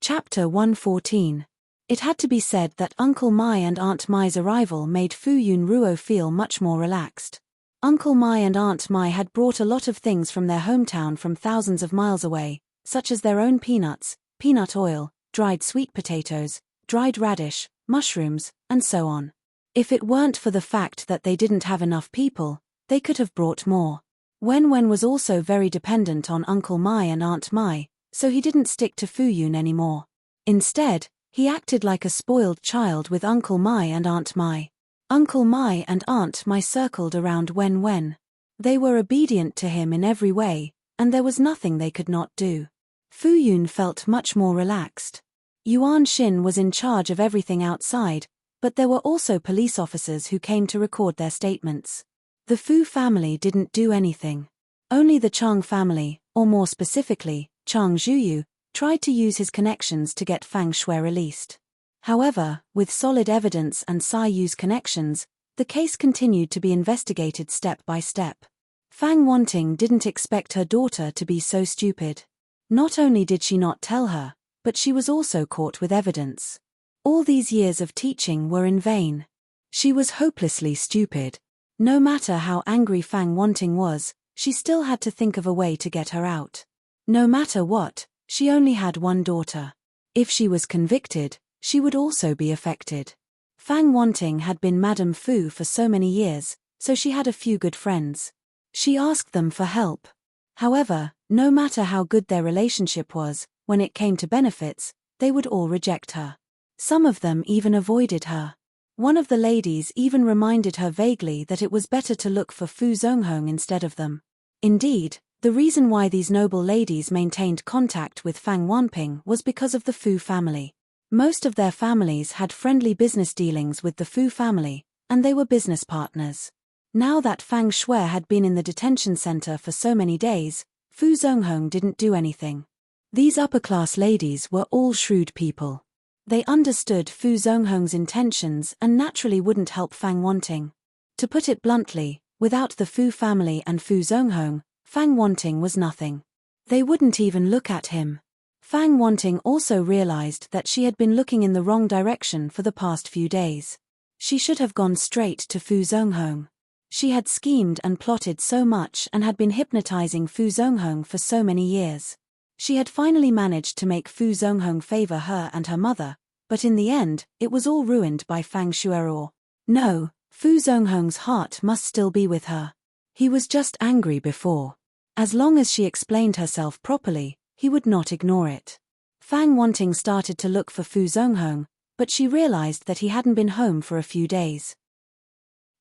Chapter 114. It had to be said that Uncle Mai and Aunt Mai's arrival made Fu Yunruo feel much more relaxed. Uncle Mai and Aunt Mai had brought a lot of things from their hometown from thousands of miles away, such as their own peanuts, peanut oil, dried sweet potatoes, dried radish, mushrooms, and so on. If it weren't for the fact that they didn't have enough people, they could have brought more. Wen was also very dependent on Uncle Mai and Aunt Mai, so he didn't stick to Fu Yun anymore. Instead, he acted like a spoiled child with Uncle Mai and Aunt Mai. Uncle Mai and Aunt Mai circled around Wen. They were obedient to him in every way, and there was nothing they could not do. Fu Yun felt much more relaxed. Yuan Xin was in charge of everything outside, but there were also police officers who came to record their statements. The Fu family didn't do anything. Only the Chang family, or more specifically, Chang Zhuyu, tried to use his connections to get Fang Shui released. However, with solid evidence and Sai Yu's connections, the case continued to be investigated step by step. Fang Wanting didn't expect her daughter to be so stupid. Not only did she not tell her, but she was also caught with evidence. All these years of teaching were in vain. She was hopelessly stupid. No matter how angry Fang Wanting was, she still had to think of a way to get her out. No matter what, she only had one daughter. If she was convicted, she would also be affected. Fang Wanting had been Madame Fu for so many years, so she had a few good friends. She asked them for help. However, no matter how good their relationship was, when it came to benefits, they would all reject her. Some of them even avoided her. One of the ladies even reminded her vaguely that it was better to look for Fu Zonghong instead of them. Indeed, the reason why these noble ladies maintained contact with Fang Wanping was because of the Fu family. Most of their families had friendly business dealings with the Fu family, and they were business partners. Now that Fang Shui had been in the detention center for so many days, Fu Zonghong didn't do anything. These upper-class ladies were all shrewd people. They understood Fu Zonghong's intentions and naturally wouldn't help Fang Wanting. To put it bluntly, without the Fu family and Fu Zonghong, Fang Wanting was nothing. They wouldn't even look at him. Fang Wanting also realized that she had been looking in the wrong direction for the past few days. She should have gone straight to Fu Zonghong. She had schemed and plotted so much and had been hypnotizing Fu Zonghong for so many years. She had finally managed to make Fu Zonghong favor her and her mother, but in the end, it was all ruined by Fang Shueror. No, Fu Zonghong's heart must still be with her. He was just angry before. As long as she explained herself properly, he would not ignore it. Fang Wanting started to look for Fu Zonghong, but she realized that he hadn't been home for a few days.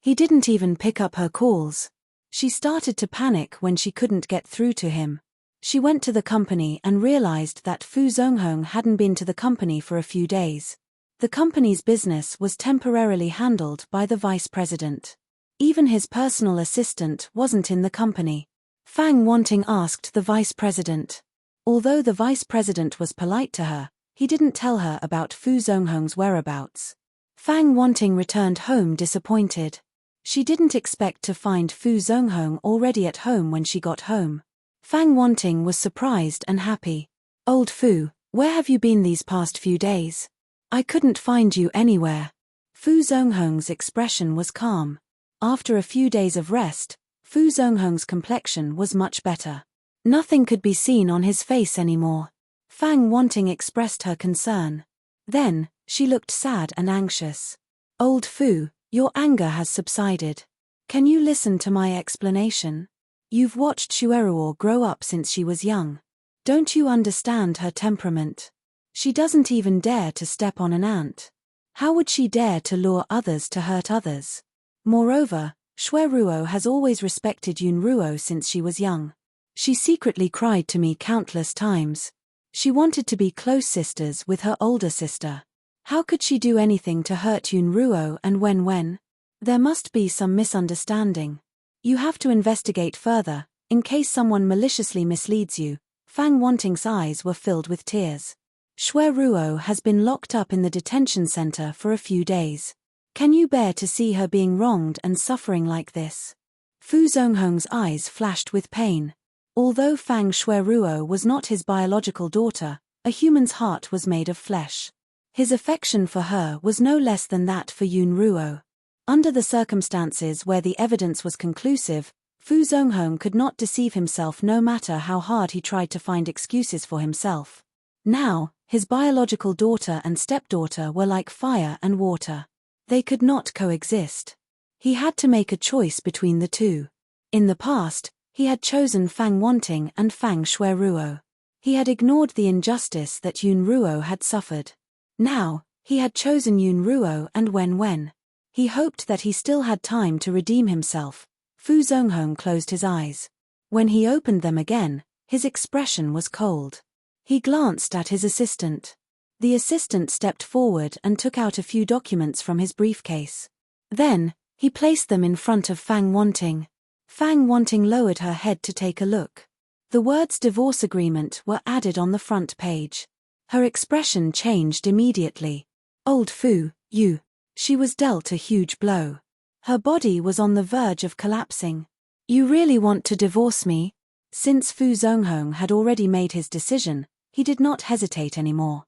He didn't even pick up her calls. She started to panic when she couldn't get through to him. She went to the company and realized that Fu Zonghong hadn't been to the company for a few days. The company's business was temporarily handled by the vice president. Even his personal assistant wasn't in the company. Fang Wanting asked the vice president. Although the vice president was polite to her, he didn't tell her about Fu Zonghong's whereabouts. Fang Wanting returned home disappointed. She didn't expect to find Fu Zonghong already at home when she got home. Fang Wanting was surprised and happy. "Old Fu, where have you been these past few days? I couldn't find you anywhere." Fu Zonghong's expression was calm. After a few days of rest, Fu Zonghong's complexion was much better. Nothing could be seen on his face anymore. Fang Wanting expressed her concern. Then, she looked sad and anxious. "Old Fu, your anger has subsided. Can you listen to my explanation? You've watched Shueruo grow up since she was young. Don't you understand her temperament? She doesn't even dare to step on an ant. How would she dare to lure others to hurt others? Moreover, Shueruo has always respected Yunruo since she was young. She secretly cried to me countless times. She wanted to be close sisters with her older sister. How could she do anything to hurt Yunruo and Wen? There must be some misunderstanding. You have to investigate further, in case someone maliciously misleads you." Fang Wanting's eyes were filled with tears. "Shueruo has been locked up in the detention center for a few days. Can you bear to see her being wronged and suffering like this?" Fu Zonghong's eyes flashed with pain. Although Fang Shueruo was not his biological daughter, A human's heart was made of flesh. His affection for her was no less than that for Yun Ruo. Under the circumstances where the evidence was conclusive, Fu Zonghong could not deceive himself no matter how hard he tried to find excuses for himself. Now, his biological daughter and stepdaughter were like fire and water. They could not coexist. He had to make a choice between the two. In the past, he had chosen Fang Wanting and Fang Shueruo. He had ignored the injustice that Yun Ruo had suffered. Now, he had chosen Yun Ruo and Wen. He hoped that he still had time to redeem himself. Fu Zonghong closed his eyes. When he opened them again, his expression was cold. He glanced at his assistant. The assistant stepped forward and took out a few documents from his briefcase. Then, he placed them in front of Fang Wanting. Fang Wanting lowered her head to take a look. The words divorce agreement were added on the front page. Her expression changed immediately. Old Fu, you. She was dealt a huge blow. Her body was on the verge of collapsing. You really want to divorce me? Since Fu Zonghong had already made his decision, he did not hesitate anymore.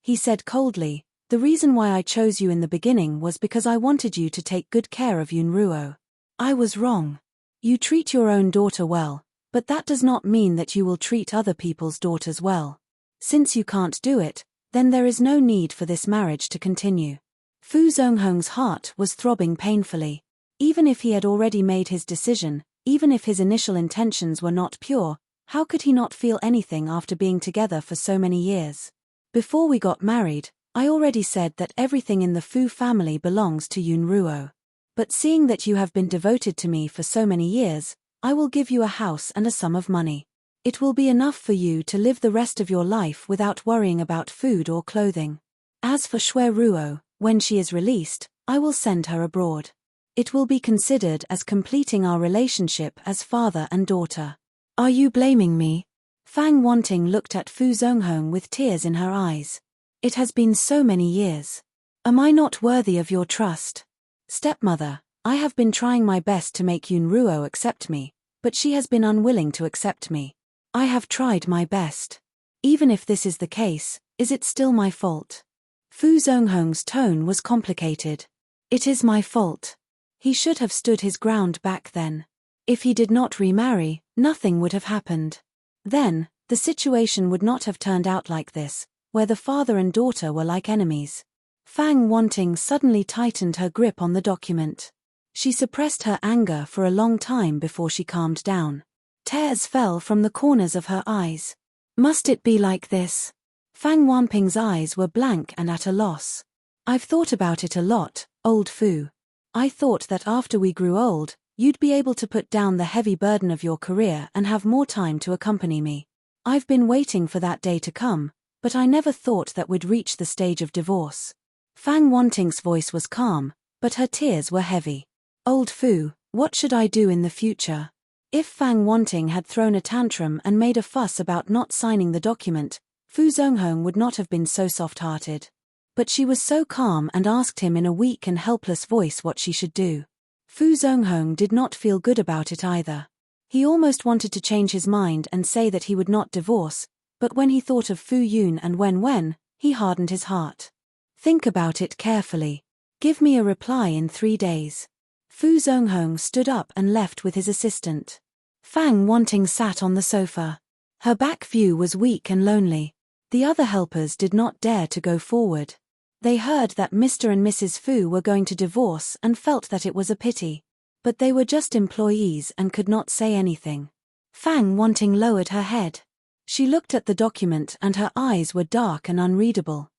He said coldly, the reason why I chose you in the beginning was because I wanted you to take good care of Yun Ruo. I was wrong. You treat your own daughter well, but that does not mean that you will treat other people's daughters well. Since you can't do it, then there is no need for this marriage to continue. Fu Zonghong's heart was throbbing painfully. Even if he had already made his decision, even if his initial intentions were not pure, how could he not feel anything after being together for so many years? Before we got married, I already said that everything in the Fu family belongs to Yun Ruo. But seeing that you have been devoted to me for so many years, I will give you a house and a sum of money. It will be enough for you to live the rest of your life without worrying about food or clothing. As for Shueruo, when she is released, I will send her abroad. It will be considered as completing our relationship as father and daughter. Are you blaming me? Fang Wanting looked at Fu Zonghong with tears in her eyes. It has been so many years. Am I not worthy of your trust? Stepmother, I have been trying my best to make Yun Ruo accept me, but she has been unwilling to accept me. I have tried my best. Even if this is the case, is it still my fault? Fu Zonghong's tone was complicated. It is my fault. He should have stood his ground back then. If he did not remarry, nothing would have happened. Then, the situation would not have turned out like this, where the father and daughter were like enemies. Fang Wanting suddenly tightened her grip on the document. She suppressed her anger for a long time before she calmed down. Tears fell from the corners of her eyes. Must it be like this? Fang Wanping's eyes were blank and at a loss. I've thought about it a lot, old Fu. I thought that after we grew old, you'd be able to put down the heavy burden of your career and have more time to accompany me. I've been waiting for that day to come, but I never thought that we'd reach the stage of divorce. Fang Wanting's voice was calm, but her tears were heavy. Old Fu, what should I do in the future? If Fang Wanting had thrown a tantrum and made a fuss about not signing the document, Fu Zonghong would not have been so soft-hearted. But she was so calm and asked him in a weak and helpless voice what she should do. Fu Zonghong did not feel good about it either. He almost wanted to change his mind and say that he would not divorce, but when he thought of Fu Yun and Wen, he hardened his heart. Think about it carefully. Give me a reply in 3 days. Fu Zonghong stood up and left with his assistant. Fang Wanting sat on the sofa. Her back view was weak and lonely. The other helpers did not dare to go forward. They heard that Mr. and Mrs. Fu were going to divorce and felt that it was a pity. But they were just employees and could not say anything. Fang Wanting lowered her head. She looked at the document and her eyes were dark and unreadable.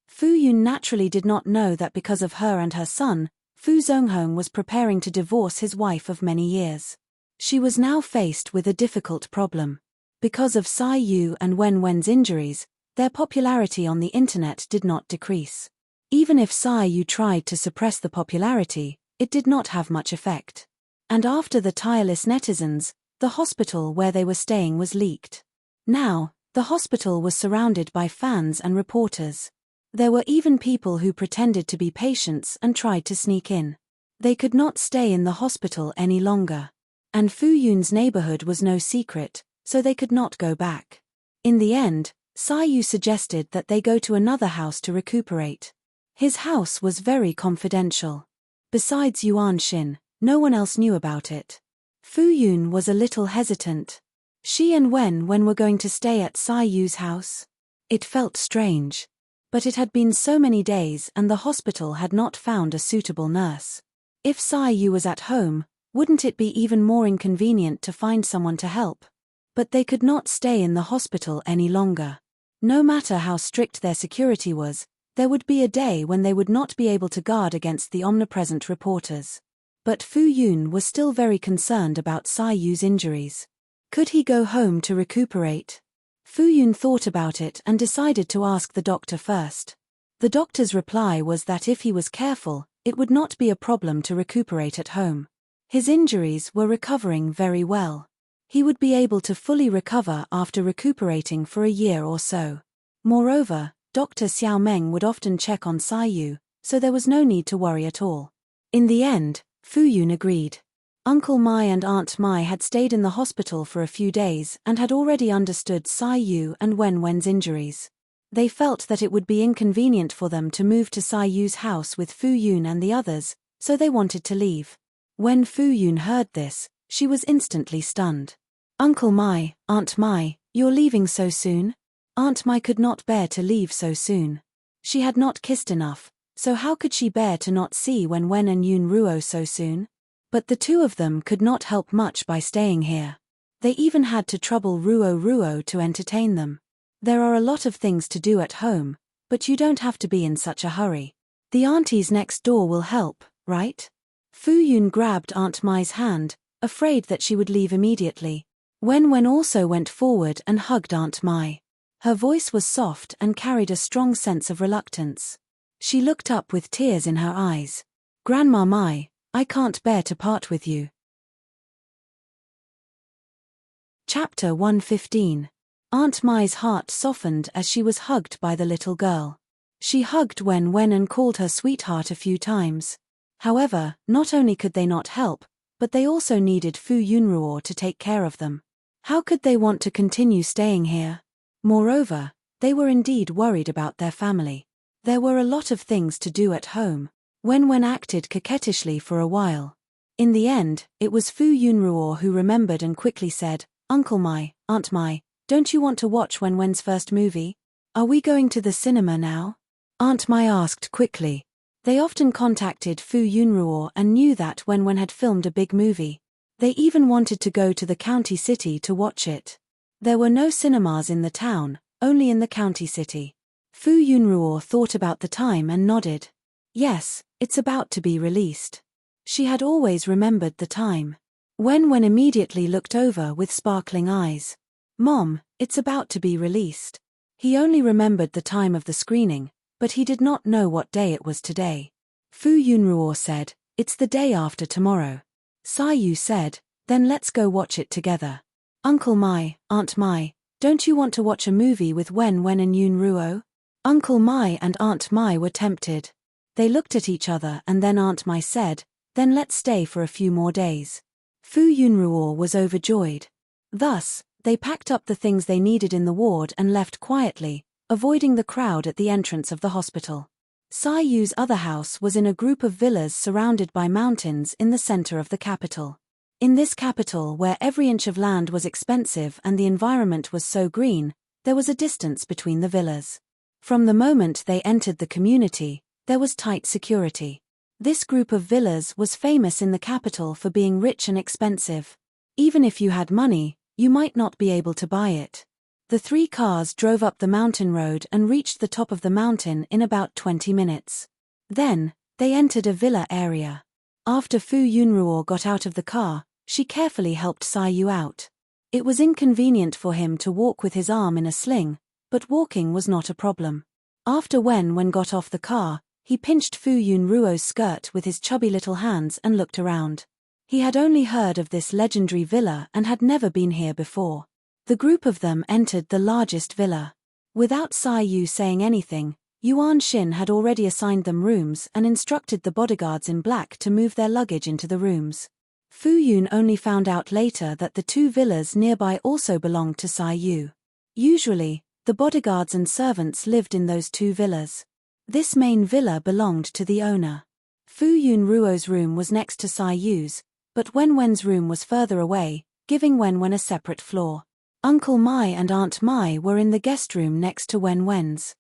Fu Yun naturally did not know that because of her and her son, Fu Zonghong was preparing to divorce his wife of many years. She was now faced with a difficult problem. Because of Sai Yu and Wen's injuries, their popularity on the internet did not decrease. Even if Sai Yu tried to suppress the popularity, it did not have much effect. And after the tireless netizens, the hospital where they were staying was leaked. Now, the hospital was surrounded by fans and reporters. There were even people who pretended to be patients and tried to sneak in. They could not stay in the hospital any longer. And Fu Yun's neighborhood was no secret, so they could not go back. In the end, Sai suggested that they go to another house to recuperate. His house was very confidential. Besides Yuan Xin, no one else knew about it. Fu Yun was a little hesitant. She and Wen were going to stay at Sai's house. It felt strange. But it had been so many days and the hospital had not found a suitable nurse. If Sai was at home, wouldn't it be even more inconvenient to find someone to help? But they could not stay in the hospital any longer. No matter how strict their security was, there would be a day when they would not be able to guard against the omnipresent reporters. But Fu Yun was still very concerned about Sai's injuries. Could he go home to recuperate? Fu Yun thought about it and decided to ask the doctor first. The doctor's reply was that if he was careful, it would not be a problem to recuperate at home. His injuries were recovering very well. He would be able to fully recover after recuperating for a year or so. Moreover, Dr. Xiao Meng would often check on Sai, so there was no need to worry at all. In the end, Fu Yun agreed. Uncle Mai and Aunt Mai had stayed in the hospital for a few days and had already understood Sai and Wen's injuries. They felt that it would be inconvenient for them to move to Sai's house with Fu Yun and the others, so they wanted to leave. When Fu Yun heard this, she was instantly stunned. Uncle Mai, Aunt Mai, you're leaving so soon? Aunt Mai could not bear to leave so soon. She had not kissed enough, so how could she bear to not see Wen and Yun Ruo so soon? But the two of them could not help much by staying here. They even had to trouble Ruo to entertain them. There are a lot of things to do at home, but you don't have to be in such a hurry. The aunties next door will help, right? Fu Yun grabbed Aunt Mai's hand, afraid that she would leave immediately. Wen also went forward and hugged Aunt Mai. Her voice was soft and carried a strong sense of reluctance. She looked up with tears in her eyes. Grandma Mai, I can't bear to part with you. Chapter 115. Aunt Mai's heart softened as she was hugged by the little girl. She hugged Wen and called her sweetheart a few times. However, not only could they not help, but they also needed Fu Yunruo to take care of them. How could they want to continue staying here? Moreover, they were indeed worried about their family. There were a lot of things to do at home. Wen acted coquettishly for a while. In the end, it was Fu Yunruo who remembered and quickly said, Uncle Mai, Aunt Mai, don't you want to watch Wen's first movie? Are we going to the cinema now? Aunt Mai asked quickly. They often contacted Fu Yunruo and knew that Wen had filmed a big movie. They even wanted to go to the county city to watch it. There were no cinemas in the town, only in the county city. Fu Yunruo thought about the time and nodded. Yes, it's about to be released. She had always remembered the time. Wen immediately looked over with sparkling eyes. Mom, it's about to be released. He only remembered the time of the screening, but he did not know what day it was today. Fu Yunruo said, it's the day after tomorrow. Sai said, then let's go watch it together. Uncle Mai, Aunt Mai, don't you want to watch a movie with Wen and Yun Ruo? Uncle Mai and Aunt Mai were tempted. They looked at each other and then Aunt Mai said, then let's stay for a few more days. Fu Yunruo was overjoyed. Thus, they packed up the things they needed in the ward and left quietly, avoiding the crowd at the entrance of the hospital. Sai's other house was in a group of villas surrounded by mountains in the center of the capital. In this capital where every inch of land was expensive and the environment was so green, there was a distance between the villas. From the moment they entered the community, there was tight security. This group of villas was famous in the capital for being rich and expensive. Even if you had money, you might not be able to buy it. The 3 cars drove up the mountain road and reached the top of the mountain in about 20 minutes. Then, they entered a villa area. After Fu Yunruo got out of the car, she carefully helped Sai out. It was inconvenient for him to walk with his arm in a sling, but walking was not a problem. After Wen got off the car, he pinched Fu Yunruo's skirt with his chubby little hands and looked around. He had only heard of this legendary villa and had never been here before. The group of them entered the largest villa. Without Sai saying anything, Yuan Xin had already assigned them rooms and instructed the bodyguards in black to move their luggage into the rooms. Fu Yun only found out later that the 2 villas nearby also belonged to Sai. Usually, the bodyguards and servants lived in those two villas. This main villa belonged to the owner. Fu Yunruo's room was next to Sai Yu's, but Wenwen's room was further away, giving Wenwen a separate floor. Uncle Mai and Aunt Mai were in the guest room next to Wenwen's.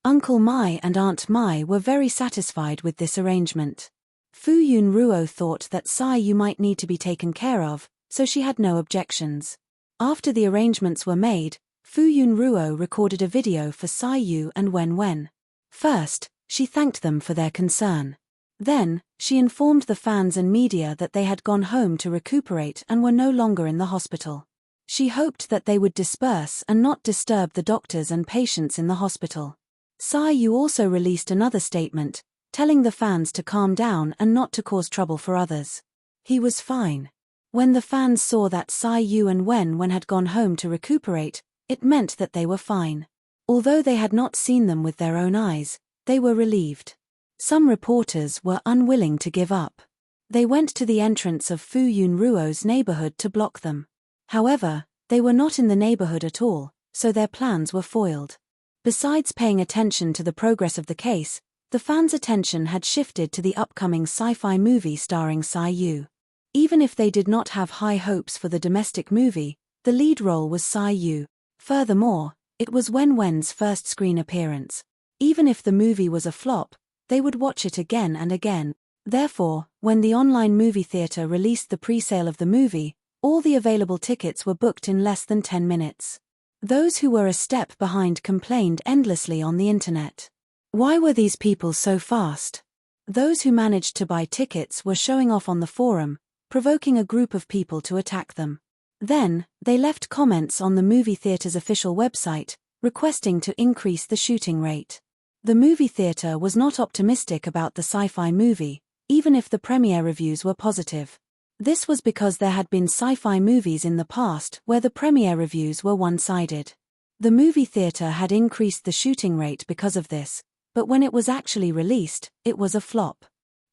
Uncle Mai and Aunt Mai were very satisfied with this arrangement. Fu Yunruo thought that Sai Yu might need to be taken care of, so she had no objections. After the arrangements were made, Fu Yunruo recorded a video for Sai Yu and Wenwen. First, she thanked them for their concern. Then, she informed the fans and media that they had gone home to recuperate and were no longer in the hospital. She hoped that they would disperse and not disturb the doctors and patients in the hospital. Sai Yu also released another statement, telling the fans to calm down and not to cause trouble for others. He was fine. When the fans saw that Sai Yu and Wenwen had gone home to recuperate, it meant that they were fine. Although they had not seen them with their own eyes, they were relieved. Some reporters were unwilling to give up. They went to the entrance of Fu Yunruo's neighborhood to block them. However, they were not in the neighborhood at all, so their plans were foiled. Besides paying attention to the progress of the case, the fans' attention had shifted to the upcoming sci-fi movie starring Sai Yu. Even if they did not have high hopes for the domestic movie, the lead role was Sai Yu. Furthermore, it was Wenwen's first screen appearance. Even if the movie was a flop, they would watch it again and again. Therefore, when the online movie theater released the pre-sale of the movie, all the available tickets were booked in less than 10 minutes. Those who were a step behind complained endlessly on the internet. Why were these people so fast? Those who managed to buy tickets were showing off on the forum, provoking a group of people to attack them. Then, they left comments on the movie theater's official website, requesting to increase the shooting rate. The movie theater was not optimistic about the sci-fi movie, even if the premiere reviews were positive. This was because there had been sci-fi movies in the past where the premiere reviews were one-sided. The movie theater had increased the shooting rate because of this, but when it was actually released, it was a flop.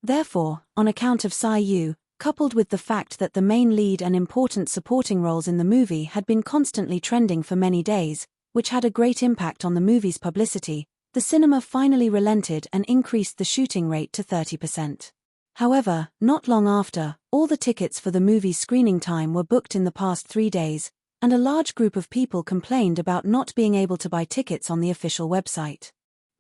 Therefore, on account of Sai Yu, coupled with the fact that the main lead and important supporting roles in the movie had been constantly trending for many days, which had a great impact on the movie's publicity, the cinema finally relented and increased the shooting rate to 30%. However, not long after, all the tickets for the movie's screening time were booked in the past 3 days, and a large group of people complained about not being able to buy tickets on the official website.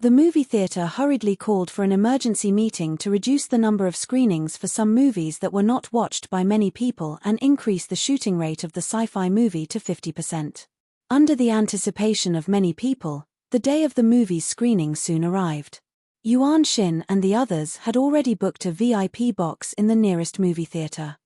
The movie theater hurriedly called for an emergency meeting to reduce the number of screenings for some movies that were not watched by many people and increase the shooting rate of the sci-fi movie to 50%. Under the anticipation of many people, the day of the movie's screening soon arrived. Yuan Xin and the others had already booked a VIP box in the nearest movie theater.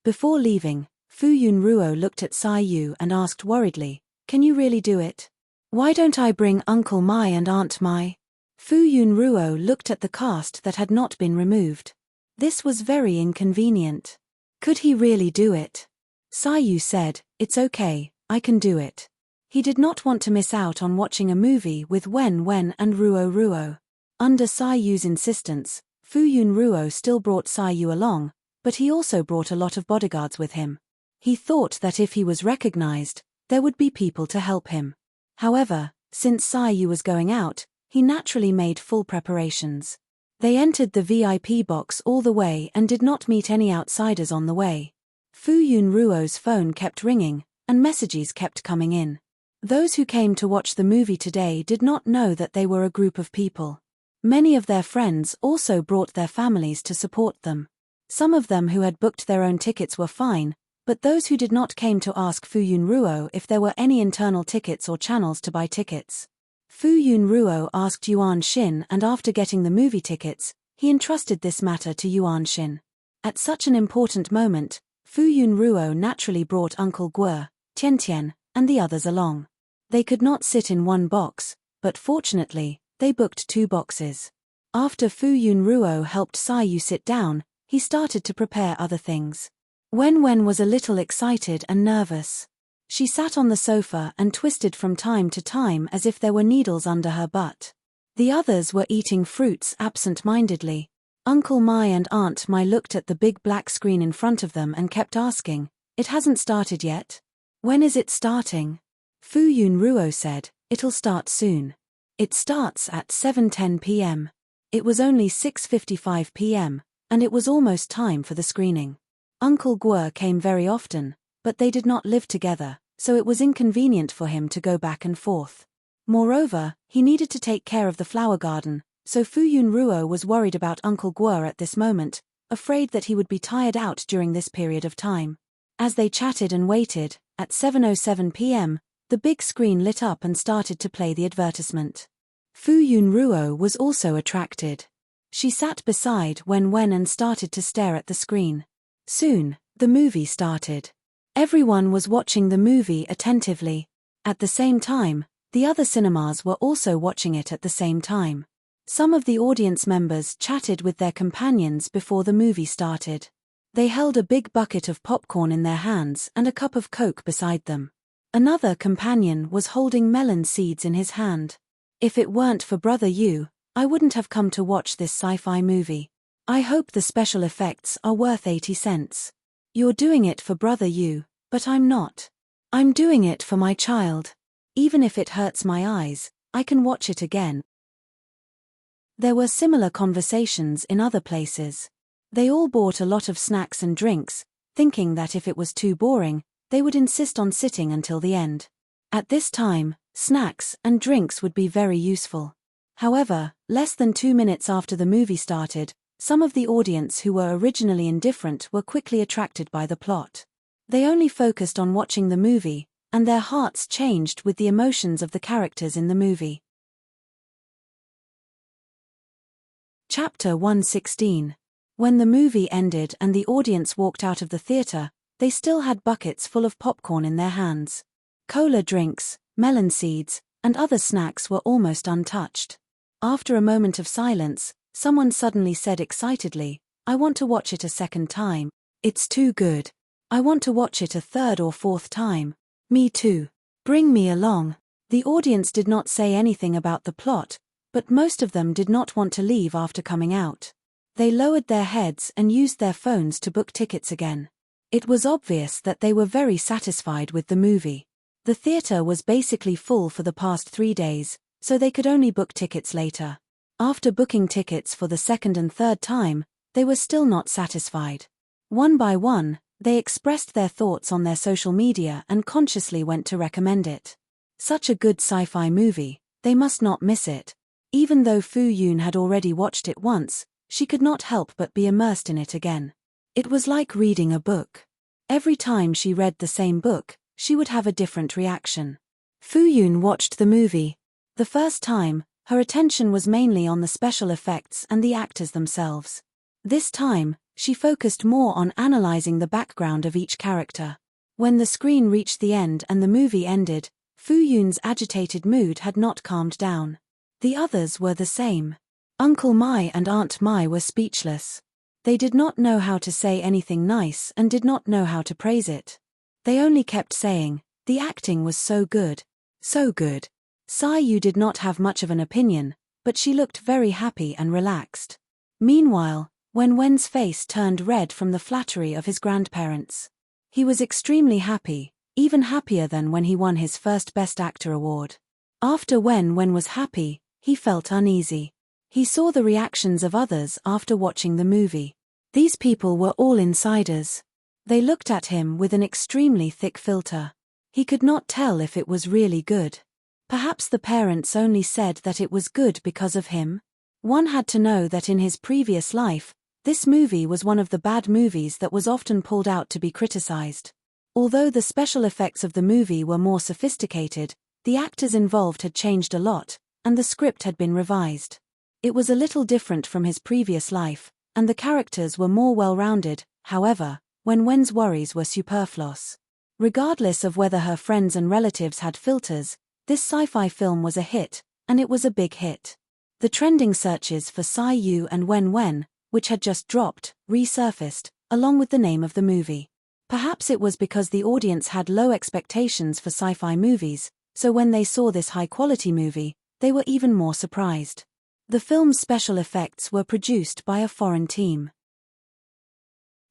Before leaving, Fu Yunruo looked at Sai Yu and asked worriedly, "Can you really do it? Why don't I bring Uncle Mai and Aunt Mai?" Fu Yunruo looked at the cast that had not been removed. This was very inconvenient. Could he really do it? Sai Yu said, "It's okay, I can do it." He did not want to miss out on watching a movie with Wenwen and Ruo. Under Sai Yu's insistence, Fu Yunruo still brought Sai Yu along, but he also brought a lot of bodyguards with him. He thought that if he was recognized, there would be people to help him. However, since Sai Yu was going out, he naturally made full preparations. They entered the VIP box all the way and did not meet any outsiders on the way. Fu Yunruo's phone kept ringing, and messages kept coming in. Those who came to watch the movie today did not know that they were a group of people. Many of their friends also brought their families to support them. Some of them who had booked their own tickets were fine, but those who did not came to ask Fu Yunruo if there were any internal tickets or channels to buy tickets. Fu Yunruo asked Yuan Xin, and after getting the movie tickets, he entrusted this matter to Yuan Xin. At such an important moment, Fu Yunruo naturally brought Uncle Guo, Tian, and the others along. They could not sit in one box, but fortunately, they booked 2 boxes. After Fu Yunruo helped Sai Yu sit down, he started to prepare other things. Wenwen was a little excited and nervous. She sat on the sofa and twisted from time to time as if there were needles under her butt. The others were eating fruits absent-mindedly. Uncle Mai and Aunt Mai looked at the big black screen in front of them and kept asking, "It hasn't started yet?" When is it starting? Fu Yunruo said, it'll start soon. It starts at 7:10 p.m. It was only 6:55 p.m., and it was almost time for the screening. Uncle Guo came very often, but they did not live together, so it was inconvenient for him to go back and forth. Moreover, he needed to take care of the flower garden, so Fu Yunruo was worried about Uncle Guo at this moment, afraid that he would be tired out during this period of time. As they chatted and waited, at 7:07 p.m., the big screen lit up and started to play the advertisement. Fu Yunruo was also attracted. She sat beside Wen and started to stare at the screen. Soon, the movie started. Everyone was watching the movie attentively. At the same time, the other cinemas were also watching it at the same time. Some of the audience members chatted with their companions before the movie started. They held a big bucket of popcorn in their hands and a cup of Coke beside them. Another companion was holding melon seeds in his hand. If it weren't for Brother Yu, I wouldn't have come to watch this sci-fi movie. I hope the special effects are worth 80 cents. You're doing it for Brother Yu, but I'm not. I'm doing it for my child. Even if it hurts my eyes, I can watch it again. There were similar conversations in other places. They all bought a lot of snacks and drinks, thinking that if it was too boring, they would insist on sitting until the end. At this time, snacks and drinks would be very useful. However, less than 2 minutes after the movie started, some of the audience who were originally indifferent were quickly attracted by the plot. They only focused on watching the movie, and their hearts changed with the emotions of the characters in the movie. Chapter 116. When the movie ended and the audience walked out of the theater, they still had buckets full of popcorn in their hands. Cola drinks, melon seeds, and other snacks were almost untouched. After a moment of silence, someone suddenly said excitedly, "I want to watch it a second time. It's too good. I want to watch it a third or fourth time. Me too. Bring me along." The audience did not say anything about the plot, but most of them did not want to leave after coming out. They lowered their heads and used their phones to book tickets again. It was obvious that they were very satisfied with the movie. The theater was basically full for the past 3 days, so they could only book tickets later. After booking tickets for the second and third time, they were still not satisfied. One by one, they expressed their thoughts on their social media and consciously went to recommend it. Such a good sci-fi movie, they must not miss it. Even though Fu Yun had already watched it once, she could not help but be immersed in it again. It was like reading a book. Every time she read the same book, she would have a different reaction. Fu Yun watched the movie. The first time, her attention was mainly on the special effects and the actors themselves. This time, she focused more on analyzing the background of each character. When the screen reached the end and the movie ended, Fu Yun's agitated mood had not calmed down. The others were the same. Uncle Mai and Aunt Mai were speechless. They did not know how to say anything nice and did not know how to praise it. They only kept saying, "The acting was so good. So good." Sai Yu did not have much of an opinion, but she looked very happy and relaxed. Meanwhile, Wen's face turned red from the flattery of his grandparents. He was extremely happy, even happier than when he won his first Best Actor award. After Wen was happy, he felt uneasy. He saw the reactions of others after watching the movie. These people were all insiders. They looked at him with an extremely thick filter. He could not tell if it was really good. Perhaps the parents only said that it was good because of him. One had to know that in his previous life, this movie was one of the bad movies that was often pulled out to be criticized. Although the special effects of the movie were more sophisticated, the actors involved had changed a lot, and the script had been revised. It was a little different from his previous life, and the characters were more well-rounded. However, Wen's worries were superfluous. Regardless of whether her friends and relatives had filters, this sci-fi film was a hit, and it was a big hit. The trending searches for Sai Yu and Wen, which had just dropped, resurfaced, along with the name of the movie. Perhaps it was because the audience had low expectations for sci-fi movies, so when they saw this high-quality movie, they were even more surprised. The film's special effects were produced by a foreign team.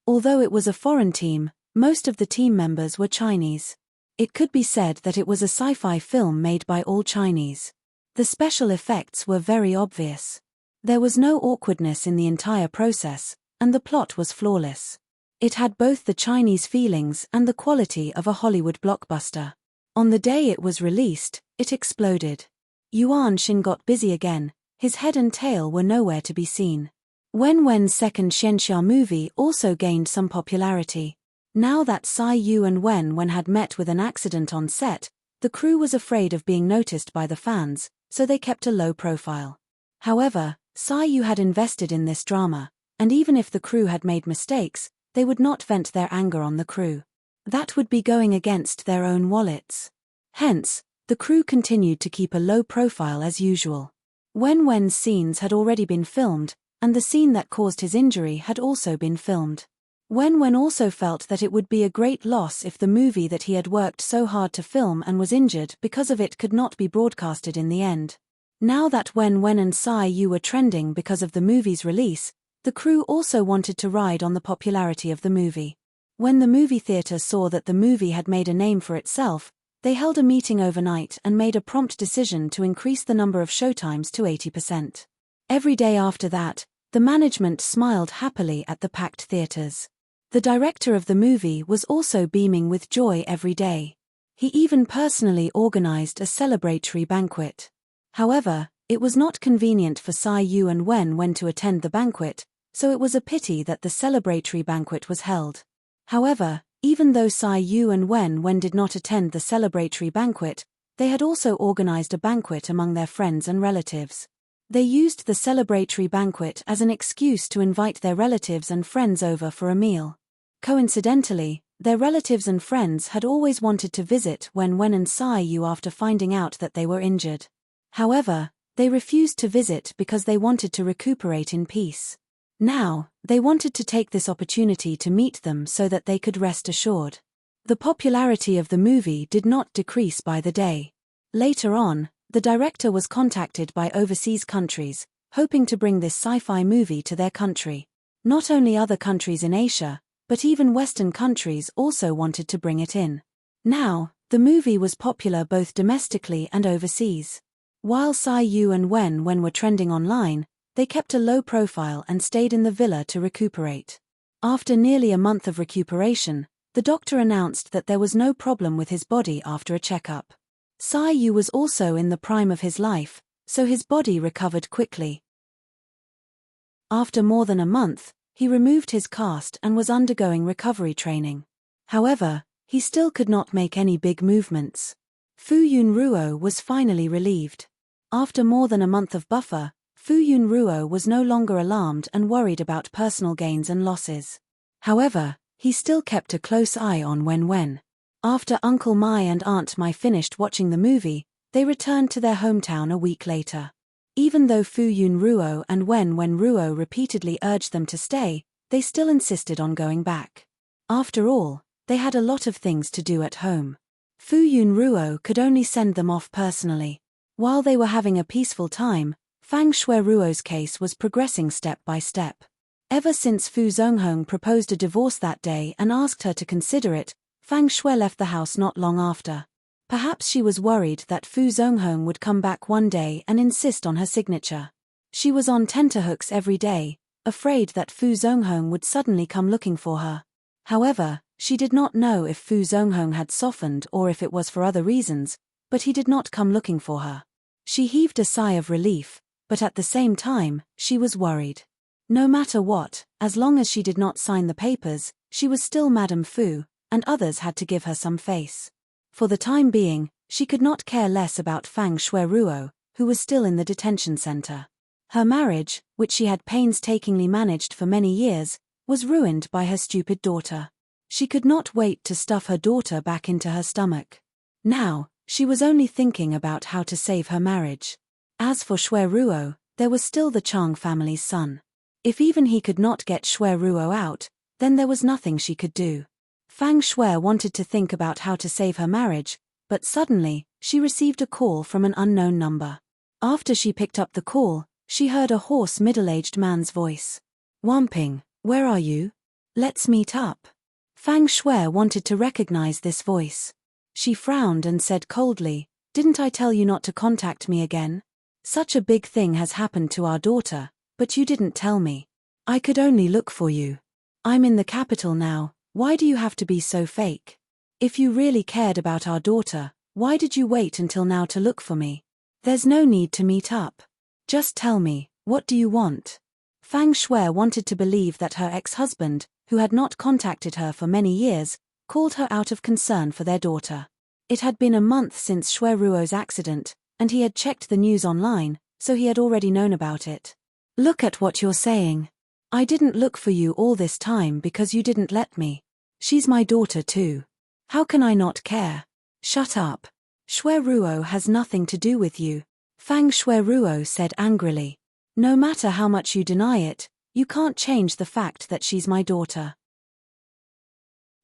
Although it was a foreign team, most of the team members were Chinese. It could be said that it was a sci-fi film made by all Chinese. The special effects were very obvious. There was no awkwardness in the entire process, and the plot was flawless. It had both the Chinese feelings and the quality of a Hollywood blockbuster. On the day it was released, it exploded. Yuan Shin got busy again, his head and tail were nowhere to be seen. Wen Wen's second Xianxia movie also gained some popularity. Now that Tsai Yu and Wen Wen had met with an accident on set, the crew was afraid of being noticed by the fans, so they kept a low profile. However, Tsai Yu had invested in this drama, and even if the crew had made mistakes, they would not vent their anger on the crew. That would be going against their own wallets. Hence, the crew continued to keep a low profile as usual. Wen Wen's scenes had already been filmed, and the scene that caused his injury had also been filmed. Wen Wen also felt that it would be a great loss if the movie that he had worked so hard to film and was injured because of it could not be broadcasted in the end. Now that Wen Wen and Tsai Yu were trending because of the movie's release, the crew also wanted to ride on the popularity of the movie. When the movie theater saw that the movie had made a name for itself, they held a meeting overnight and made a prompt decision to increase the number of showtimes to 80%. Every day after that, the management smiled happily at the packed theaters. The director of the movie was also beaming with joy every day. He even personally organized a celebratory banquet. However, it was not convenient for Tsai Yu and Wen Wen to attend the banquet, so it was a pity that the celebratory banquet was held. However, even though Tsai Yu and Wen Wen did not attend the celebratory banquet, they had also organized a banquet among their friends and relatives. They used the celebratory banquet as an excuse to invite their relatives and friends over for a meal. Coincidentally, their relatives and friends had always wanted to visit Wen Wen and Tsai Yu after finding out that they were injured. However, they refused to visit because they wanted to recuperate in peace. Now, they wanted to take this opportunity to meet them so that they could rest assured. The popularity of the movie did not decrease by the day. Later on, the director was contacted by overseas countries, hoping to bring this sci-fi movie to their country. Not only other countries in Asia, but even Western countries also wanted to bring it in. Now, the movie was popular both domestically and overseas. While Tsai Yu and Wen Wen were trending online, they kept a low profile and stayed in the villa to recuperate. After nearly a month of recuperation, the doctor announced that there was no problem with his body after a checkup. Tsai Yu was also in the prime of his life, so his body recovered quickly. After more than a month, he removed his cast and was undergoing recovery training. However, he still could not make any big movements. Fu Yun Ruo was finally relieved. After more than a month of buffer, Fu Yun Ruo was no longer alarmed and worried about personal gains and losses. However, he still kept a close eye on Wen Wen. After Uncle Mai and Aunt Mai finished watching the movie, they returned to their hometown a week later. Even though Fu Yun Ruo and Wen Wen Ruo repeatedly urged them to stay, they still insisted on going back. After all, they had a lot of things to do at home. Fu Yun Ruo could only send them off personally. While they were having a peaceful time, Fang Shui Ruo's case was progressing step by step. Ever since Fu Zonghong proposed a divorce that day and asked her to consider it, Fang Shui left the house not long after. Perhaps she was worried that Fu Zonghong would come back one day and insist on her signature. She was on tenterhooks every day, afraid that Fu Zonghong would suddenly come looking for her. However, she did not know if Fu Zonghong had softened or if it was for other reasons, but he did not come looking for her. She heaved a sigh of relief, but at the same time, she was worried. No matter what, as long as she did not sign the papers, she was still Madame Fu, and others had to give her some face. For the time being, she could not care less about Fang Shui Ruo, who was still in the detention center. Her marriage, which she had painstakingly managed for many years, was ruined by her stupid daughter. She could not wait to stuff her daughter back into her stomach. Now, she was only thinking about how to save her marriage. As for Shui Ruo, there was still the Chang family's son. If even he could not get Shui Ruo out, then there was nothing she could do. Fang Shui wanted to think about how to save her marriage, but suddenly, she received a call from an unknown number. After she picked up the call, she heard a hoarse middle-aged man's voice. "Wamping, where are you? Let's meet up." Fang Shui wanted to recognize this voice. She frowned and said coldly, "Didn't I tell you not to contact me again? Such a big thing has happened to our daughter, but you didn't tell me. I could only look for you. I'm in the capital now, why do you have to be so fake? If you really cared about our daughter, why did you wait until now to look for me? There's no need to meet up. Just tell me, what do you want?" Fang Shui wanted to believe that her ex-husband, who had not contacted her for many years, called her out of concern for their daughter. It had been a month since Shui Ruo's accident, and he had checked the news online, so he had already known about it. "Look at what you're saying. I didn't look for you all this time because you didn't let me. She's my daughter too. How can I not care? Shut up. Shui Ruo has nothing to do with you," Fang Shui Ruo said angrily. "No matter how much you deny it, you can't change the fact that she's my daughter."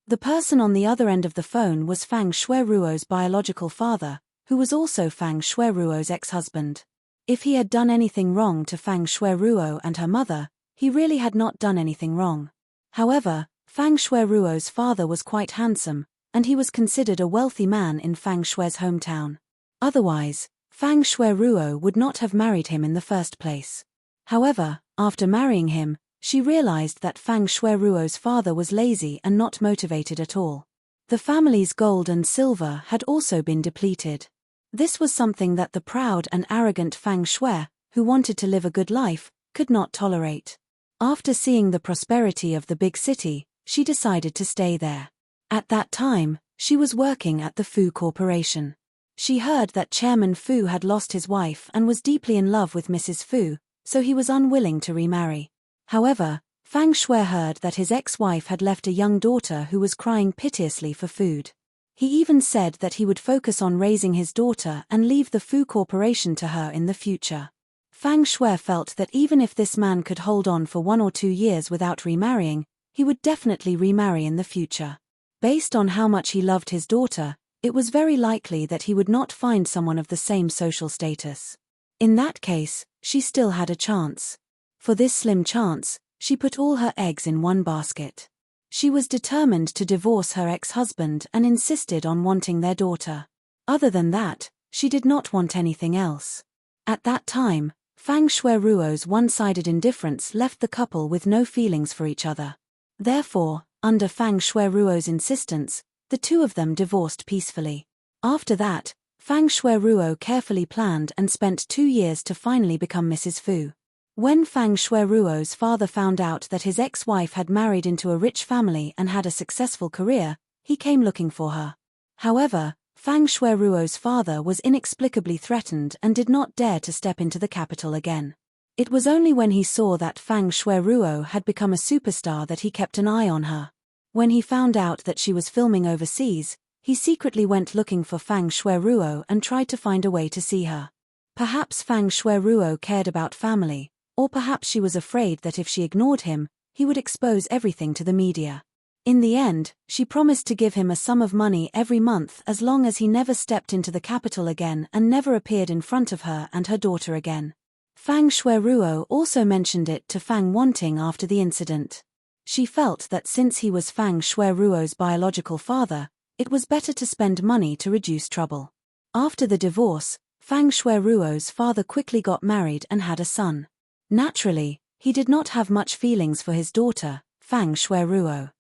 The person on the other end of the phone was Fang Shui Ruo's biological father, who was also Fang Shui Ruo's ex-husband. If he had done anything wrong to Fang Shui Ruo and her mother, he really had not done anything wrong. However, Fang Shui Ruo's father was quite handsome, and he was considered a wealthy man in Fang Shui's hometown. Otherwise, Fang Shui Ruo would not have married him in the first place. However, after marrying him, she realized that Fang Shui Ruo's father was lazy and not motivated at all. The family's gold and silver had also been depleted. This was something that the proud and arrogant Fang Shui, who wanted to live a good life, could not tolerate. After seeing the prosperity of the big city, she decided to stay there. At that time, she was working at the Fu Corporation. She heard that Chairman Fu had lost his wife and was deeply in love with Mrs. Fu, so he was unwilling to remarry. However, Fang Shui heard that his ex-wife had left a young daughter who was crying piteously for food. He even said that he would focus on raising his daughter and leave the Fu Corporation to her in the future. Fang Shui felt that even if this man could hold on for 1 or 2 years without remarrying, he would definitely remarry in the future. Based on how much he loved his daughter, it was very likely that he would not find someone of the same social status. In that case, she still had a chance. For this slim chance, she put all her eggs in one basket. She was determined to divorce her ex-husband and insisted on wanting their daughter. Other than that, she did not want anything else. At that time, Fang Shui Ruo's one-sided indifference left the couple with no feelings for each other. Therefore, under Fang Shui Ruo's insistence, the two of them divorced peacefully. After that, Fang Shui Ruo carefully planned and spent 2 years to finally become Mrs. Fu. When Fang Shui Ruo's father found out that his ex-wife had married into a rich family and had a successful career, he came looking for her. However, Fang Shui Ruo's father was inexplicably threatened and did not dare to step into the capital again. It was only when he saw that Fang Shui Ruo had become a superstar that he kept an eye on her. When he found out that she was filming overseas, he secretly went looking for Fang Shui Ruo and tried to find a way to see her. Perhaps Fang Shui Ruo cared about family, or perhaps she was afraid that if she ignored him, he would expose everything to the media. In the end, she promised to give him a sum of money every month as long as he never stepped into the capital again and never appeared in front of her and her daughter again. Fang Shui Ruo also mentioned it to Fang Wanting after the incident. She felt that since he was Fang Shui Ruo's biological father, it was better to spend money to reduce trouble. After the divorce, Fang Shui Ruo's father quickly got married and had a son. Naturally, he did not have much feelings for his daughter, Fang Shui Ruo.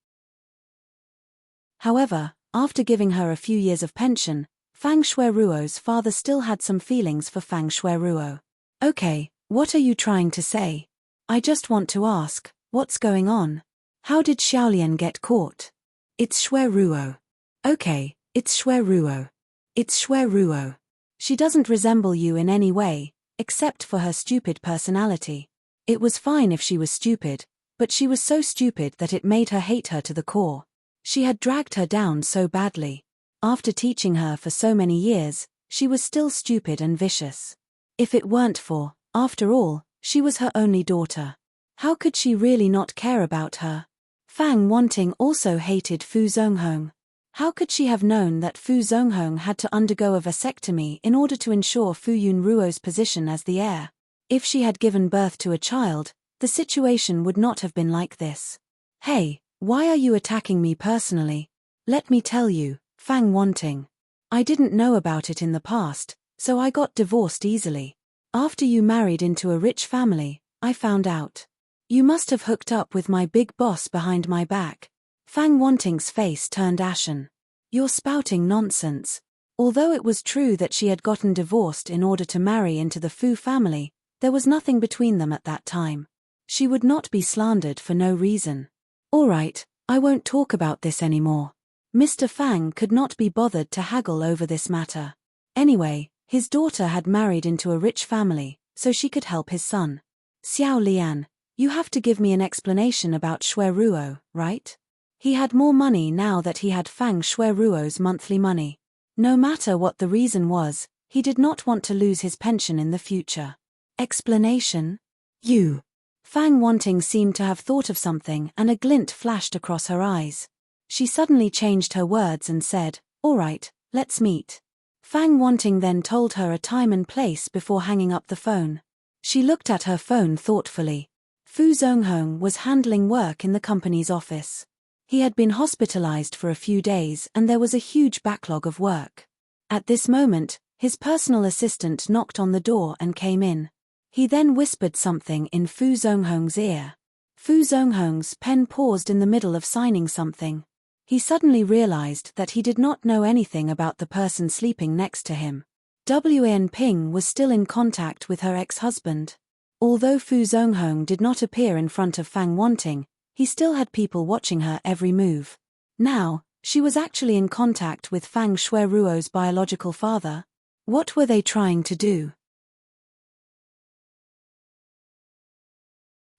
However, after giving her a few years of pension, Fang Shui Ruo's father still had some feelings for Fang Shui Ruo. "Okay, what are you trying to say? I just want to ask, what's going on? How did Xiaolian get caught?" "It's Shui Ruo." "Okay, it's Shui Ruo. It's Shui Ruo. She doesn't resemble you in any way, except for her stupid personality. It was fine if she was stupid, but she was so stupid that it made her hate her to the core. She had dragged her down so badly. After teaching her for so many years, she was still stupid and vicious. If it weren't for, after all, she was her only daughter. How could she really not care about her?" Fang Wanting also hated Fu Zonghong. How could she have known that Fu Zonghong had to undergo a vasectomy in order to ensure Fu Yunruo's position as the heir? If she had given birth to a child, the situation would not have been like this. "Hey, why are you attacking me personally? Let me tell you, Fang Wanting. I didn't know about it in the past, so I got divorced easily. After you married into a rich family, I found out. You must have hooked up with my big boss behind my back. Fang Wanting's face turned ashen. You're spouting nonsense. Although it was true that she had gotten divorced in order to marry into the Fu family, there was nothing between them at that time. She would not be slandered for no reason. All right, I won't talk about this anymore. Mr. Fang could not be bothered to haggle over this matter. Anyway, his daughter had married into a rich family, so she could help his son. Xiao Lian, you have to give me an explanation about Shui Ruo, right? He had more money now that he had Fang Shui Ruo's monthly money. No matter what the reason was, he did not want to lose his pension in the future. Explanation? You. Fang Wanting seemed to have thought of something and a glint flashed across her eyes. She suddenly changed her words and said, all right, let's meet. Fang Wanting then told her a time and place before hanging up the phone. She looked at her phone thoughtfully. Fu Zonghong was handling work in the company's office. He had been hospitalized for a few days and there was a huge backlog of work. At this moment, his personal assistant knocked on the door and came in. He then whispered something in Fu Zonghong's ear. Fu Zonghong's pen paused in the middle of signing something. He suddenly realized that he did not know anything about the person sleeping next to him. Wan Ping was still in contact with her ex-husband. Although Fu Zonghong did not appear in front of Fang Wanting, he still had people watching her every move. Now, she was actually in contact with Fang Shui Ruo's biological father. What were they trying to do?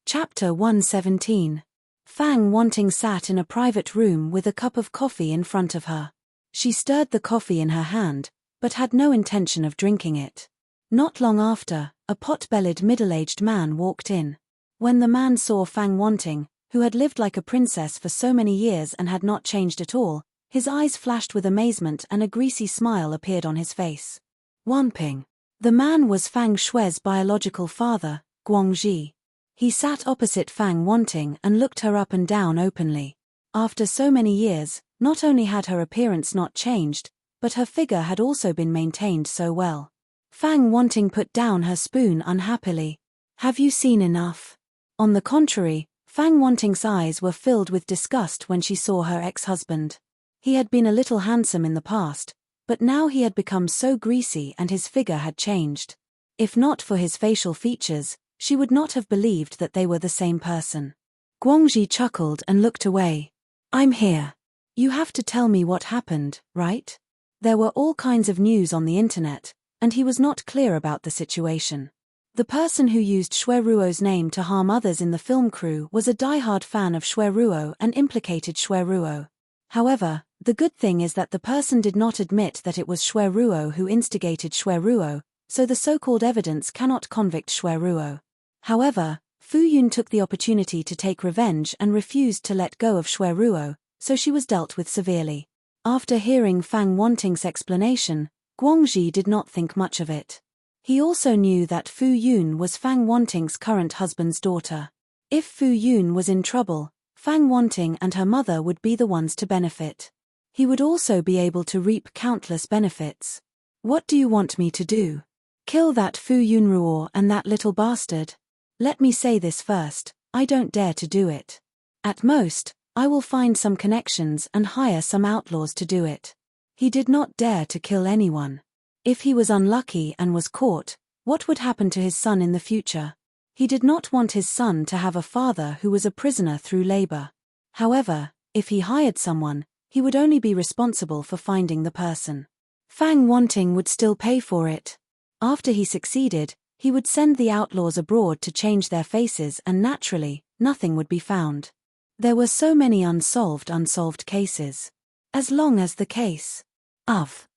Chapter 117. Fang Wanting sat in a private room with a cup of coffee in front of her. She stirred the coffee in her hand, but had no intention of drinking it. Not long after, a pot-bellied middle-aged man walked in. When the man saw Fang Wanting, who had lived like a princess for so many years and had not changed at all, his eyes flashed with amazement and a greasy smile appeared on his face. Wanping. The man was Fang Shui's biological father, Guangji. He sat opposite Fang Wanting and looked her up and down openly. After so many years, not only had her appearance not changed, but her figure had also been maintained so well. Fang Wanting put down her spoon unhappily. Have you seen enough? On the contrary, Fang Wanting's eyes were filled with disgust when she saw her ex-husband. He had been a little handsome in the past, but now he had become so greasy and his figure had changed. If not for his facial features, she would not have believed that they were the same person. Guangji chuckled and looked away. I'm here. You have to tell me what happened, right? There were all kinds of news on the internet, and he was not clear about the situation. The person who used Shui Ruo's name to harm others in the film crew was a die-hard fan of Shui Ruo and implicated Shui Ruo. However, the good thing is that the person did not admit that it was Shui Ruo who instigated Shui Ruo, so the so-called evidence cannot convict Shui Ruo. However, Fu Yun took the opportunity to take revenge and refused to let go of Shui Ruo, so she was dealt with severely. After hearing Fang Wanting's explanation, Guangji did not think much of it. He also knew that Fu Yun was Fang Wanting's current husband's daughter. If Fu Yun was in trouble, Fang Wanting and her mother would be the ones to benefit. He would also be able to reap countless benefits. What do you want me to do? Kill that Fu Yunruo and that little bastard? Let me say this first, I don't dare to do it. At most, I will find some connections and hire some outlaws to do it. He did not dare to kill anyone. If he was unlucky and was caught, what would happen to his son in the future? He did not want his son to have a father who was a prisoner through labor. However, if he hired someone, he would only be responsible for finding the person. Fang Wanting would still pay for it. After he succeeded, he would send the outlaws abroad to change their faces and naturally, nothing would be found. There were so many unsolved cases. As long as the case of.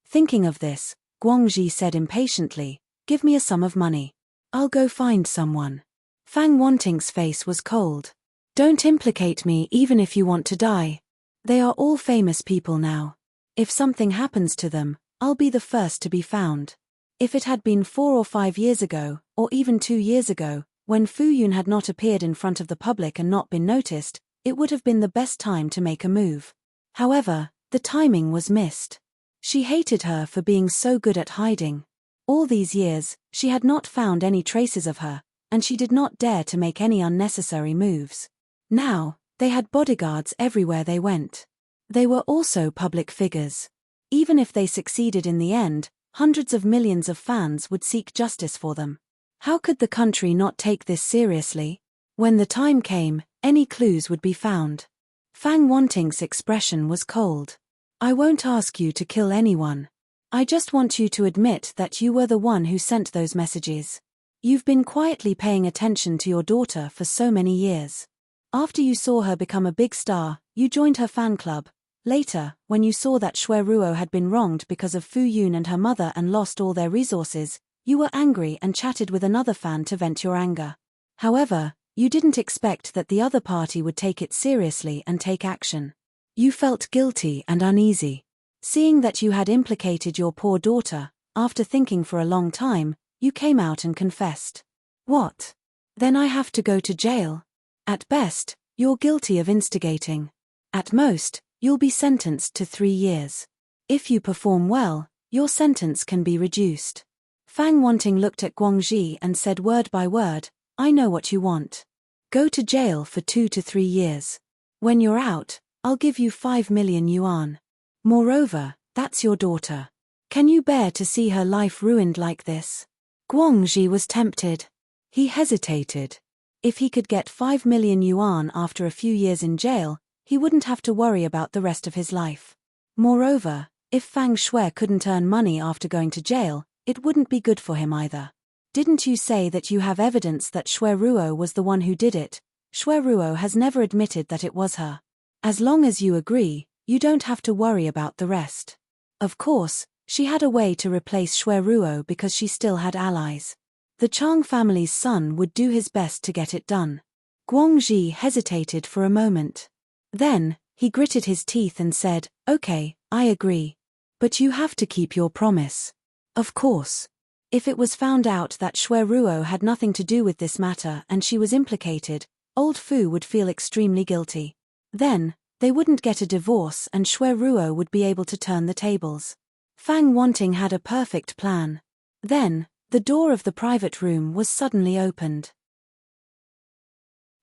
Thinking of this, Guangji said impatiently, give me a sum of money. I'll go find someone. Fang Wanting's face was cold. Don't implicate me even if you want to die. They are all famous people now. If something happens to them, I'll be the first to be found. If it had been 4 or 5 years ago, or even 2 years ago, when Fu Yun had not appeared in front of the public and not been noticed, it would have been the best time to make a move. However, The timing was missed. She hated her for being so good at hiding. All these years, she had not found any traces of her, and she did not dare to make any unnecessary moves. Now, they had bodyguards everywhere they went. They were also public figures. Even if they succeeded in the end, hundreds of millions of fans would seek justice for them. How could the country not take this seriously? When the time came, any clues would be found. Fang Wanting's expression was cold. I won't ask you to kill anyone. I just want you to admit that you were the one who sent those messages. You've been quietly paying attention to your daughter for so many years. After you saw her become a big star, you joined her fan club. Later, when you saw that Shui Ruo had been wronged because of Fu Yun and her mother and lost all their resources, you were angry and chatted with another fan to vent your anger. However, you didn't expect that the other party would take it seriously and take action. You felt guilty and uneasy. Seeing that you had implicated your poor daughter, after thinking for a long time, you came out and confessed. What? Then I have to go to jail? At best, you're guilty of instigating. At most, you'll be sentenced to 3 years. If you perform well, your sentence can be reduced. Fang Wanting looked at Guangxi and said word by word, I know what you want. Go to jail for 2 to 3 years. When you're out, I'll give you 5 million yuan. Moreover, that's your daughter. Can you bear to see her life ruined like this? Guangxi was tempted. He hesitated. If he could get 5 million yuan after a few years in jail, he wouldn't have to worry about the rest of his life. Moreover, if Fang Shui couldn't earn money after going to jail, it wouldn't be good for him either. Didn't you say that you have evidence that Shui Ruo was the one who did it? Shui Ruo has never admitted that it was her. As long as you agree, you don't have to worry about the rest. Of course, she had a way to replace Shui Ruo because she still had allies. The Chang family's son would do his best to get it done. Guangxi hesitated for a moment. Then, he gritted his teeth and said, Okay, I agree. But you have to keep your promise. Of course. If it was found out that Shui Ruo had nothing to do with this matter and she was implicated, old Fu would feel extremely guilty. Then, they wouldn't get a divorce and Shui Ruo would be able to turn the tables. Fang Wanting had a perfect plan. Then, the door of the private room was suddenly opened.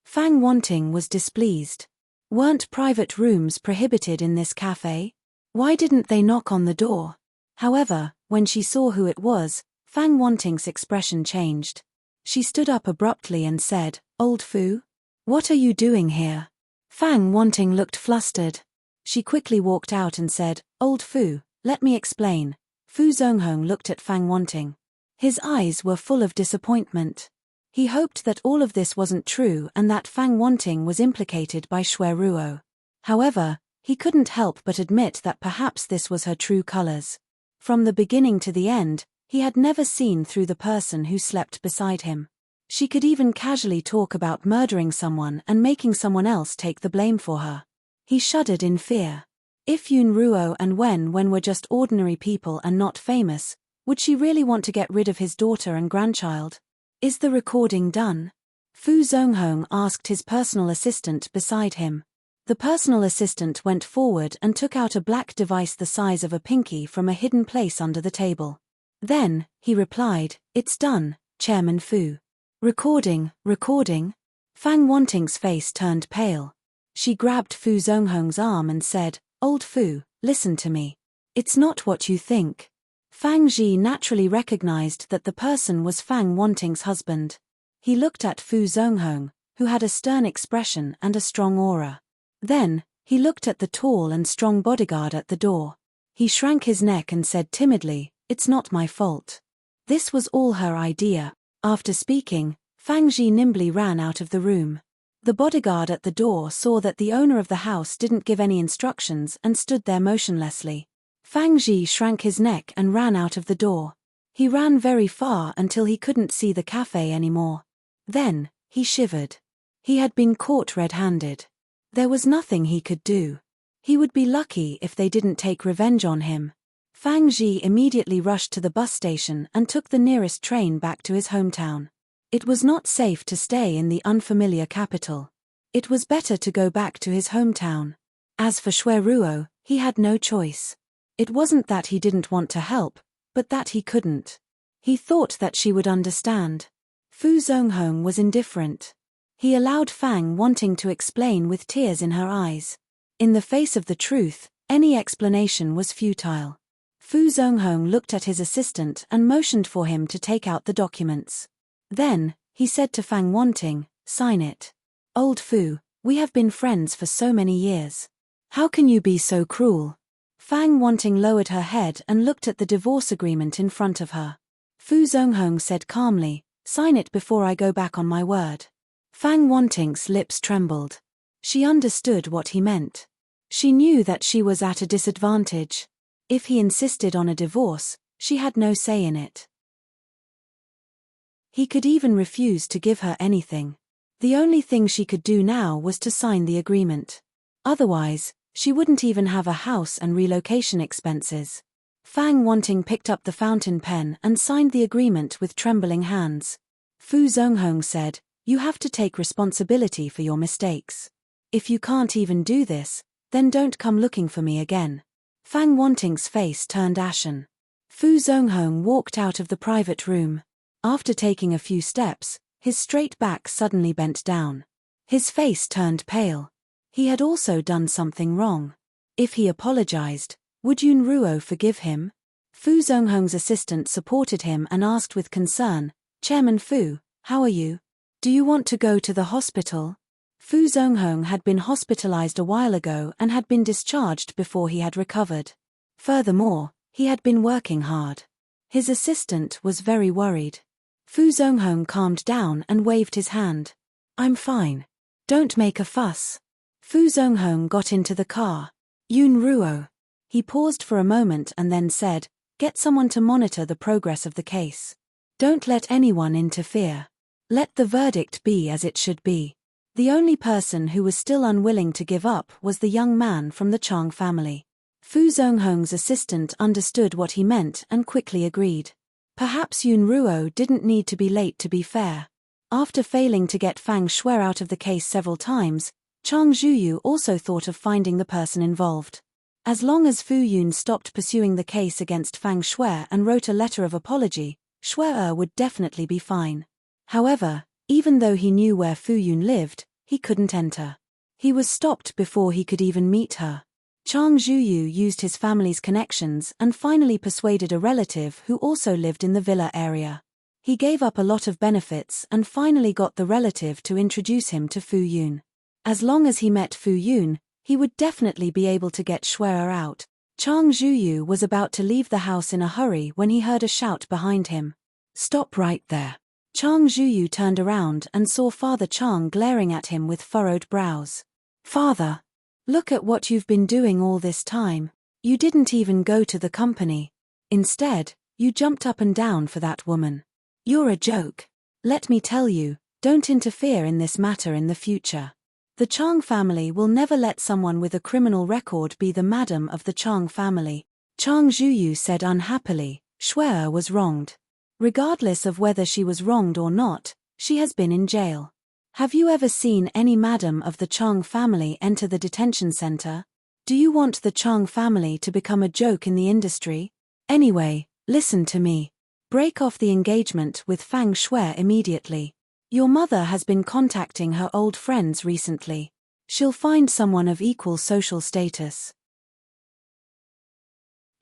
Fang Wanting was displeased. Weren't private rooms prohibited in this cafe? Why didn't they knock on the door? However, when she saw who it was, Fang Wanting's expression changed. She stood up abruptly and said, Old Fu? What are you doing here? Fang Wanting looked flustered. She quickly walked out and said, Old Fu, let me explain. Fu Zonghong looked at Fang Wanting. His eyes were full of disappointment. He hoped that all of this wasn't true and that Fang Wanting was implicated by Shui Ruo. However, he couldn't help but admit that perhaps this was her true colors. From the beginning to the end, he had never seen through the person who slept beside him. She could even casually talk about murdering someone and making someone else take the blame for her. He shuddered in fear. If Yun Ruo and Wen were just ordinary people and not famous, would she really want to get rid of his daughter and grandchild? Is the recording done? Fu Zonghong asked his personal assistant beside him. The personal assistant went forward and took out a black device the size of a pinky from a hidden place under the table. Then, he replied, It's done, Chairman Fu. Recording. Fang Wanting's face turned pale. She grabbed Fu Zonghong's arm and said, Old Fu, listen to me. It's not what you think. Fang Ji naturally recognized that the person was Fang Wanting's husband. He looked at Fu Zonghong, who had a stern expression and a strong aura. Then, he looked at the tall and strong bodyguard at the door. He shrank his neck and said timidly, It's not my fault. This was all her idea. After speaking, Fang Ji nimbly ran out of the room. The bodyguard at the door saw that the owner of the house didn't give any instructions and stood there motionlessly. Fang Ji shrank his neck and ran out of the door. He ran very far until he couldn't see the cafe anymore. Then, he shivered. He had been caught red-handed. There was nothing he could do. He would be lucky if they didn't take revenge on him. Fang Ji immediately rushed to the bus station and took the nearest train back to his hometown. It was not safe to stay in the unfamiliar capital. It was better to go back to his hometown. As for Shui Ruo, He had no choice. It wasn't that he didn't want to help, but that he couldn't. He thought that she would understand. Fu Zonghong was indifferent. He allowed Fang wanting to explain with tears in her eyes. In the face of the truth, any explanation was futile. Fu Zonghong looked at his assistant and motioned for him to take out the documents. Then, he said to Fang Wanting, "Sign it. Old Fu, we have been friends for so many years. How can you be so cruel?" Fang Wanting lowered her head and looked at the divorce agreement in front of her. Fu Zonghong said calmly, "Sign it before I go back on my word." Fang Wanting's lips trembled. She understood what he meant. She knew that she was at a disadvantage. If he insisted on a divorce, she had no say in it. He could even refuse to give her anything. The only thing she could do now was to sign the agreement. Otherwise, she wouldn't even have a house and relocation expenses. Fang Wanting picked up the fountain pen and signed the agreement with trembling hands. Fu Zonghong said, "You have to take responsibility for your mistakes. If you can't even do this, then don't come looking for me again." Fang Wanting's face turned ashen. Fu Zonghong walked out of the private room. After taking a few steps, his straight back suddenly bent down. His face turned pale. He had also done something wrong. If he apologized, would Yun Ruo forgive him? Fu Zonghong's assistant supported him and asked with concern, "Chairman Fu, how are you? Do you want to go to the hospital?" Fu Zonghong had been hospitalized a while ago and had been discharged before he had recovered. Furthermore, he had been working hard. His assistant was very worried. Fu Zonghong calmed down and waved his hand. "I'm fine. Don't make a fuss." Fu Zonghong got into the car. "Yun Ruo." He paused for a moment and then said, "Get someone to monitor the progress of the case. Don't let anyone interfere. Let the verdict be as it should be." The only person who was still unwilling to give up was the young man from the Chang family. Fu Zonghong's assistant understood what he meant and quickly agreed. Perhaps Yun Ruo didn't need to be late to be fair. After failing to get Fang Shui out of the case several times, Chang Zhuyu also thought of finding the person involved. As long as Fu Yun stopped pursuing the case against Fang Shui and wrote a letter of apology, Shui would definitely be fine. However, even though he knew where Fu Yun lived, he couldn't enter. He was stopped before he could even meet her. Chang Zhuyu used his family's connections and finally persuaded a relative who also lived in the villa area. He gave up a lot of benefits and finally got the relative to introduce him to Fu Yun. As long as he met Fu Yun, he would definitely be able to get Shui out. Chang Zhuyu was about to leave the house in a hurry when he heard a shout behind him. "Stop right there." Chang Zhuyu turned around and saw Father Chang glaring at him with furrowed brows. "Father, look at what you've been doing all this time. You didn't even go to the company. Instead, you jumped up and down for that woman. You're a joke. Let me tell you, don't interfere in this matter in the future. The Chang family will never let someone with a criminal record be the madam of the Chang family." Chang Zhuyu said unhappily, "Shui was wronged. Regardless of whether she was wronged or not, she has been in jail. Have you ever seen any madam of the Chang family enter the detention center? Do you want the Chang family to become a joke in the industry? Anyway, listen to me. Break off the engagement with Fang Shui immediately. Your mother has been contacting her old friends recently. She'll find someone of equal social status."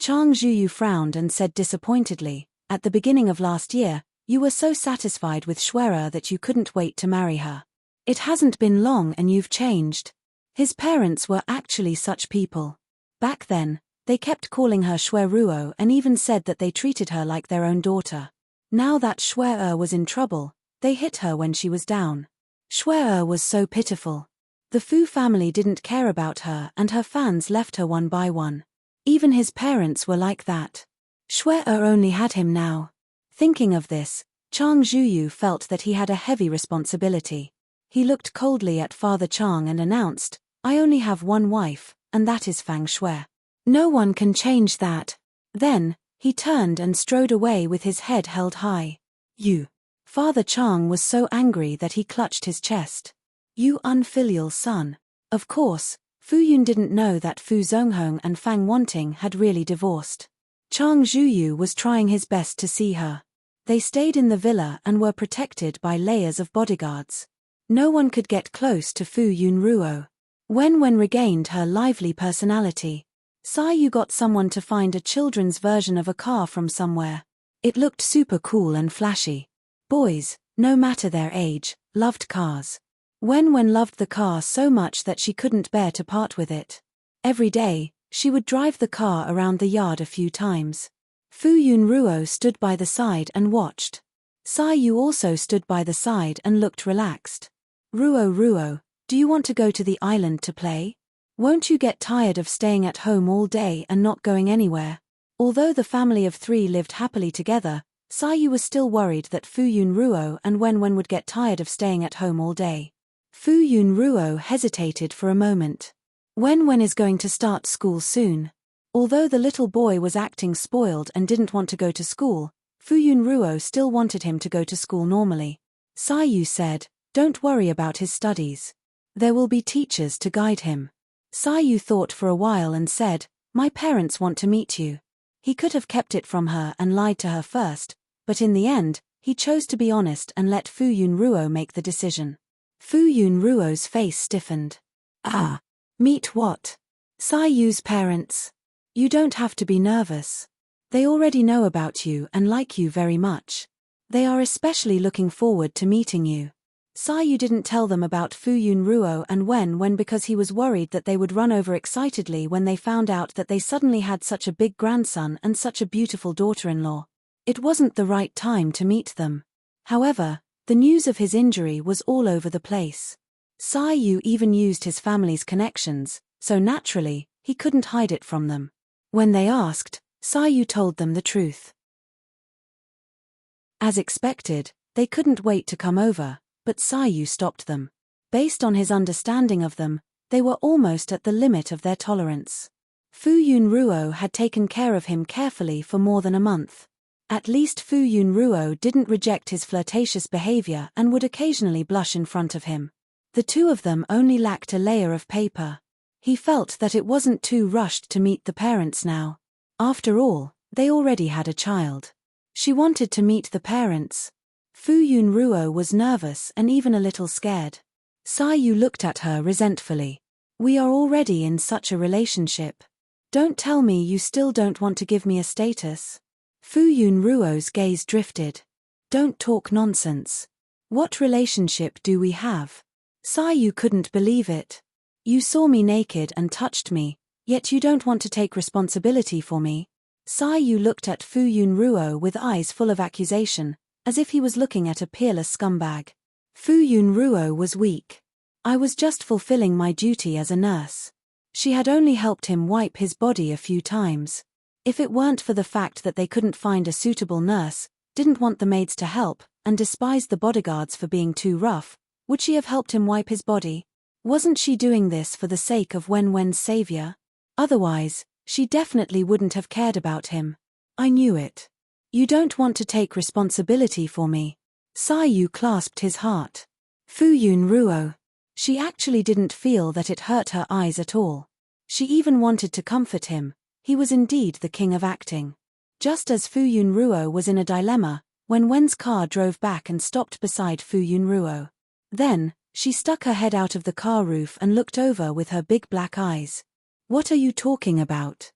Chang Zhuyu frowned and said disappointedly, "At the beginning of last year, you were so satisfied with Shui that you couldn't wait to marry her. It hasn't been long and you've changed." His parents were actually such people. Back then, they kept calling her Shui Ruo and even said that they treated her like their own daughter. Now that Shui was in trouble, they hit her when she was down. Shui was so pitiful. The Fu family didn't care about her and her fans left her one by one. Even his parents were like that. Shui only had him now. Thinking of this, Chang Zhuyu felt that he had a heavy responsibility. He looked coldly at Father Chang and announced, "I only have one wife, and that is Fang Shui. No one can change that." Then, he turned and strode away with his head held high. "You." Father Chang was so angry that he clutched his chest. "You unfilial son." Of course, Fu Yun didn't know that Fu Zonghong and Fang Wanting had really divorced. Chang Zhuyu was trying his best to see her. They stayed in the villa and were protected by layers of bodyguards. No one could get close to Fu Yun Ruo. When regained her lively personality, Sai Yu got someone to find a children's version of a car from somewhere. It looked super cool and flashy. Boys, no matter their age, loved cars. Wen loved the car so much that she couldn't bear to part with it. Every day, she would drive the car around the yard a few times. Fu Yun Ruo stood by the side and watched. Sai Yu also stood by the side and looked relaxed. Ruo, do you want to go to the island to play? Won't you get tired of staying at home all day and not going anywhere? Although the family of 3 lived happily together, Sai Yu was still worried that Fu Yun Ruo and Wen would get tired of staying at home all day. Fu Yun Ruo hesitated for a moment. Wen is going to start school soon. Although the little boy was acting spoiled and didn't want to go to school, Fu Yun Ruo still wanted him to go to school normally. Sai Yu said, "Don't worry about his studies. There will be teachers to guide him." Sai Yu thought for a while and said, "My parents want to meet you." He could have kept it from her and lied to her first, but in the end, he chose to be honest and let Fu Yun Ruo make the decision. Fu Yun Ruo's face stiffened. "Ah, meet what? Sai Yu's parents? You don't have to be nervous. They already know about you and like you very much. They are especially looking forward to meeting you." Sai Yu didn't tell them about Fu Yun Ruo and Wen because he was worried that they would run over excitedly when they found out that they suddenly had such a big grandson and such a beautiful daughter-in-law. It wasn't the right time to meet them. However, the news of his injury was all over the place. Sai Yu even used his family's connections, so naturally, he couldn't hide it from them. When they asked, Sai Yu told them the truth. As expected, they couldn't wait to come over, but Sai Yu stopped them. Based on his understanding of them, they were almost at the limit of their tolerance. Fu Yun Ruo had taken care of him carefully for more than a month. At least Fu Yun Ruo didn't reject his flirtatious behavior and would occasionally blush in front of him. The two of them only lacked a layer of paper. He felt that it wasn't too rushed to meet the parents now. After all, they already had a child. She wanted to meet the parents. Fu Yun Ruo was nervous and even a little scared. Sai Yu looked at her resentfully. "We are already in such a relationship. Don't tell me you still don't want to give me a status." Fu Yun Ruo's gaze drifted. "Don't talk nonsense. What relationship do we have?" Sai Yu couldn't believe it. "You saw me naked and touched me, yet you don't want to take responsibility for me." Sai Yu looked at Fu Yun Ruo with eyes full of accusation, as if he was looking at a peerless scumbag. Fu Yun Ruo was weak. "I was just fulfilling my duty as a nurse." She had only helped him wipe his body a few times. If it weren't for the fact that they couldn't find a suitable nurse, didn't want the maids to help, and despised the bodyguards for being too rough, would she have helped him wipe his body? Wasn't she doing this for the sake of Wen's savior? Otherwise, she definitely wouldn't have cared about him. "I knew it. You don't want to take responsibility for me." Sai Yu clasped his heart. Fu Yun Ruo. She actually didn't feel that it hurt her eyes at all. She even wanted to comfort him. He was indeed the king of acting. Just as Fu Yun Ruo was in a dilemma, when Wen's car drove back and stopped beside Fu Yun Ruo. Then, she stuck her head out of the car roof and looked over with her big black eyes. "What are you talking about?"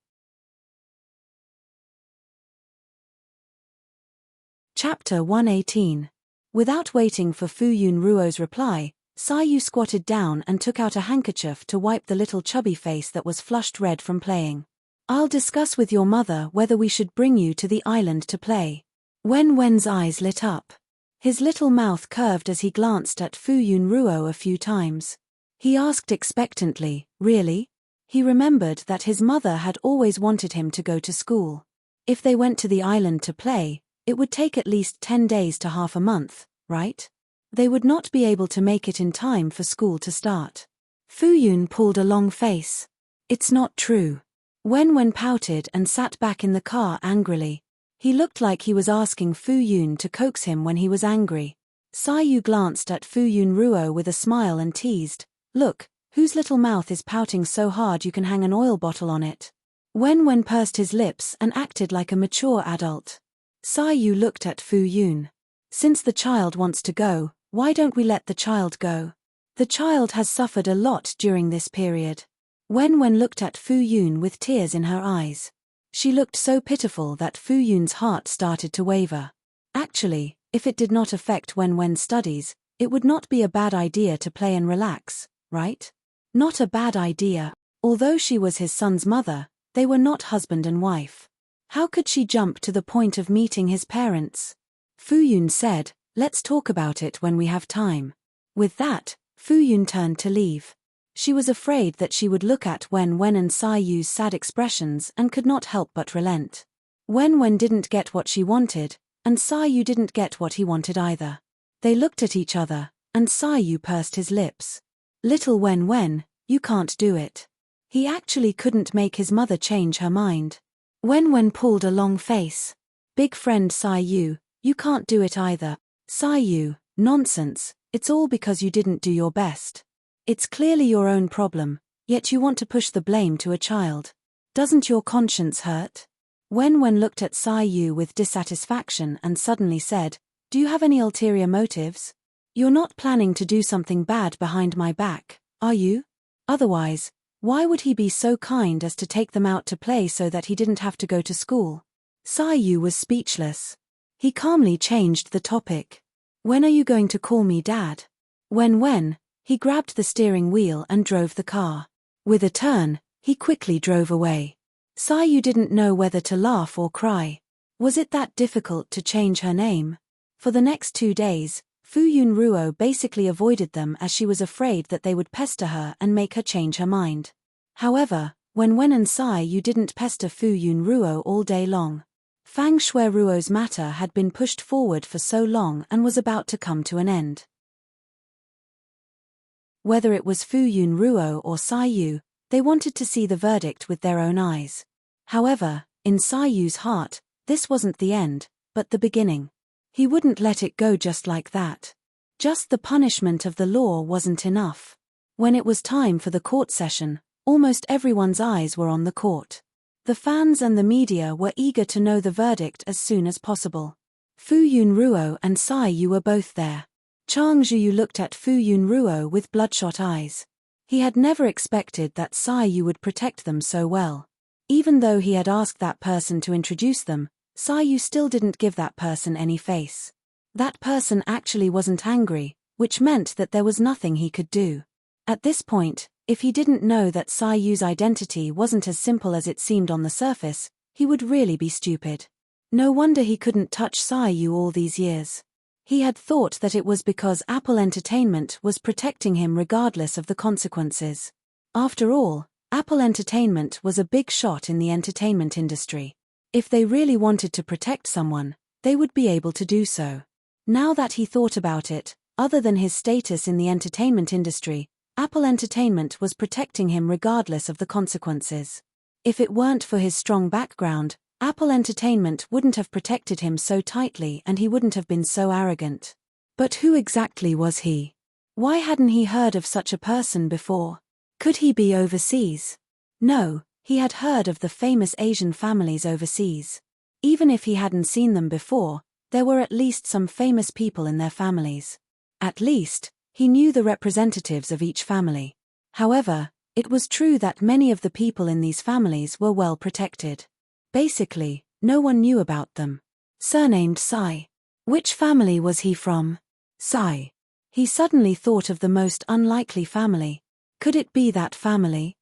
Chapter 118. Without waiting for Fu Yun Ruo's reply, Sai Yu squatted down and took out a handkerchief to wipe the little chubby face that was flushed red from playing. "I'll discuss with your mother whether we should bring you to the island to play." Wen's eyes lit up. His little mouth curved as he glanced at Fu Yun Ruo a few times. He asked expectantly, "Really?" He remembered that his mother had always wanted him to go to school. If they went to the island to play, it would take at least 10 days to half a month, right? They would not be able to make it in time for school to start. Fu Yun pulled a long face. "It's not true." Wen pouted and sat back in the car angrily. He looked like he was asking Fu Yun to coax him when he was angry. Sai Yu glanced at Fu Yun Ruo with a smile and teased, "Look, Whose little mouth is pouting so hard you can hang an oil bottle on it? Wen pursed his lips and acted like a mature adult. Sai Yu looked at Fu Yun. Since the child wants to go, why don't we let the child go? The child has suffered a lot during this period. Wen looked at Fu Yun with tears in her eyes. She looked so pitiful that Fu Yun's heart started to waver. Actually, if it did not affect Wen's studies, it would not be a bad idea to play and relax, right? Not a bad idea. Although she was his son's mother, they were not husband and wife. How could she jump to the point of meeting his parents? Fu Yun said, "Let's talk about it when we have time." With that, Fu Yun turned to leave. She was afraid that she would look at Wen and Sai Yu's sad expressions and could not help but relent. Wen didn't get what she wanted, and Sai Yu didn't get what he wanted either. They looked at each other, and Sai Yu pursed his lips. Little Wen, you can't do it. He actually couldn't make his mother change her mind. Wen pulled a long face. Big friend Sai Yu, you can't do it either. Sai Yu, nonsense, it's all because you didn't do your best. It's clearly your own problem, yet you want to push the blame to a child. Doesn't your conscience hurt? Wen looked at Sai Yu with dissatisfaction and suddenly said, "Do you have any ulterior motives? You're not planning to do something bad behind my back, are you? Otherwise, why would he be so kind as to take them out to play so that he didn't have to go to school?" Sai Yu was speechless. He calmly changed the topic. "When are you going to call me Dad?" When, he grabbed the steering wheel and drove the car. With a turn, he quickly drove away. Sai Yu didn't know whether to laugh or cry. Was it that difficult to change her name? For the next 2 days, Fu Yun Ruo basically avoided them as she was afraid that they would pester her and make her change her mind. However, when Wen and Sai Yu didn't pester Fu Yun Ruo all day long. Fang Shui Ruo's matter had been pushed forward for so long and was about to come to an end. Whether it was Fu Yun Ruo or Sai Yu, they wanted to see the verdict with their own eyes. However, in Sai Yu's heart, this wasn't the end, but the beginning. He wouldn't let it go just like that. Just the punishment of the law wasn't enough. When it was time for the court session, almost everyone's eyes were on the court. The fans and the media were eager to know the verdict as soon as possible. Fu Yun Ruo and Sai Yu were both there. Chang Zhuyu looked at Fu Yun Ruo with bloodshot eyes. He had never expected that Sai Yu would protect them so well. Even though he had asked that person to introduce them, Sai Yu still didn't give that person any face. That person actually wasn't angry, which meant that there was nothing he could do. At this point, if he didn't know that Sai Yu's identity wasn't as simple as it seemed on the surface, he would really be stupid. No wonder he couldn't touch Sai Yu all these years. He had thought that it was because Apple Entertainment was protecting him regardless of the consequences. After all, Apple Entertainment was a big shot in the entertainment industry. If they really wanted to protect someone, they would be able to do so. Now that he thought about it, other than his status in the entertainment industry, Apple Entertainment was protecting him regardless of the consequences. If it weren't for his strong background, Apple Entertainment wouldn't have protected him so tightly and he wouldn't have been so arrogant. But who exactly was he? Why hadn't he heard of such a person before? Could he be overseas? No, he had heard of the famous Asian families overseas. Even if he hadn't seen them before, there were at least some famous people in their families. At least, he knew the representatives of each family. However, it was true that many of the people in these families were well protected. Basically, no one knew about them. Surnamed Sai. Which family was he from? Sai. He suddenly thought of the most unlikely family. Could it be that family?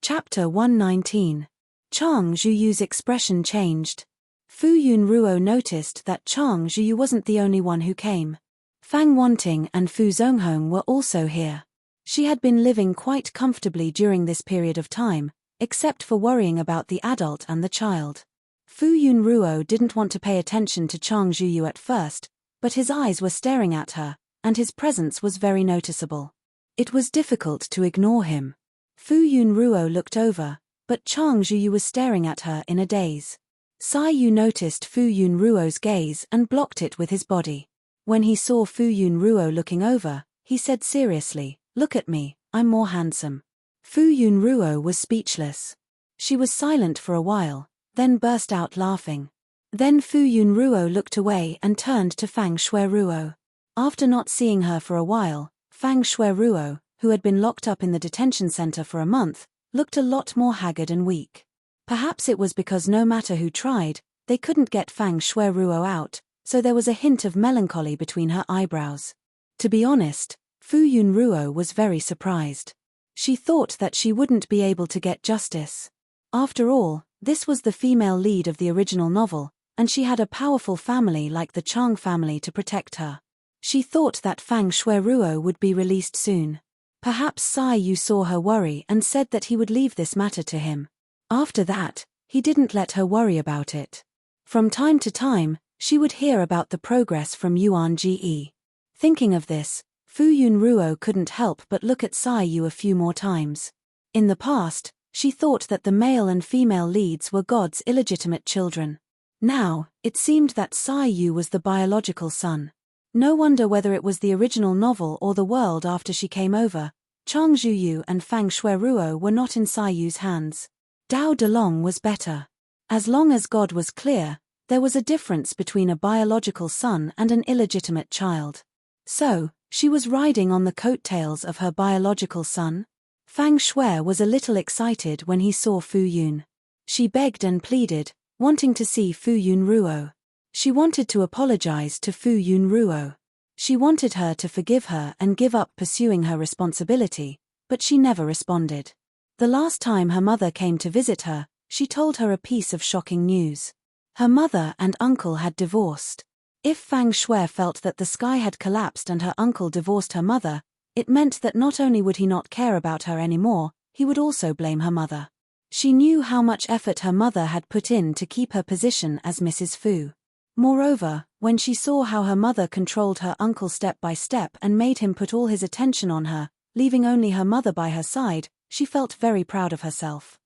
Chapter 119. Chang Zhuyu's expression changed. Fu Yun Ruo noticed that Chang Zhuyu wasn't the only one who came. Fang Wanting and Fu Zonghong were also here. She had been living quite comfortably during this period of time, except for worrying about the adult and the child. Fu Yun Ruo didn't want to pay attention to Chang Zhuyu at first, but his eyes were staring at her, and his presence was very noticeable. It was difficult to ignore him. Fu Yun Ruo looked over, but Chang Zhuyu was staring at her in a daze. Sai Yu noticed Fu Yun Ruo's gaze and blocked it with his body. When he saw Fu Yunruo looking over, he said seriously, "Look at me, I'm more handsome." Fu Yunruo was speechless. She was silent for a while, then burst out laughing. Then Fu Yunruo looked away and turned to Fang Shueruo. After not seeing her for a while, Fang Shueruo, who had been locked up in the detention center for a month, looked a lot more haggard and weak. Perhaps it was because no matter who tried, they couldn't get Fang Shueruo out, so there was a hint of melancholy between her eyebrows. To be honest, Fu Yunruo was very surprised. She thought that she wouldn't be able to get justice. After all, this was the female lead of the original novel, and she had a powerful family like the Chang family to protect her. She thought that Fang Shueruo would be released soon. Perhaps Sai Yu saw her worry and said that he would leave this matter to him. After that, he didn't let her worry about it. From time to time, she would hear about the progress from Yuan Ge. Thinking of this, Fu Yunruo couldn't help but look at Sai Yu a few more times. In the past, she thought that the male and female leads were God's illegitimate children. Now, it seemed that Sai Yu was the biological son. No wonder whether it was the original novel or the world after she came over, Chang Zhuyu and Fang Shueruo were not in Sai Yu's hands. Dao Delong was better. As long as God was clear, there was a difference between a biological son and an illegitimate child. So, she was riding on the coattails of her biological son? Fang Shui was a little excited when he saw Fu Yun. She begged and pleaded, wanting to see Fu Yunruo. She wanted to apologize to Fu Yunruo. She wanted her to forgive her and give up pursuing her responsibility, but she never responded. The last time her mother came to visit her, she told her a piece of shocking news. Her mother and uncle had divorced. If Fang Shui felt that the sky had collapsed and her uncle divorced her mother, it meant that not only would he not care about her anymore, he would also blame her mother. She knew how much effort her mother had put in to keep her position as Mrs. Fu. Moreover, when she saw how her mother controlled her uncle step by step and made him put all his attention on her, leaving only her mother by her side, she felt very proud of herself.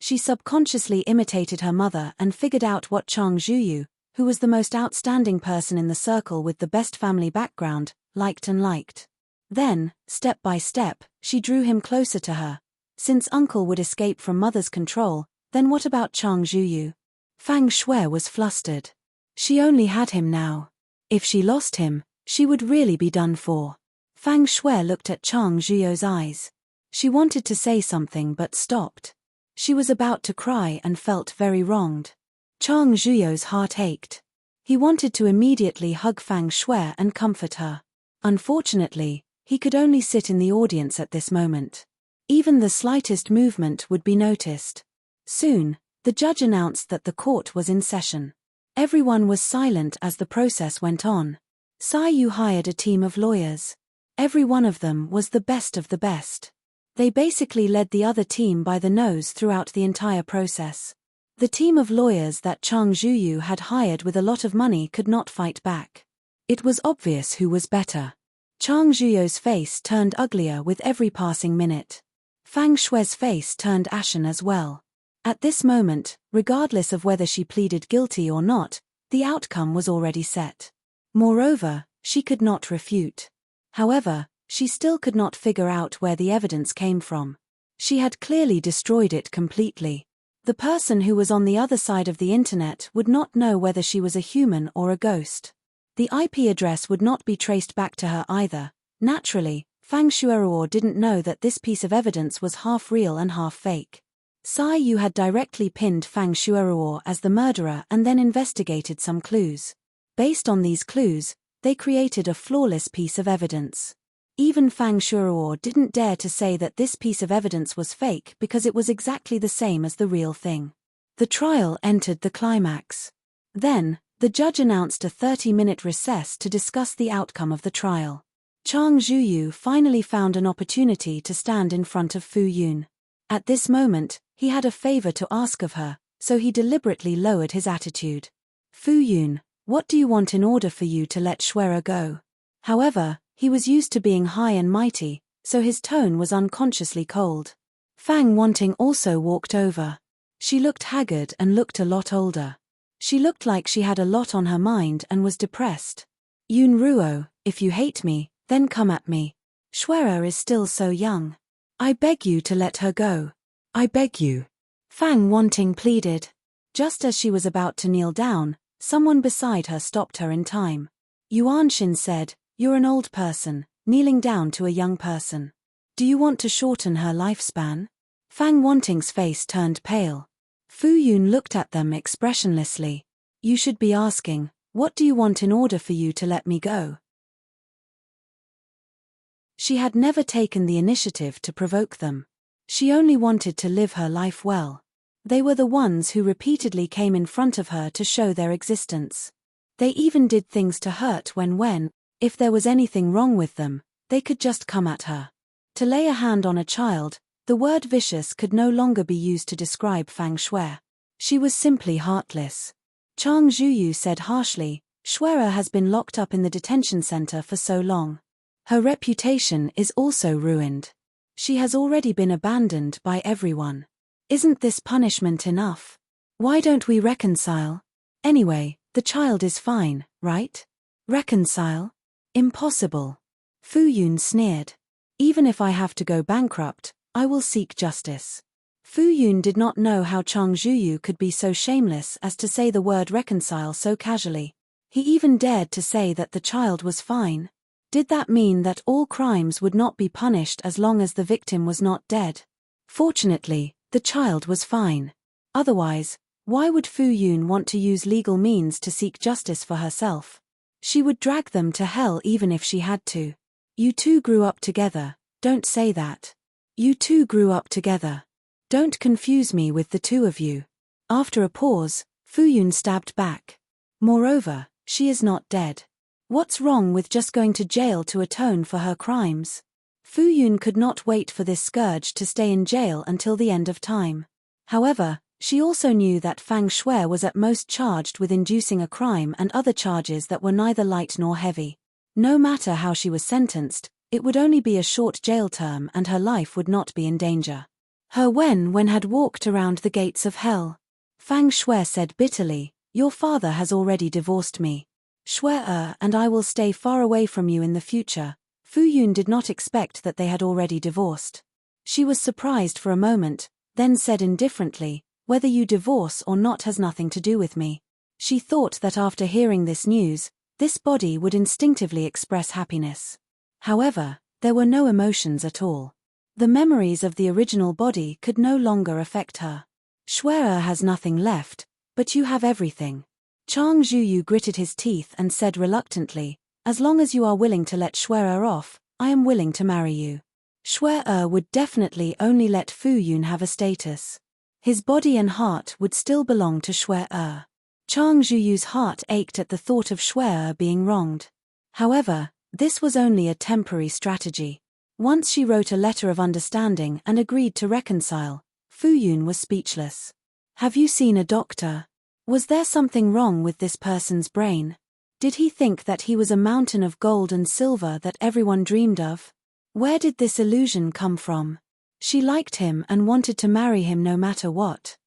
She subconsciously imitated her mother and figured out what Chang Zhuyu, who was the most outstanding person in the circle with the best family background, liked and liked. Then, step by step, she drew him closer to her. Since uncle would escape from mother's control, then what about Chang Zhuyu? Fang Shui was flustered. She only had him now. If she lost him, she would really be done for. Fang Shui looked at Chang Zhuyu's eyes. She wanted to say something but stopped. She was about to cry and felt very wronged. Chang Zhuyu's heart ached. He wanted to immediately hug Fang Shui and comfort her. Unfortunately, he could only sit in the audience at this moment. Even the slightest movement would be noticed. Soon, the judge announced that the court was in session. Everyone was silent as the process went on. Sai Yu hired a team of lawyers. Every one of them was the best of the best. They basically led the other team by the nose throughout the entire process. The team of lawyers that Chang Zhuyu had hired with a lot of money could not fight back. It was obvious who was better. Chang Zhuyu's face turned uglier with every passing minute. Fang Shui's face turned ashen as well. At this moment, regardless of whether she pleaded guilty or not, the outcome was already set. Moreover, she could not refute. However, she still could not figure out where the evidence came from. She had clearly destroyed it completely. The person who was on the other side of the internet would not know whether she was a human or a ghost. The IP address would not be traced back to her either. Naturally, Fang Shueruo didn't know that this piece of evidence was half real and half fake. Sai Yu had directly pinned Fang Shueruo as the murderer and then investigated some clues. Based on these clues, they created a flawless piece of evidence. Even Fang Shueruo didn't dare to say that this piece of evidence was fake because it was exactly the same as the real thing. The trial entered the climax. Then, the judge announced a 30-minute recess to discuss the outcome of the trial. Chang Zhuyu finally found an opportunity to stand in front of Fu Yun. At this moment, he had a favor to ask of her, so he deliberately lowered his attitude. Fu Yun, what do you want in order for you to let Shuera go? However, he was used to being high and mighty, so his tone was unconsciously cold. Fang Wanting also walked over. She looked haggard and looked a lot older. She looked like she had a lot on her mind and was depressed. Yun Ruo, if you hate me, then come at me. Shuera is still so young. I beg you to let her go. I beg you. Fang Wanting pleaded. Just as she was about to kneel down, someone beside her stopped her in time. Yuan Xin said, "You're an old person, kneeling down to a young person. Do you want to shorten her lifespan?" Fang Wanting's face turned pale. Fu Yun looked at them expressionlessly. "You should be asking, what do you want in order for you to let me go?" She had never taken the initiative to provoke them. She only wanted to live her life well. They were the ones who repeatedly came in front of her to show their existence. They even did things to hurt when, if there was anything wrong with them, they could just come at her. To lay a hand on a child, the word vicious could no longer be used to describe Fang Shui. She was simply heartless. Chang Zhuyu said harshly, "Shuera has been locked up in the detention center for so long. Her reputation is also ruined. She has already been abandoned by everyone. Isn't this punishment enough? Why don't we reconcile? Anyway, the child is fine, right? Reconcile? Impossible." Fu Yun sneered. "Even if I have to go bankrupt, I will seek justice." Fu Yun did not know how Chang Zhuyu could be so shameless as to say the word reconcile so casually. He even dared to say that the child was fine. Did that mean that all crimes would not be punished as long as the victim was not dead? Fortunately, the child was fine. Otherwise, why would Fu Yun want to use legal means to seek justice for herself? She would drag them to hell even if she had to. "You two grew up together, don't say that. You two grew up together. Don't confuse me with the two of you." After a pause, Fu Yun stabbed back. "Moreover, she is not dead. What's wrong with just going to jail to atone for her crimes?" Fu Yun could not wait for this scourge to stay in jail until the end of time. However, she also knew that Fang Shui was at most charged with inducing a crime and other charges that were neither light nor heavy. No matter how she was sentenced, it would only be a short jail term and her life would not be in danger. Her when had walked around the gates of hell. Fang Shui said bitterly, "Your father has already divorced me. Shui and I will stay far away from you in the future." Fu Yun did not expect that they had already divorced. She was surprised for a moment, then said indifferently, "Whether you divorce or not has nothing to do with me." She thought that after hearing this news, this body would instinctively express happiness. However, there were no emotions at all. The memories of the original body could no longer affect her. "Shuera has nothing left, but you have everything." Chang Zhuyu gritted his teeth and said reluctantly, "As long as you are willing to let Shuera off, I am willing to marry you." Shuera would definitely only let Fu Yun have a status. His body and heart would still belong to Shuera. Chang Zhuyu's heart ached at the thought of Shuera being wronged. However, this was only a temporary strategy. Once she wrote a letter of understanding and agreed to reconcile, Fu Yun was speechless. "Have you seen a doctor? Was there something wrong with this person's brain? Did he think that he was a mountain of gold and silver that everyone dreamed of? Where did this illusion come from? She liked him and wanted to marry him no matter what."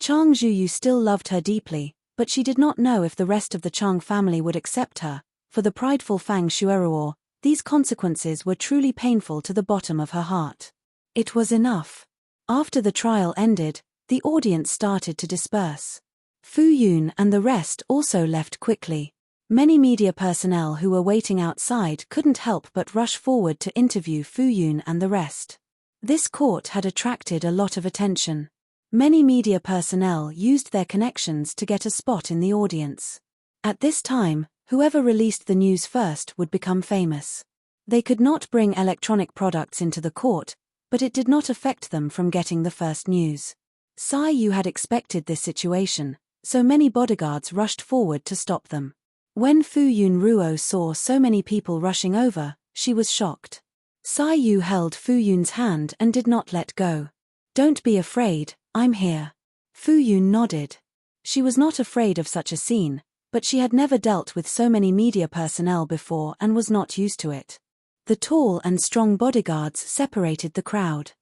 Chang Zhuyu still loved her deeply, but she did not know if the rest of the Chang family would accept her. For the prideful Fang Shueruo, these consequences were truly painful to the bottom of her heart. It was enough. After the trial ended, the audience started to disperse. Fu Yun and the rest also left quickly. Many media personnel who were waiting outside couldn't help but rush forward to interview Fu Yun and the rest. This court had attracted a lot of attention. Many media personnel used their connections to get a spot in the audience. At this time, whoever released the news first would become famous. They could not bring electronic products into the court, but it did not affect them from getting the first news. Sai Yu had expected this situation, so many bodyguards rushed forward to stop them. When Fu Yun Ruo saw so many people rushing over, she was shocked. Sai Yu held Fu Yun's hand and did not let go. "Don't be afraid, I'm here." Fu Yun nodded. She was not afraid of such a scene, but she had never dealt with so many media personnel before and was not used to it. The tall and strong bodyguards separated the crowd.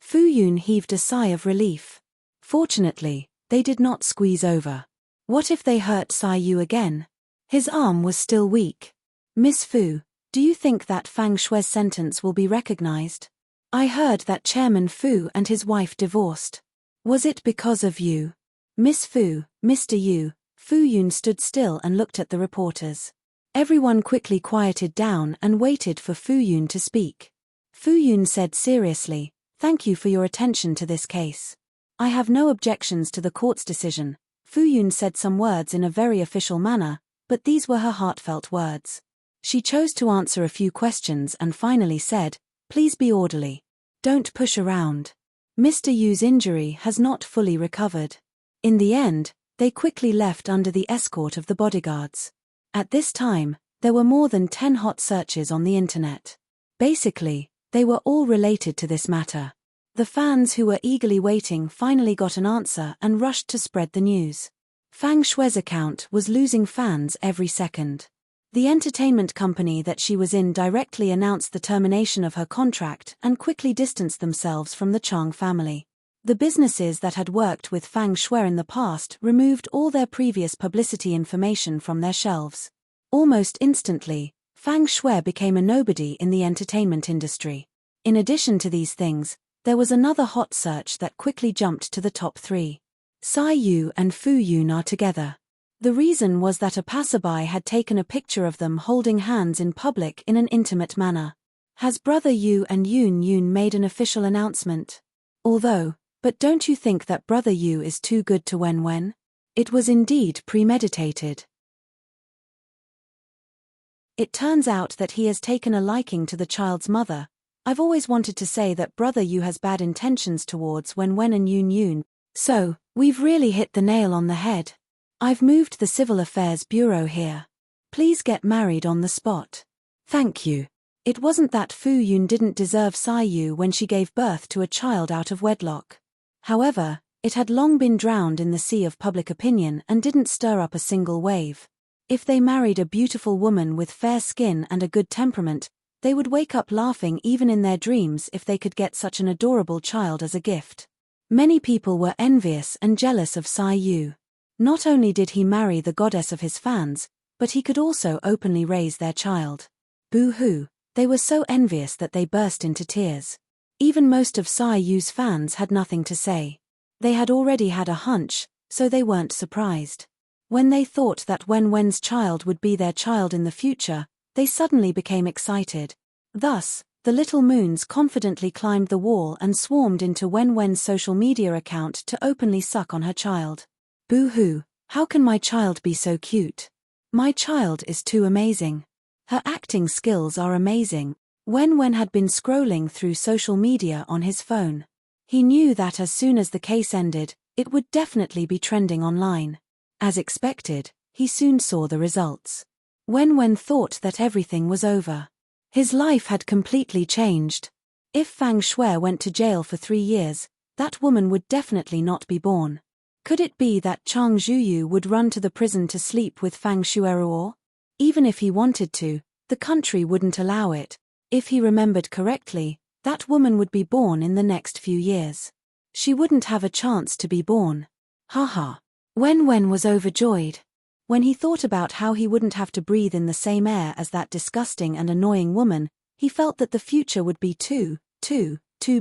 Fu Yun heaved a sigh of relief. Fortunately, they did not squeeze over. What if they hurt Sai Yu again? His arm was still weak. Miss Fu, do you think that Fang Shui's sentence will be recognized? I heard that Chairman Fu and his wife divorced. Was it because of you? Miss Fu, Mr. Yu. Fu Yun stood still and looked at the reporters. Everyone quickly quieted down and waited for Fu Yun to speak. Fu Yun said seriously, "Thank you for your attention to this case. I have no objections to the court's decision." Fu Yun said some words in a very official manner, but these were her heartfelt words. She chose to answer a few questions and finally said, "Please be orderly. Don't push around. Mr. Yu's injury has not fully recovered." In the end, they quickly left under the escort of the bodyguards. At this time, there were more than 10 hot searches on the internet. Basically, they were all related to this matter. The fans who were eagerly waiting finally got an answer and rushed to spread the news. Fang Shui's account was losing fans every second. The entertainment company that she was in directly announced the termination of her contract and quickly distanced themselves from the Chang family. The businesses that had worked with Fang Shui in the past removed all their previous publicity information from their shelves. Almost instantly, Fang Shui became a nobody in the entertainment industry. In addition to these things, there was another hot search that quickly jumped to the top 3. Sai Yu and Fu Yun are together. The reason was that a passerby had taken a picture of them holding hands in public in an intimate manner. Has Brother Yu and Yun made an official announcement? But don't you think that Brother Yu is too good to Wen? It was indeed premeditated. It turns out that he has taken a liking to the child's mother. I've always wanted to say that Brother Yu has bad intentions towards Wen and Yun. So, we've really hit the nail on the head. I've moved the Civil Affairs Bureau here. Please get married on the spot. Thank you. It wasn't that Fu Yun didn't deserve Sai Yu when she gave birth to a child out of wedlock. However, it had long been drowned in the sea of public opinion and didn't stir up a single wave. If they married a beautiful woman with fair skin and a good temperament, they would wake up laughing even in their dreams if they could get such an adorable child as a gift. Many people were envious and jealous of Sai Yu. Not only did he marry the goddess of his fans, but he could also openly raise their child. Boo-hoo, they were so envious that they burst into tears. Even most of Sai Yu's fans had nothing to say. They had already had a hunch, so they weren't surprised. When they thought that Wen's child would be their child in the future, they suddenly became excited. Thus, the little moons confidently climbed the wall and swarmed into Wen's social media account to openly suck on her child. Boo-hoo, how can my child be so cute? My child is too amazing. Her acting skills are amazing. Wen had been scrolling through social media on his phone. He knew that as soon as the case ended, it would definitely be trending online. As expected, he soon saw the results. Wen thought that everything was over. His life had completely changed. If Fang Shui went to jail for 3 years, that woman would definitely not be born. Could it be that Chang Zhuyu would run to the prison to sleep with Fang Shuiruo? Even if he wanted to, the country wouldn't allow it. If he remembered correctly, that woman would be born in the next few years. She wouldn't have a chance to be born. Haha. Wen was overjoyed. When he thought about how he wouldn't have to breathe in the same air as that disgusting and annoying woman, he felt that the future would be too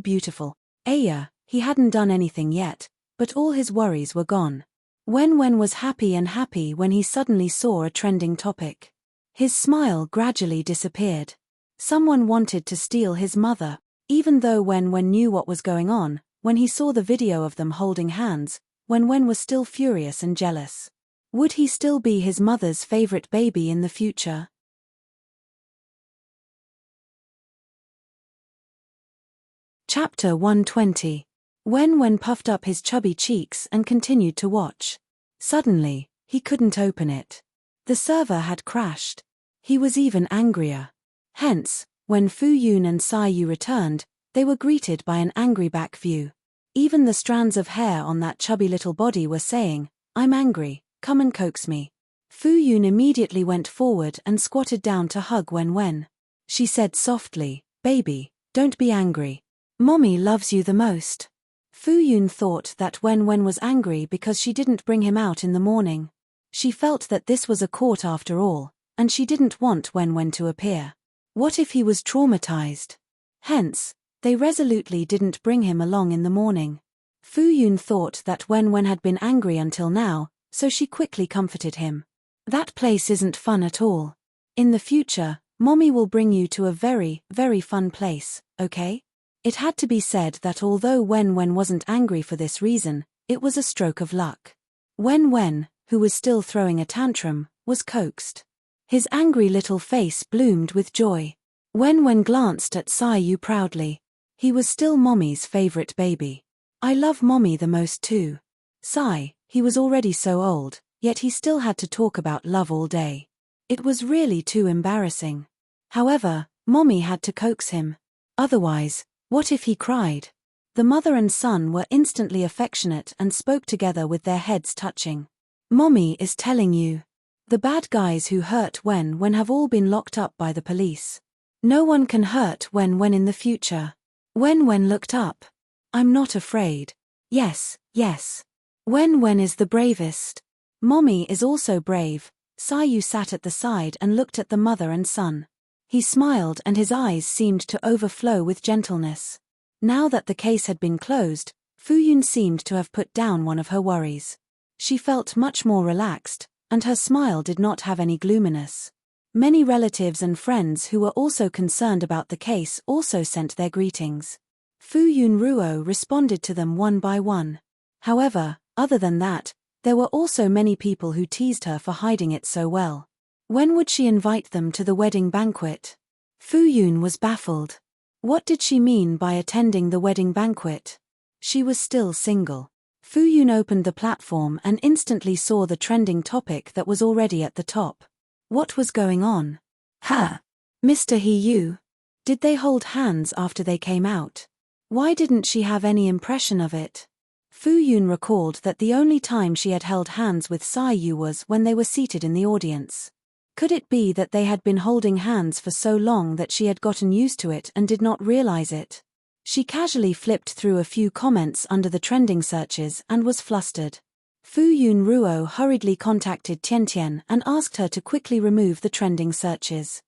beautiful. Aya, he hadn't done anything yet, but all his worries were gone. Wen was happy when he suddenly saw a trending topic. His smile gradually disappeared. Someone wanted to steal his mother. Even though Wen knew what was going on, when he saw the video of them holding hands, Wen was still furious and jealous. Would he still be his mother's favorite baby in the future? Chapter 120. Wen puffed up his chubby cheeks and continued to watch. Suddenly, he couldn't open it. The server had crashed. He was even angrier. Hence, when Fu Yun and Sai Yu returned, they were greeted by an angry back view. Even the strands of hair on that chubby little body were saying, "I'm angry, come and coax me." Fu Yun immediately went forward and squatted down to hug Wen. She said softly, "Baby, don't be angry. Mommy loves you the most. Fu Yun thought that Wen was angry because she didn't bring him out in the morning. She felt that this was a court after all, and she didn't want Wen to appear. What if he was traumatized? Hence, they resolutely didn't bring him along in the morning. Fu Yun thought that Wen had been angry until now, so she quickly comforted him. That place isn't fun at all. In the future, Mommy will bring you to a very, very fun place, okay? It had to be said that although Wen wasn't angry for this reason, it was a stroke of luck. Wen, who was still throwing a tantrum, was coaxed. His angry little face bloomed with joy. Wen glanced at Sai Yu proudly. He was still Mommy's favorite baby. I love Mommy the most too. Sai, he was already so old, yet he still had to talk about love all day. It was really too embarrassing. However, Mommy had to coax him. Otherwise, what if he cried? The mother and son were instantly affectionate and spoke together with their heads touching. Mommy is telling you. The bad guys who hurt Wen have all been locked up by the police. No one can hurt Wen in the future. Wen looked up. I'm not afraid. Yes. Wen is the bravest. Mommy is also brave. Sai Yu sat at the side and looked at the mother and son. He smiled and his eyes seemed to overflow with gentleness. Now that the case had been closed, Fu Yun seemed to have put down one of her worries. She felt much more relaxed, and her smile did not have any gloominess. Many relatives and friends who were also concerned about the case also sent their greetings. Fu Yun Ruo responded to them one by one. However, other than that, there were also many people who teased her for hiding it so well. When would she invite them to the wedding banquet? Fu Yun was baffled. What did she mean by attending the wedding banquet? She was still single. Fu Yun opened the platform and instantly saw the trending topic that was already at the top. What was going on? Mr. He Yu. Did they hold hands after they came out? Why didn't she have any impression of it? Fu Yun recalled that the only time she had held hands with Sai Yu was when they were seated in the audience. Could it be that they had been holding hands for so long that she had gotten used to it and did not realize it? She casually flipped through a few comments under the trending searches and was flustered. Fu Yun Ruo hurriedly contacted Tian and asked her to quickly remove the trending searches.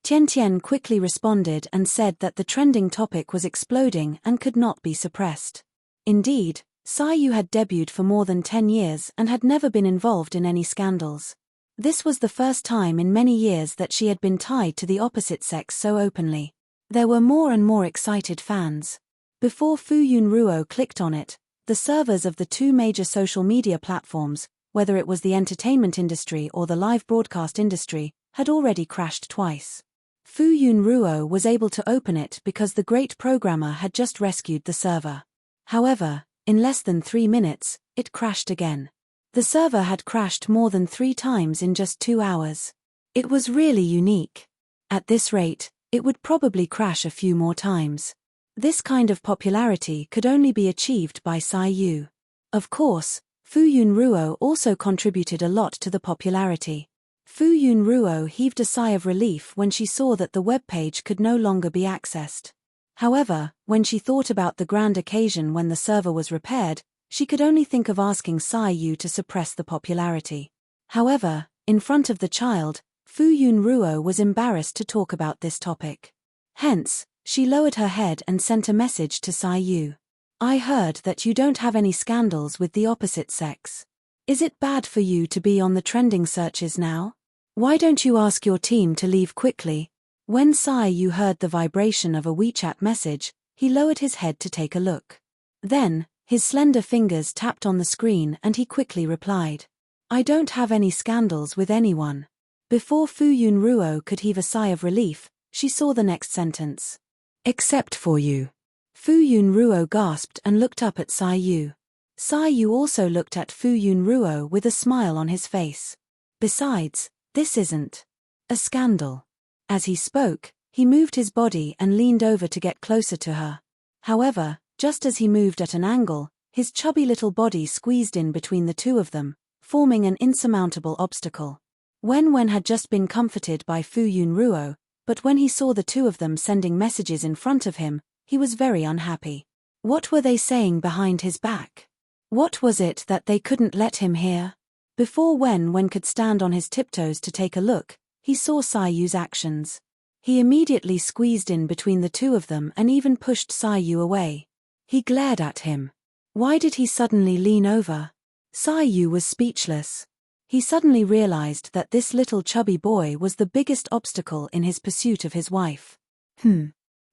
Tian quickly responded and said that the trending topic was exploding and could not be suppressed. Indeed, Sai Yu had debuted for more than 10 years and had never been involved in any scandals. This was the first time in many years that she had been tied to the opposite sex so openly. There were more and more excited fans. Before Fu Yun Ruo clicked on it, the servers of the two major social media platforms, whether it was the entertainment industry or the live broadcast industry, had already crashed twice. Fu Yun Ruo was able to open it because the great programmer had just rescued the server. However, in less than 3 minutes, it crashed again. The server had crashed more than 3 times in just 2 hours. It was really unique. At this rate, it would probably crash a few more times. This kind of popularity could only be achieved by Sai Yu. Of course, Fu Yun Ruo also contributed a lot to the popularity. Fu Yun Ruo heaved a sigh of relief when she saw that the webpage could no longer be accessed. However, when she thought about the grand occasion when the server was repaired, she could only think of asking Sai Yu to suppress the popularity. However, in front of the child, Fu Yun Ruo was embarrassed to talk about this topic. Hence, she lowered her head and sent a message to Sai Yu. I heard that you don't have any scandals with the opposite sex. Is it bad for you to be on the trending searches now? Why don't you ask your team to leave quickly? When Sai Yu heard the vibration of a WeChat message, he lowered his head to take a look. Then, his slender fingers tapped on the screen and he quickly replied. I don't have any scandals with anyone. Before Fu Yun Ruo could heave a sigh of relief, she saw the next sentence. Except for you. Fu Yun Ruo gasped and looked up at Sai Yu. Sai Yu also looked at Fu Yun Ruo with a smile on his face. Besides, this isn't a scandal. As he spoke, he moved his body and leaned over to get closer to her. However, just as he moved at an angle, his chubby little body squeezed in between the two of them, forming an insurmountable obstacle. When had just been comforted by Fu Yun Ruo, but when he saw the two of them sending messages in front of him, he was very unhappy. What were they saying behind his back? What was it that they couldn't let him hear? Before Wen could stand on his tiptoes to take a look, he saw Saiyu's actions. He immediately squeezed in between the two of them and even pushed Saiyu away. He glared at him. Why did he suddenly lean over? Saiyu was speechless. He suddenly realized that this little chubby boy was the biggest obstacle in his pursuit of his wife.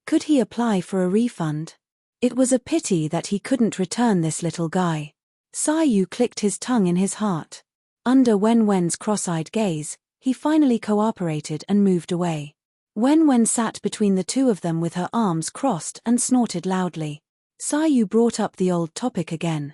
Could he apply for a refund? It was a pity that he couldn't return this little guy. Saiyu clicked his tongue in his heart. Under Wen's cross-eyed gaze, he finally cooperated and moved away. Wen sat between the two of them with her arms crossed and snorted loudly. Saiyu brought up the old topic again.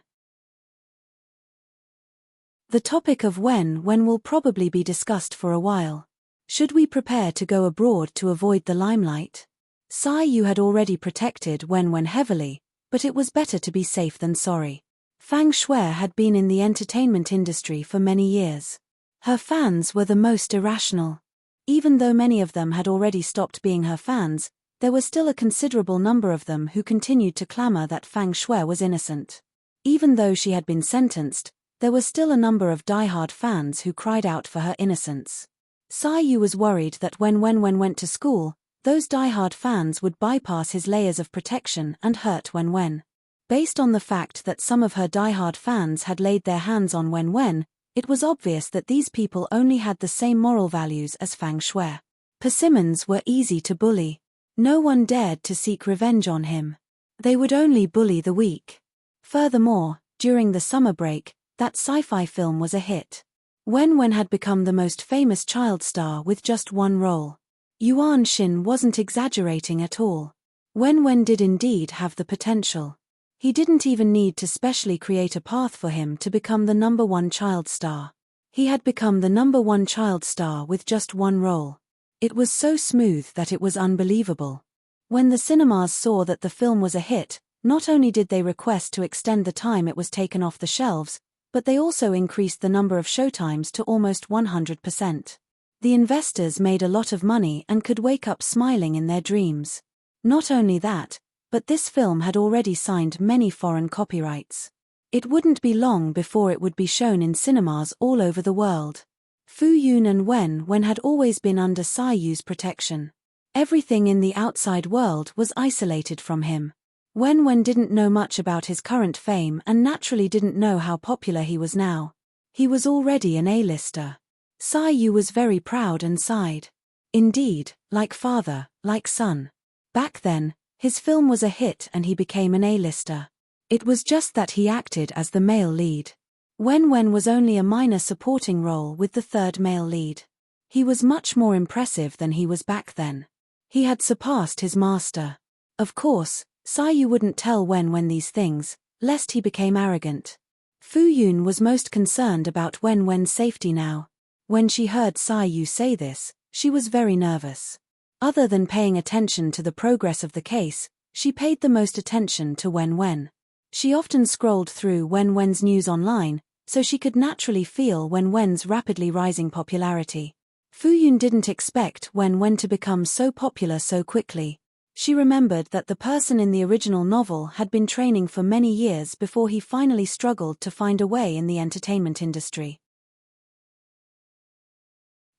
The topic of when will probably be discussed for a while. Should we prepare to go abroad to avoid the limelight? Saiyu had already protected Wen heavily, but it was better to be safe than sorry. Fang Shui had been in the entertainment industry for many years. Her fans were the most irrational. Even though many of them had already stopped being her fans, there was still a considerable number of them who continued to clamor that Fang Shui was innocent. Even though she had been sentenced, there was still a number of die-hard fans who cried out for her innocence. Saiyu was worried that when Wen went to school, those die-hard fans would bypass his layers of protection and hurt Wen. Based on the fact that some of her die-hard fans had laid their hands on Wen, it was obvious that these people only had the same moral values as Fang Shui. Persimmons were easy to bully. No one dared to seek revenge on him. They would only bully the weak. Furthermore, during the summer break, that sci-fi film was a hit. Wen had become the most famous child star with just one role. Yuan Xin wasn't exaggerating at all. Wen did indeed have the potential. He didn't even need to specially create a path for him to become the #1 child star. He had become the #1 child star with just one role. It was so smooth that it was unbelievable. When the cinemas saw that the film was a hit, not only did they request to extend the time it was taken off the shelves, but they also increased the number of showtimes to almost 100%. The investors made a lot of money and could wake up smiling in their dreams. Not only that, but this film had already signed many foreign copyrights. It wouldn't be long before it would be shown in cinemas all over the world. Fu Yun and Wen had always been under Saiyu's protection. Everything in the outside world was isolated from him. Wen didn't know much about his current fame and naturally didn't know how popular he was now. He was already an A-lister. Saiyu was very proud and sighed. Indeed, like father, like son. Back then, his film was a hit and he became an A-lister. It was just that he acted as the male lead. Wen was only a minor supporting role with the third male lead. He was much more impressive than he was back then. He had surpassed his master. Of course, Saiyu wouldn't tell Wen these things, lest he became arrogant. Fu Yun was most concerned about Wen's safety now. When she heard Saiyu say this, she was very nervous. Other than paying attention to the progress of the case, she paid the most attention to Wen. She often scrolled through Wen's news online, so she could naturally feel Wen's rapidly rising popularity. Fu Yun didn't expect Wen to become so popular so quickly. She remembered that the person in the original novel had been training for many years before he finally struggled to find a way in the entertainment industry.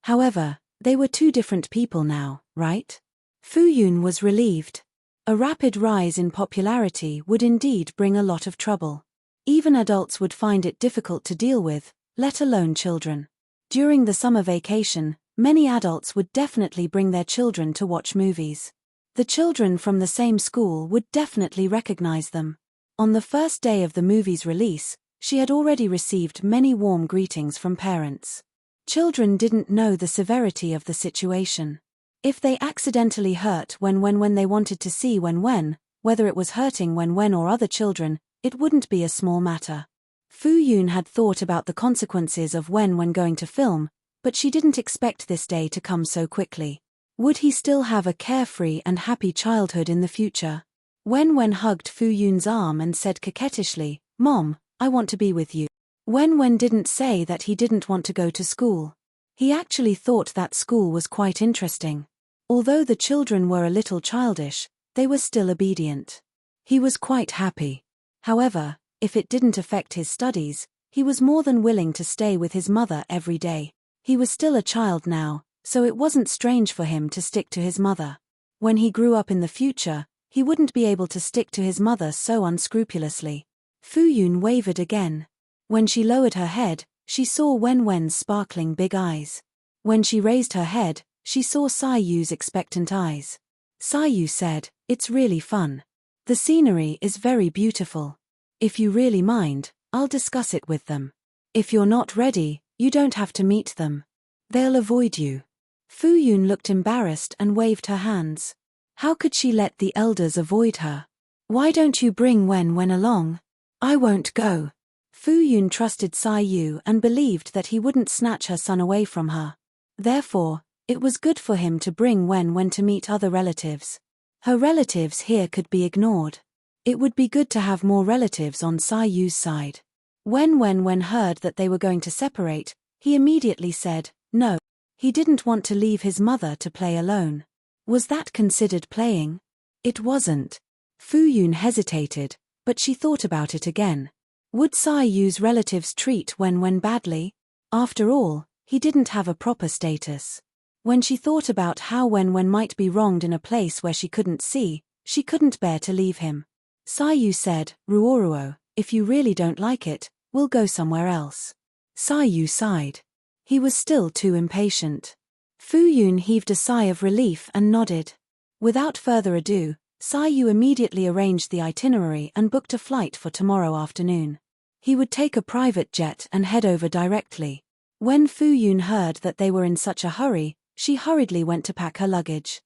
However, they were two different people now, right? Fu Yun was relieved. A rapid rise in popularity would indeed bring a lot of trouble. Even adults would find it difficult to deal with, let alone children. During the summer vacation, many adults would definitely bring their children to watch movies. The children from the same school would definitely recognize them. On the first day of the movie's release, she had already received many warm greetings from parents. Children didn't know the severity of the situation. If they accidentally hurt when they wanted to see Wen, whether it was hurting Wen or other children, it wouldn't be a small matter. Fu Yun had thought about the consequences of when going to film, but she didn't expect this day to come so quickly. Would he still have a carefree and happy childhood in the future? Wen hugged Fu Yun's arm and said coquettishly, "Mom, I want to be with you." Wen didn't say that he didn't want to go to school. He actually thought that school was quite interesting. Although the children were a little childish, they were still obedient. He was quite happy. However, if it didn't affect his studies, he was more than willing to stay with his mother every day. He was still a child now, so it wasn't strange for him to stick to his mother. When he grew up in the future, he wouldn't be able to stick to his mother so unscrupulously. Fu Yun wavered again. When she lowered her head, she saw Wen Wen's sparkling big eyes. When she raised her head, she saw Sai Yu's expectant eyes. Sai Yu said, "It's really fun. The scenery is very beautiful. If you really mind, I'll discuss it with them. If you're not ready, you don't have to meet them. They'll avoid you." Fu Yun looked embarrassed and waved her hands. How could she let the elders avoid her? "Why don't you bring Wen Wen along?" "I won't go." Fu Yun trusted Sai Yu and believed that he wouldn't snatch her son away from her. Therefore, it was good for him to bring Wen Wen to meet other relatives. Her relatives here could be ignored. It would be good to have more relatives on Sai Yu's side. When Wen Wen heard that they were going to separate, he immediately said, no. He didn't want to leave his mother to play alone. Was that considered playing? It wasn't. Fu Yun hesitated, but she thought about it again. Would Sai Yu's relatives treat Wen Wen badly? After all, he didn't have a proper status. When she thought about how Wen Wen might be wronged in a place where she couldn't see, she couldn't bear to leave him. Sai Yu said, "Ruoruo, if you really don't like it, we'll go somewhere else." Sai Yu sighed. He was still too impatient. Fu Yun heaved a sigh of relief and nodded. Without further ado, Sai Yu immediately arranged the itinerary and booked a flight for tomorrow afternoon. He would take a private jet and head over directly. When Fu Yun heard that they were in such a hurry, she hurriedly went to pack her luggage.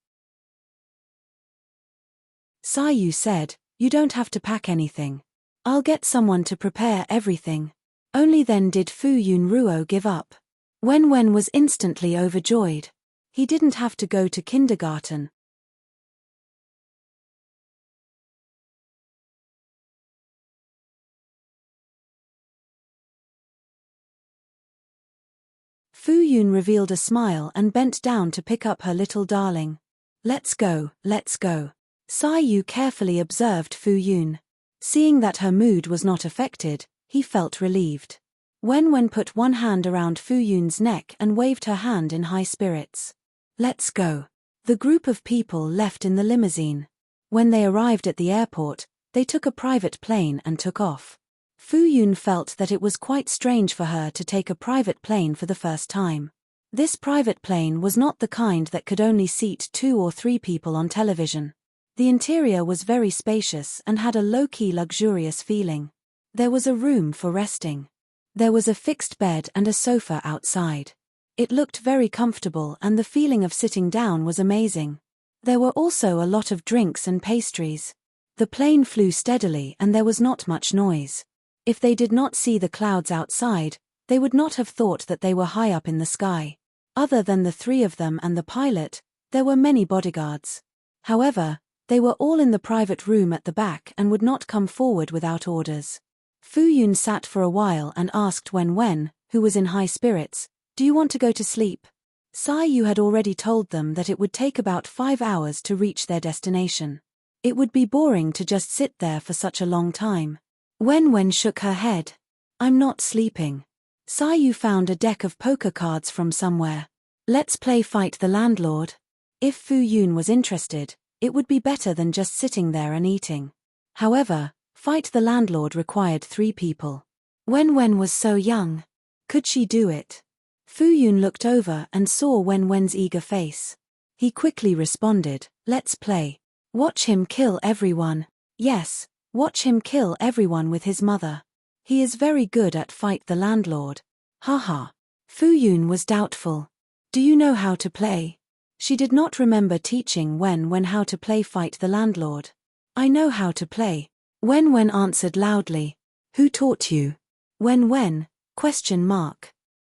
Sai Yu said, "You don't have to pack anything. I'll get someone to prepare everything." Only then did Fu Yun Ruo give up. Wen Wen was instantly overjoyed. He didn't have to go to kindergarten. Fu Yun revealed a smile and bent down to pick up her little darling. Let's go, let's go." Sai Yu carefully observed Fu Yun. Seeing that her mood was not affected, he felt relieved. Wen Wen put one hand around Fu Yun's neck and waved her hand in high spirits. "Let's go." The group of people left in the limousine. When they arrived at the airport, they took a private plane and took off. Fu Yun felt that it was quite strange for her to take a private plane for the first time. This private plane was not the kind that could only seat 2 or 3 people on television. The interior was very spacious and had a low-key luxurious feeling. There was a room for resting. There was a fixed bed and a sofa outside. It looked very comfortable and the feeling of sitting down was amazing. There were also a lot of drinks and pastries. The plane flew steadily and there was not much noise. If they did not see the clouds outside, they would not have thought that they were high up in the sky. Other than the 3 of them and the pilot, there were many bodyguards. However, they were all in the private room at the back and would not come forward without orders. Fu Yun sat for a while and asked Wen Wen, who was in high spirits, "Do you want to go to sleep?" Sai Yu had already told them that it would take about 5 hours to reach their destination. It would be boring to just sit there for such a long time. Wen Wen shook her head. "I'm not sleeping." Sai Yu found a deck of poker cards from somewhere. "Let's play Fight the Landlord." If Fu Yun was interested, it would be better than just sitting there and eating. However, Fight the Landlord required 3 people. Wen Wen was so young. Could she do it? Fu Yun looked over and saw Wen Wen's eager face. He quickly responded, "Let's play. Watch him kill everyone." Yes, watch him kill everyone with his mother. He is very good at Fight the Landlord. Haha. Fu Yun was doubtful. "Do you know how to play?" She did not remember teaching Wen Wen how to play Fight the Landlord. "I know how to play." Wen Wen answered loudly. "Who taught you?" "Wen Wen?" ?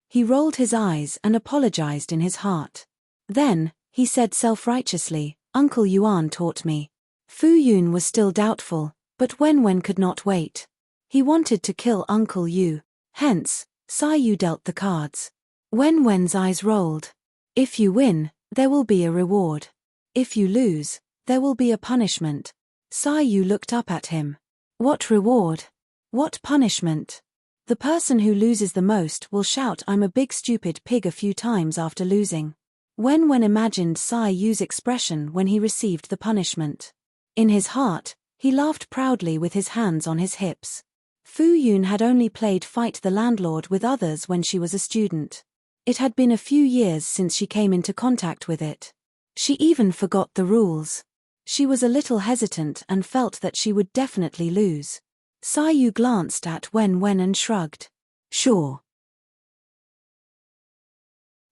He rolled his eyes and apologized in his heart. Then, he said self-righteously, "Uncle Yuan taught me." Fu Yun was still doubtful, but Wen Wen could not wait. He wanted to kill Uncle Yu. Hence, Sai Yu dealt the cards. Wen Wen's eyes rolled. "If you win, there will be a reward." If you lose, there will be a punishment. Sai Yu looked up at him. What reward? What punishment? The person who loses the most will shout "I'm a big stupid pig" a few times after losing. Wen imagined Sai Yu's expression when he received the punishment. In his heart, he laughed proudly with his hands on his hips. Fu Yun had only played Fight the Landlord with others when she was a student. It had been a few years since she came into contact with it. She even forgot the rules. She was a little hesitant and felt that she would definitely lose. Sai Yu glanced at Wen and shrugged. Sure.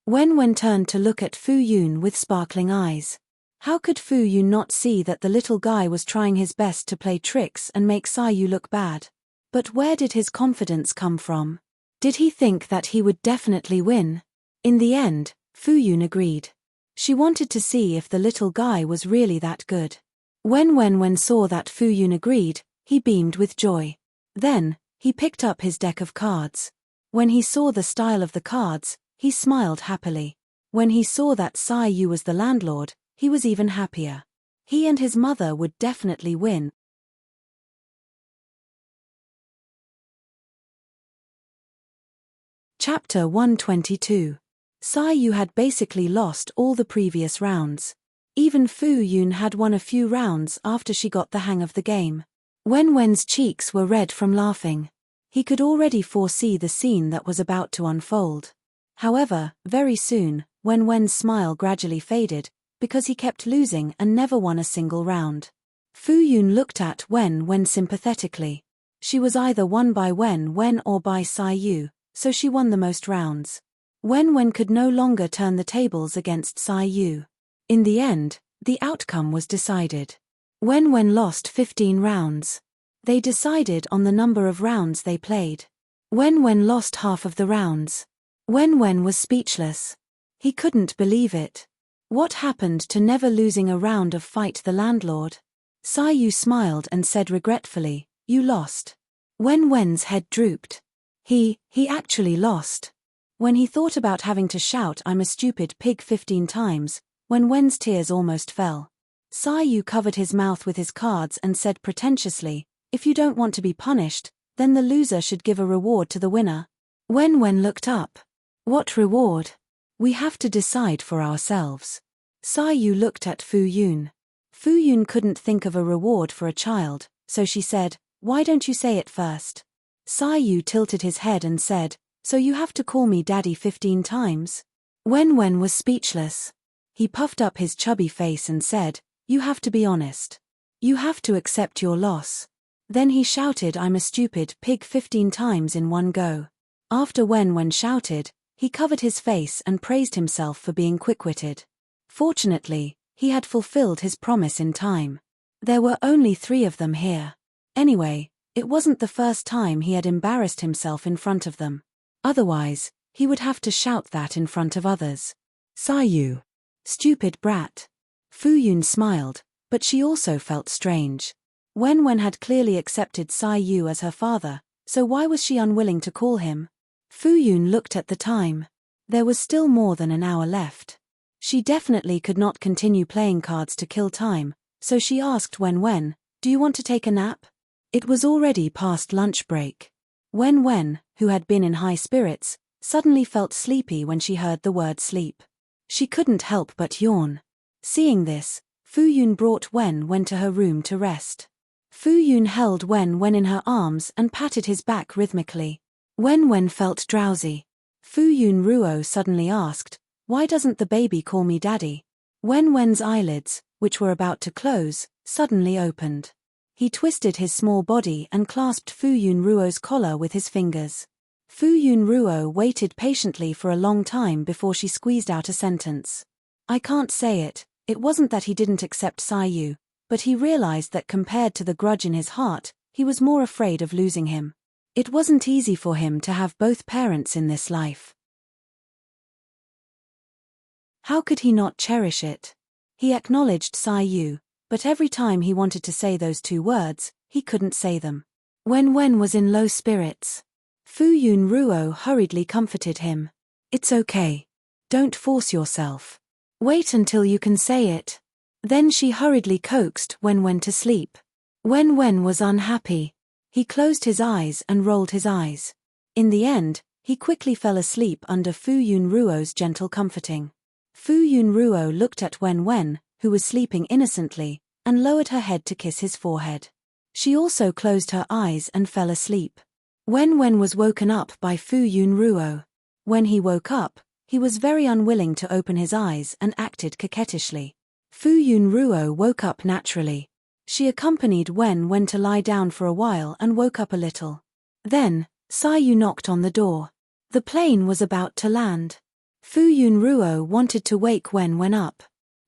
Wen turned to look at Fu Yun with sparkling eyes. How could Fu Yun not see that the little guy was trying his best to play tricks and make Sai Yu look bad? But where did his confidence come from? Did he think that he would definitely win? In the end, Fu Yun agreed. She wanted to see if the little guy was really that good. Wen saw that Fu Yun agreed, he beamed with joy. Then, he picked up his deck of cards. When he saw the style of the cards, he smiled happily. When he saw that Sai Yu was the landlord, he was even happier. He and his mother would definitely win. Chapter 122. Sai Yu had basically lost all the previous rounds. Even Fu Yun had won a few rounds after she got the hang of the game. Wen's cheeks were red from laughing. He could already foresee the scene that was about to unfold. However, very soon, Wen's smile gradually faded, because he kept losing and never won a single round. Fu Yun looked at Wen sympathetically. She was either won by Wen or by Sai Yu, so she won the most rounds. Wen could no longer turn the tables against Sai Yu. In the end, the outcome was decided. Wen lost 15 rounds. They decided on the number of rounds they played. Wen lost half of the rounds. Wen was speechless. He couldn't believe it. What happened to never losing a round of Fight the Landlord? Sai Yu smiled and said regretfully, "You lost." Wen's head drooped. He actually lost. When he thought about having to shout "I'm a stupid pig" 15 times, Wen's tears almost fell. Sai Yu covered his mouth with his cards and said pretentiously, "If you don't want to be punished, then the loser should give a reward to the winner." Wen looked up. "What reward? We have to decide for ourselves." Sai Yu looked at Fu Yun. Fu Yun couldn't think of a reward for a child, so she said, "Why don't you say it first?" Sai Yu tilted his head and said, "So you have to call me daddy 15 times? Wen was speechless. He puffed up his chubby face and said, "You have to be honest. You have to accept your loss." Then he shouted "I'm a stupid pig" 15 times in one go. After Wen shouted, he covered his face and praised himself for being quick-witted. Fortunately, he had fulfilled his promise in time. There were only 3 of them here. Anyway, it wasn't the first time he had embarrassed himself in front of them. Otherwise, he would have to shout that in front of others. "Sai Yu. Stupid brat." Fu Yun smiled, but she also felt strange. Wen had clearly accepted Sai Yu as her father, so why was she unwilling to call him? Fu Yun looked at the time. There was still more than an hour left. She definitely could not continue playing cards to kill time, so she asked Wen, "Do you want to take a nap?" It was already past lunch break. Wen, who had been in high spirits, suddenly felt sleepy when she heard the word sleep. She couldn't help but yawn. Seeing this, Fu Yun brought Wen to her room to rest. Fu Yun held Wen in her arms and patted his back rhythmically. Wen felt drowsy. Fu Yun Ruo suddenly asked, "Why doesn't the baby call me daddy?" Wen's eyelids, which were about to close, suddenly opened. He twisted his small body and clasped Fu Yun Ruo's collar with his fingers. Fu Yun Ruo waited patiently for a long time before she squeezed out a sentence. "I can't say it. It wasn't that he didn't accept Sai Yu, but he realized that compared to the grudge in his heart, he was more afraid of losing him. It wasn't easy for him to have both parents in this life. How could he not cherish it? He acknowledged Sai Yu, but every time he wanted to say those 2 words, he couldn't say them. Wen was in low spirits. Fu Yun Ruo hurriedly comforted him. "It's okay. Don't force yourself. Wait until you can say it." Then she hurriedly coaxed Wen to sleep. Wen was unhappy. He closed his eyes and rolled his eyes. In the end, he quickly fell asleep under Fu Yunruo's gentle comforting. Fu Yunruo looked at Wen, who was sleeping innocently, and lowered her head to kiss his forehead. She also closed her eyes and fell asleep. Wen was woken up by Fu Yunruo. When he woke up, he was very unwilling to open his eyes and acted coquettishly. Fu Yunruo woke up naturally. She accompanied Wen to lie down for a while and woke up a little. Then, Sayu knocked on the door. The plane was about to land. Fu Yunruo wanted to wake Wen up.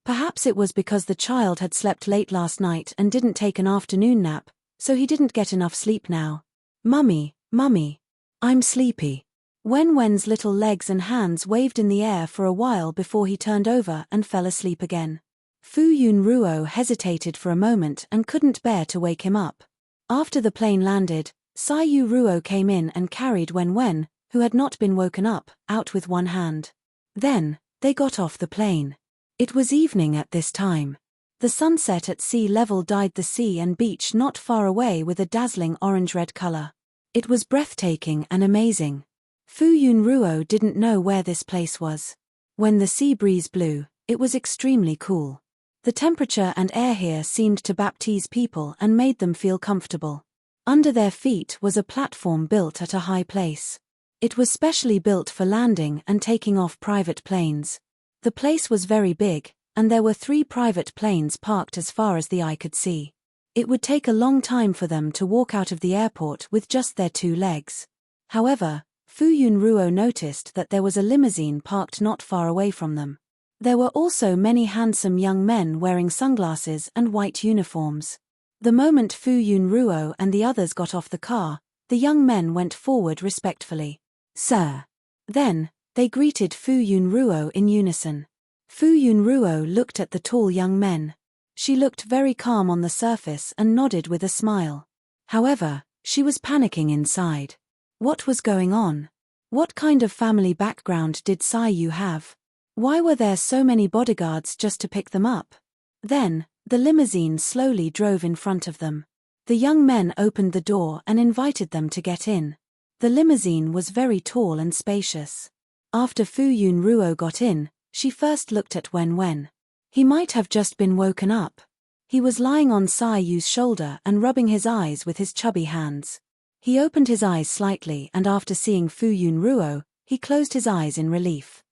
Perhaps it was because the child had slept late last night and didn't take an afternoon nap, so he didn't get enough sleep now. Mummy, I'm sleepy. Wen's little legs and hands waved in the air for a while before he turned over and fell asleep again. Fu Yunruo hesitated for a moment and couldn't bear to wake him up. After the plane landed, Sayu Ruo came in and carried Wen, who had not been woken up, out with one hand. Then, they got off the plane. It was evening at this time. The sunset at sea level dyed the sea and beach not far away with a dazzling orange-red color. It was breathtaking and amazing. Fu Yunruo didn't know where this place was. When the sea breeze blew, it was extremely cool. The temperature and air here seemed to baptize people and made them feel comfortable. Under their feet was a platform built at a high place. It was specially built for landing and taking off private planes. The place was very big, and there were 3 private planes parked as far as the eye could see. It would take a long time for them to walk out of the airport with just their 2 legs. However, Fu Yunruo noticed that there was a limousine parked not far away from them. There were also many handsome young men wearing sunglasses and white uniforms. The moment Fu Yunruo and the others got off the car, the young men went forward respectfully. "Sir." Then, they greeted Fu Yunruo in unison. Fu Yunruo looked at the tall young men. She looked very calm on the surface and nodded with a smile. However, she was panicking inside. What was going on? What kind of family background did Sayu have? Why were there so many bodyguards just to pick them up? Then, the limousine slowly drove in front of them. The young men opened the door and invited them to get in. The limousine was very tall and spacious. After Fu Yunruo got in, she first looked at Wen. He might have just been woken up. He was lying on Sayu's shoulder and rubbing his eyes with his chubby hands. He opened his eyes slightly and after seeing Fu Yunruo, he closed his eyes in relief.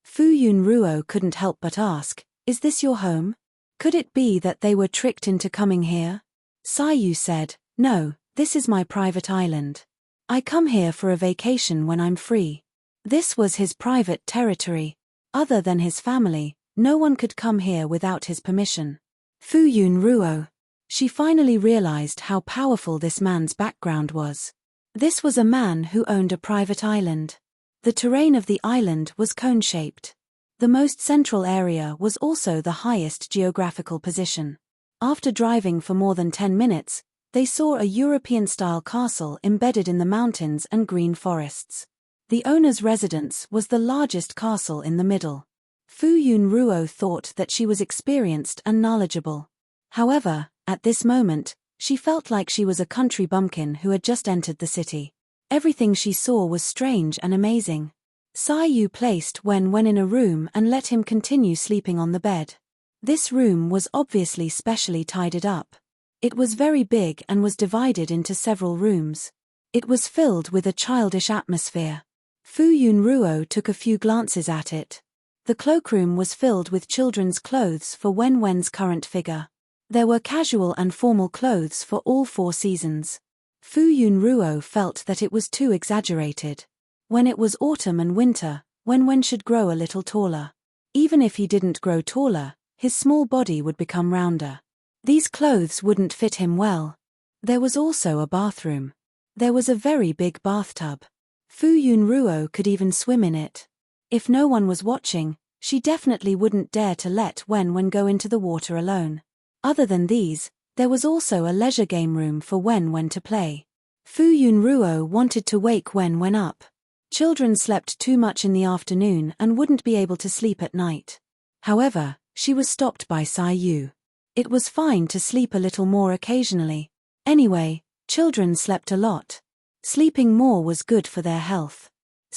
Fu Yunruo couldn't help but ask, "Is this your home? Could it be that they were tricked into coming here?" Sayu said, "No, this is my private island. I come here for a vacation when I'm free." This was his private territory. Other than his family, no one could come here without his permission. Fu Yunruo. She finally realized how powerful this man's background was. This was a man who owned a private island. The terrain of the island was cone-shaped. The most central area was also the highest geographical position. After driving for more than 10 minutes, they saw a European-style castle embedded in the mountains and green forests. The owner's residence was the largest castle in the middle. Fu Yunruo thought that she was experienced and knowledgeable. However, at this moment, she felt like she was a country bumpkin who had just entered the city. Everything she saw was strange and amazing. Sayu placed Wen in a room and let him continue sleeping on the bed. This room was obviously specially tidied up. It was very big and was divided into several rooms. It was filled with a childish atmosphere. Fu Yunruo took a few glances at it. The cloakroom was filled with children's clothes for Wen's current figure. There were casual and formal clothes for all 4 seasons. Fu Yunruo felt that it was too exaggerated. When it was autumn and winter, Wen should grow a little taller. Even if he didn't grow taller, his small body would become rounder. These clothes wouldn't fit him well. There was also a bathroom. There was a very big bathtub. Fu Yunruo could even swim in it. If no one was watching, she definitely wouldn't dare to let Wen go into the water alone. Other than these, there was also a leisure game room for Wen to play. Fu Yunruo wanted to wake Wen up. Children slept too much in the afternoon and wouldn't be able to sleep at night. However, she was stopped by Yu. It was fine to sleep a little more occasionally. Anyway, children slept a lot. Sleeping more was good for their health.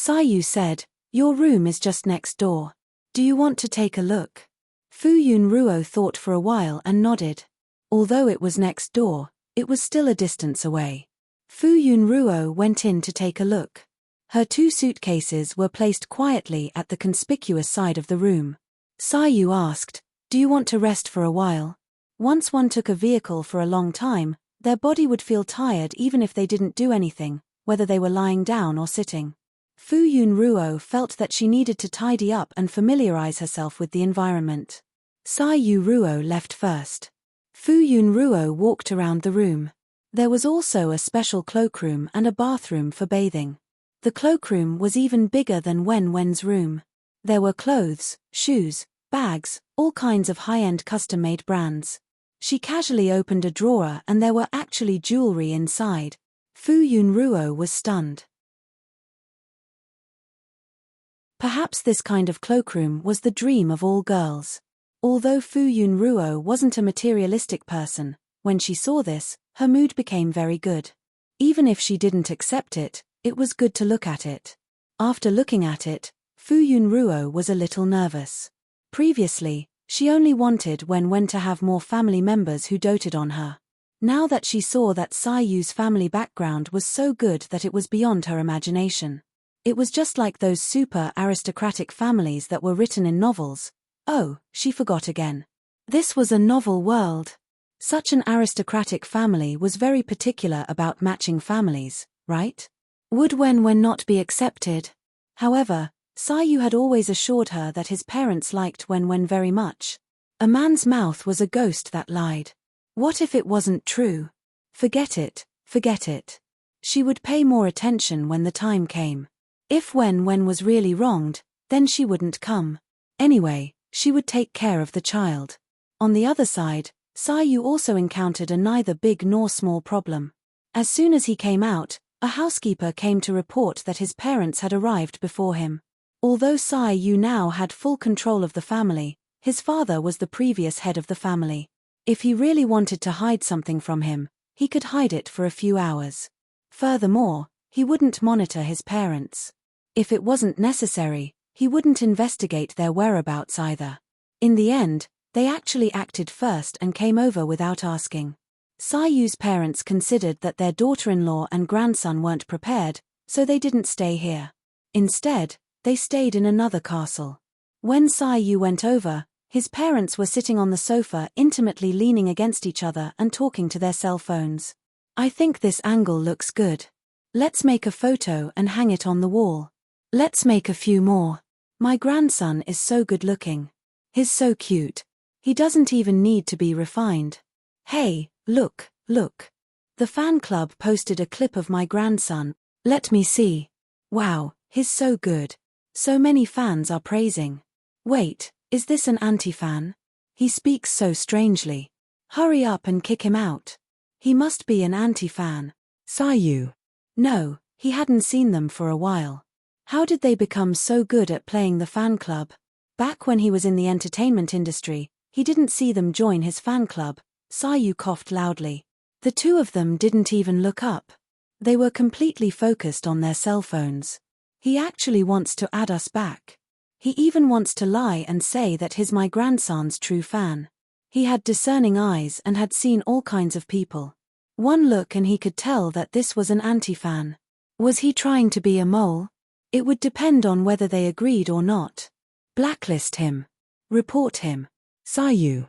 Yu said, "Your room is just next door. Do you want to take a look?" Fuyun Ruo thought for a while and nodded. Although it was next door, it was still a distance away. Fuyun Ruo went in to take a look. Her 2 suitcases were placed quietly at the conspicuous side of the room. Yu asked, "Do you want to rest for a while?" Once one took a vehicle for a long time, their body would feel tired even if they didn't do anything, whether they were lying down or sitting. Fuyun Ruo felt that she needed to tidy up and familiarize herself with the environment. Yu Ruo left first. Fuyun Ruo walked around the room. There was also a special cloakroom and a bathroom for bathing. The cloakroom was even bigger than Wen's room. There were clothes, shoes, bags, all kinds of high-end custom-made brands. She casually opened a drawer and there were actually jewelry inside. Fuyun Ruo was stunned. Perhaps this kind of cloakroom was the dream of all girls. Although Fuyun Ruo wasn't a materialistic person, when she saw this, her mood became very good. Even if she didn't accept it, it was good to look at it. After looking at it, Fuyun Ruo was a little nervous. Previously, she only wanted when to have more family members who doted on her. Now that she saw that Yu's family background was so good that it was beyond her imagination. It was just like those super aristocratic families that were written in novels. Oh, she forgot again. This was a novel world. Such an aristocratic family was very particular about matching families, right? Would when not be accepted? However, Yu had always assured her that his parents liked when very much. A man's mouth was a ghost that lied. What if it wasn't true? Forget it, forget it. She would pay more attention when the time came. If when was really wronged, then she wouldn't come. Anyway, she would take care of the child. On the other side, Yu also encountered a neither big nor small problem. As soon as he came out, a housekeeper came to report that his parents had arrived before him. Although Yu now had full control of the family, his father was the previous head of the family. If he really wanted to hide something from him, he could hide it for a few hours. Furthermore, he wouldn't monitor his parents. If it wasn't necessary, he wouldn't investigate their whereabouts either. In the end, they actually acted first and came over without asking. Yu's parents considered that their daughter-in-law and grandson weren't prepared, so they didn't stay here. Instead, they stayed in another castle. When Yu went over, his parents were sitting on the sofa intimately leaning against each other and talking to their cell phones. "I think this angle looks good. Let's make a photo and hang it on the wall. Let's make a few more. My grandson is so good looking. He's so cute. He doesn't even need to be refined. Hey, look, look. The fan club posted a clip of my grandson. Let me see. Wow, he's so good. So many fans are praising. Wait, is this an anti-fan? He speaks so strangely. Hurry up and kick him out. He must be an anti-fan." Yu. No, he hadn't seen them for a while. How did they become so good at playing the fan club? Back when he was in the entertainment industry, he didn't see them join his fan club. Yu coughed loudly. The two of them didn't even look up. They were completely focused on their cell phones. He actually wants to add us back. He even wants to lie and say that he's my grandson's true fan. He had discerning eyes and had seen all kinds of people. One look and he could tell that this was an anti-fan. Was he trying to be a mole? It would depend on whether they agreed or not. Blacklist him. Report him. Yu.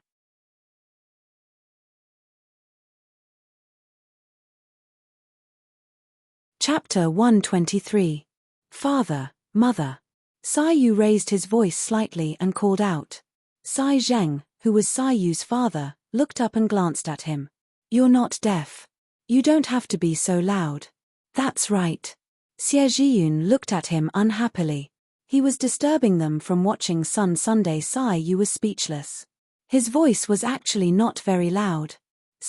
Chapter 123. Father, Mother. Yu raised his voice slightly and called out. Zheng, who was Yu's father, looked up and glanced at him. "You're not deaf. You don't have to be so loud." "That's right." Xie Zhiyun looked at him unhappily. He was disturbing them from watching Sun Sunday. Yu was speechless. His voice was actually not very loud.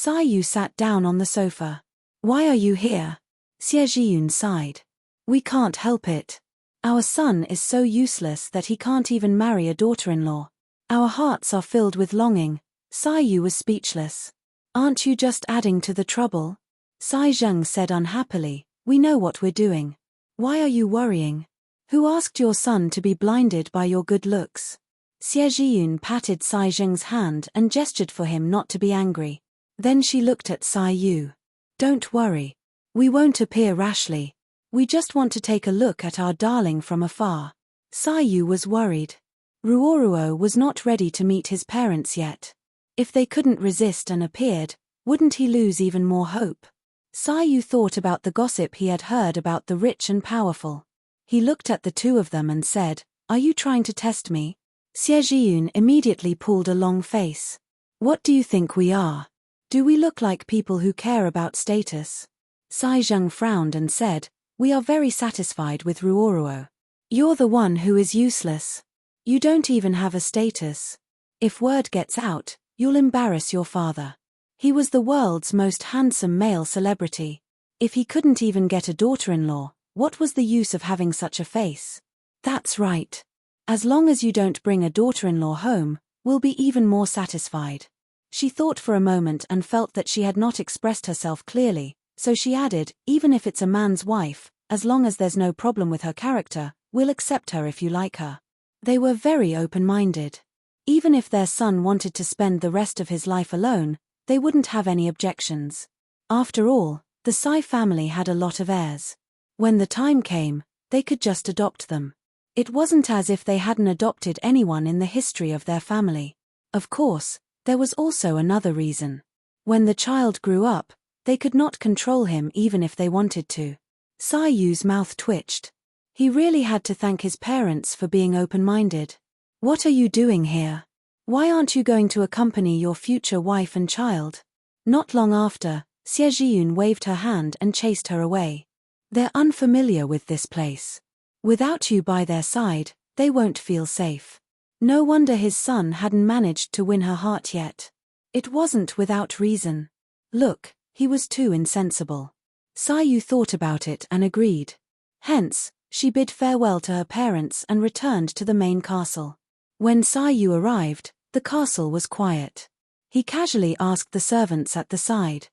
Yu sat down on the sofa. "Why are you here?" Xie Zhiyun sighed. "We can't help it. Our son is so useless that he can't even marry a daughter-in-law. Our hearts are filled with longing. Sai Yu was speechless. Aren't you just adding to the trouble? Sai Zheng said unhappily, we know what we're doing. Why are you worrying? Who asked your son to be blinded by your good looks? Xie Zhiyun patted Sai Zheng's hand and gestured for him not to be angry. Then she looked at Sai Yu. Don't worry. We won't appear rashly. We just want to take a look at our darling from afar. Sai Yu was worried. Ruoruo was not ready to meet his parents yet. If they couldn't resist and appeared, wouldn't he lose even more hope? Sai Yu thought about the gossip he had heard about the rich and powerful. He looked at the two of them and said, are you trying to test me? Xie Zhiyun immediately pulled a long face. What do you think we are? Do we look like people who care about status? Sai Zheng frowned and said, we are very satisfied with Ruoruo. You're the one who is useless. You don't even have a status. If word gets out, you'll embarrass your father. He was the world's most handsome male celebrity. If he couldn't even get a daughter-in-law, what was the use of having such a face? That's right. As long as you don't bring a daughter-in-law home, we'll be even more satisfied. She thought for a moment and felt that she had not expressed herself clearly, so she added, even if it's a man's wife, as long as there's no problem with her character, we'll accept her if you like her. They were very open-minded. Even if their son wanted to spend the rest of his life alone, they wouldn't have any objections. After all, the Sai family had a lot of heirs. When the time came, they could just adopt them. It wasn't as if they hadn't adopted anyone in the history of their family. Of course, there was also another reason. When the child grew up, they could not control him even if they wanted to. Sai Yu's mouth twitched. He really had to thank his parents for being open-minded. What are you doing here? Why aren't you going to accompany your future wife and child? Not long after, Xie Zhiyun waved her hand and chased her away. They're unfamiliar with this place. Without you by their side, they won't feel safe. No wonder his son hadn't managed to win her heart yet. It wasn't without reason. Look, he was too insensible. Sai Yu thought about it and agreed. Hence, she bid farewell to her parents and returned to the main castle. When Sai Yu arrived, the castle was quiet. He casually asked the servants at the side.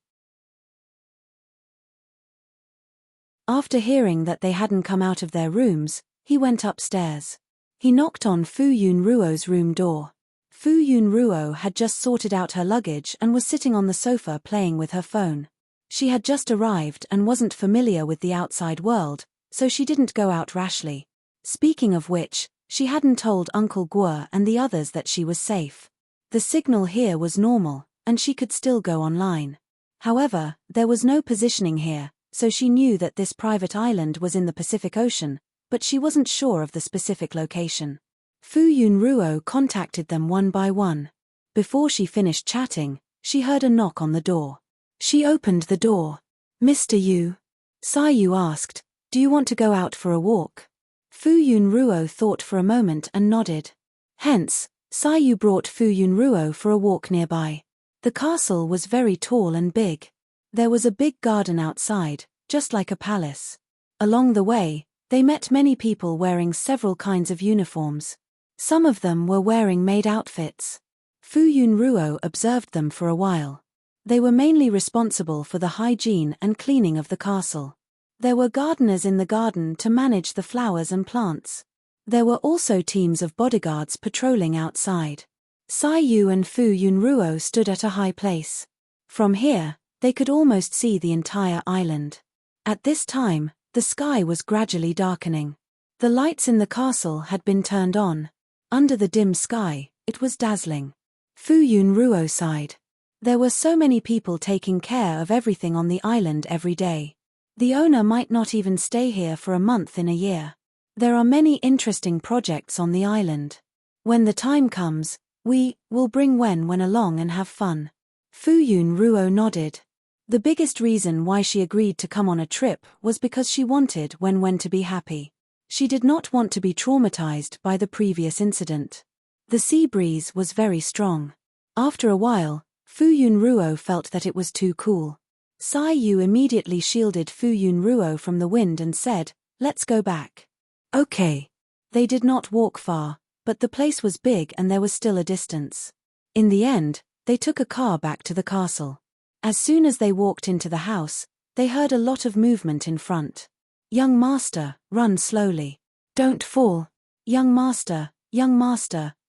After hearing that they hadn't come out of their rooms, he went upstairs. He knocked on Fu Yunruo's room door. Fu Yunruo had just sorted out her luggage and was sitting on the sofa playing with her phone. She had just arrived and wasn't familiar with the outside world, so she didn't go out rashly. Speaking of which, she hadn't told Uncle Guo and the others that she was safe. The signal here was normal, and she could still go online. However, there was no positioning here, so she knew that this private island was in the Pacific Ocean, but she wasn't sure of the specific location. Fu Yunruo contacted them one by one. Before she finished chatting, she heard a knock on the door. She opened the door. Mr. Yu? Sai Yu asked, do you want to go out for a walk? Fu Yunruo thought for a moment and nodded. Hence, Sai Yu brought Fu Yunruo for a walk nearby. The castle was very tall and big. There was a big garden outside, just like a palace. Along the way, they met many people wearing several kinds of uniforms. Some of them were wearing maid outfits. Fu Yunruo observed them for a while. They were mainly responsible for the hygiene and cleaning of the castle. There were gardeners in the garden to manage the flowers and plants. There were also teams of bodyguards patrolling outside. Sai Yu and Fu Yunruo stood at a high place. From here, they could almost see the entire island. At this time, the sky was gradually darkening. The lights in the castle had been turned on. Under the dim sky, it was dazzling. Fu Yunruo sighed. There were so many people taking care of everything on the island every day. The owner might not even stay here for a month in a year. There are many interesting projects on the island. When the time comes, we will bring Wen along and have fun. Fu Yunruo nodded. The biggest reason why she agreed to come on a trip was because she wanted Wen to be happy. She did not want to be traumatized by the previous incident. The sea breeze was very strong. After a while, Fu Yunruo felt that it was too cool. Sai Yu immediately shielded Fu Yunruo from the wind and said, let's go back. Okay. They did not walk far, but the place was big and there was still a distance. In the end, they took a car back to the castle. As soon as they walked into the house, they heard a lot of movement in front. "Young master, run slowly. Don't fall. Young master,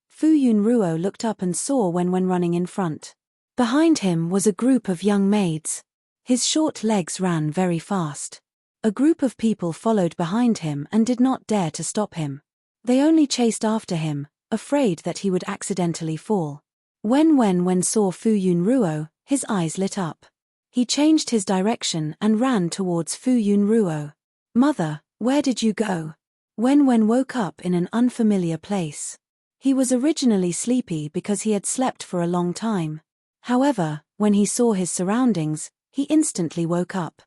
Fu Yunruo looked up and saw Wen running in front. Behind him was a group of young maids. His short legs ran very fast. A group of people followed behind him and did not dare to stop him. They only chased after him, afraid that he would accidentally fall. When saw Fu Yunruo, his eyes lit up. He changed his direction and ran towards Fu Yunruo. "Mother, where did you go?" Wen woke up in an unfamiliar place. He was originally sleepy because he had slept for a long time. However, when he saw his surroundings, he instantly woke up.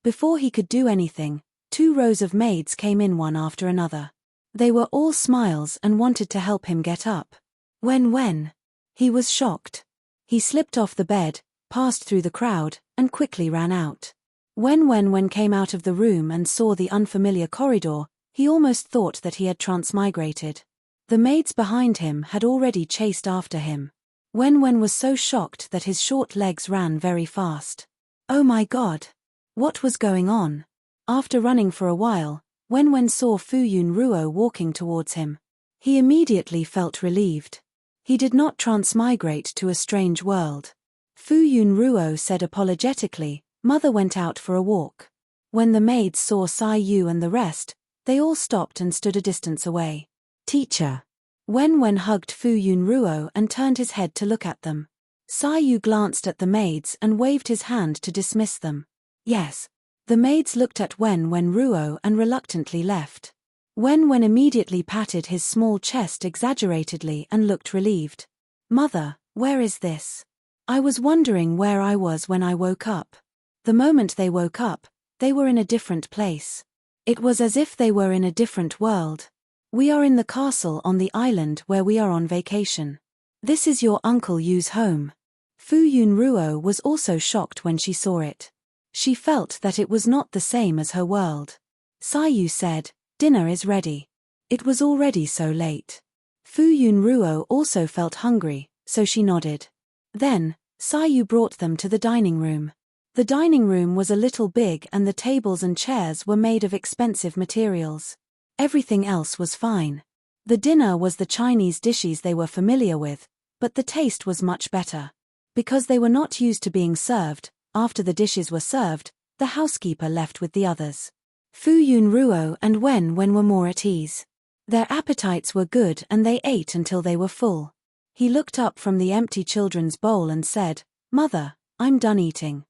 Before he could do anything, 2 rows of maids came in one after another. They were all smiles and wanted to help him get up. When? He was shocked. He slipped off the bed, passed through the crowd, and quickly ran out. When came out of the room and saw the unfamiliar corridor, he almost thought that he had transmigrated. The maids behind him had already chased after him. Wen was so shocked that his short legs ran very fast. Oh my God! What was going on? After running for a while, Wen saw Fu Yunruo walking towards him. He immediately felt relieved. He did not transmigrate to a strange world. Fu Yunruo said apologetically, "Mother went out for a walk." When the maids saw Sai Yu and the rest, they all stopped and stood a distance away. "Teacher." Wen hugged Fu Yunruo and turned his head to look at them. Sai Yu glanced at the maids and waved his hand to dismiss them. "Yes." The maids looked at Wen Ruo and reluctantly left. Wen immediately patted his small chest exaggeratedly and looked relieved. "Mother, where is this? I was wondering where I was when I woke up." The moment they woke up, they were in a different place. It was as if they were in a different world. "We are in the castle on the island where we are on vacation. This is your Uncle Yu's home." Fu Yunruo was also shocked when she saw it. She felt that it was not the same as her world. Sai Yu said, "Dinner is ready." It was already so late. Fu Yunruo also felt hungry, so she nodded. Then, Sai Yu brought them to the dining room. The dining room was a little big and the tables and chairs were made of expensive materials. Everything else was fine. The dinner was the Chinese dishes they were familiar with, but the taste was much better. Because they were not used to being served, after the dishes were served, the housekeeper left with the others. Fu Yunruo and Wen were more at ease. Their appetites were good and they ate until they were full. He looked up from the empty children's bowl and said, "Mother, I'm done eating.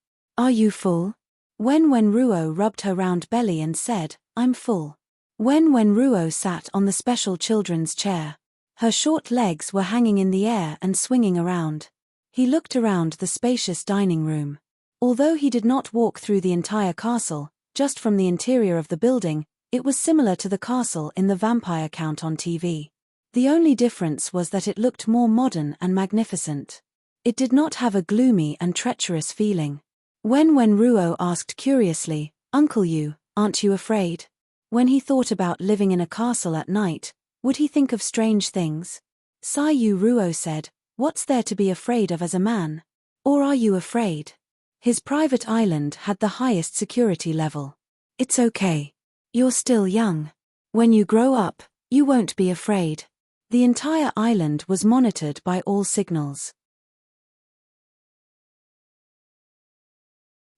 Are you full?" Wen Ruo rubbed her round belly and said, "I'm full." Wen Ruo sat on the special children's chair. Her short legs were hanging in the air and swinging around. He looked around the spacious dining room. Although he did not walk through the entire castle, just from the interior of the building, it was similar to the castle in the Vampire Count on TV. The only difference was that it looked more modern and magnificent. It did not have a gloomy and treacherous feeling. Wen Ruo asked curiously, "Uncle Yu, aren't you afraid?" When he thought about living in a castle at night, would he think of strange things? Sai Yu Ruo said, "What's there to be afraid of as a man? Or are you afraid?" His private island had the highest security level. "It's okay. You're still young. When you grow up, you won't be afraid." The entire island was monitored by all signals.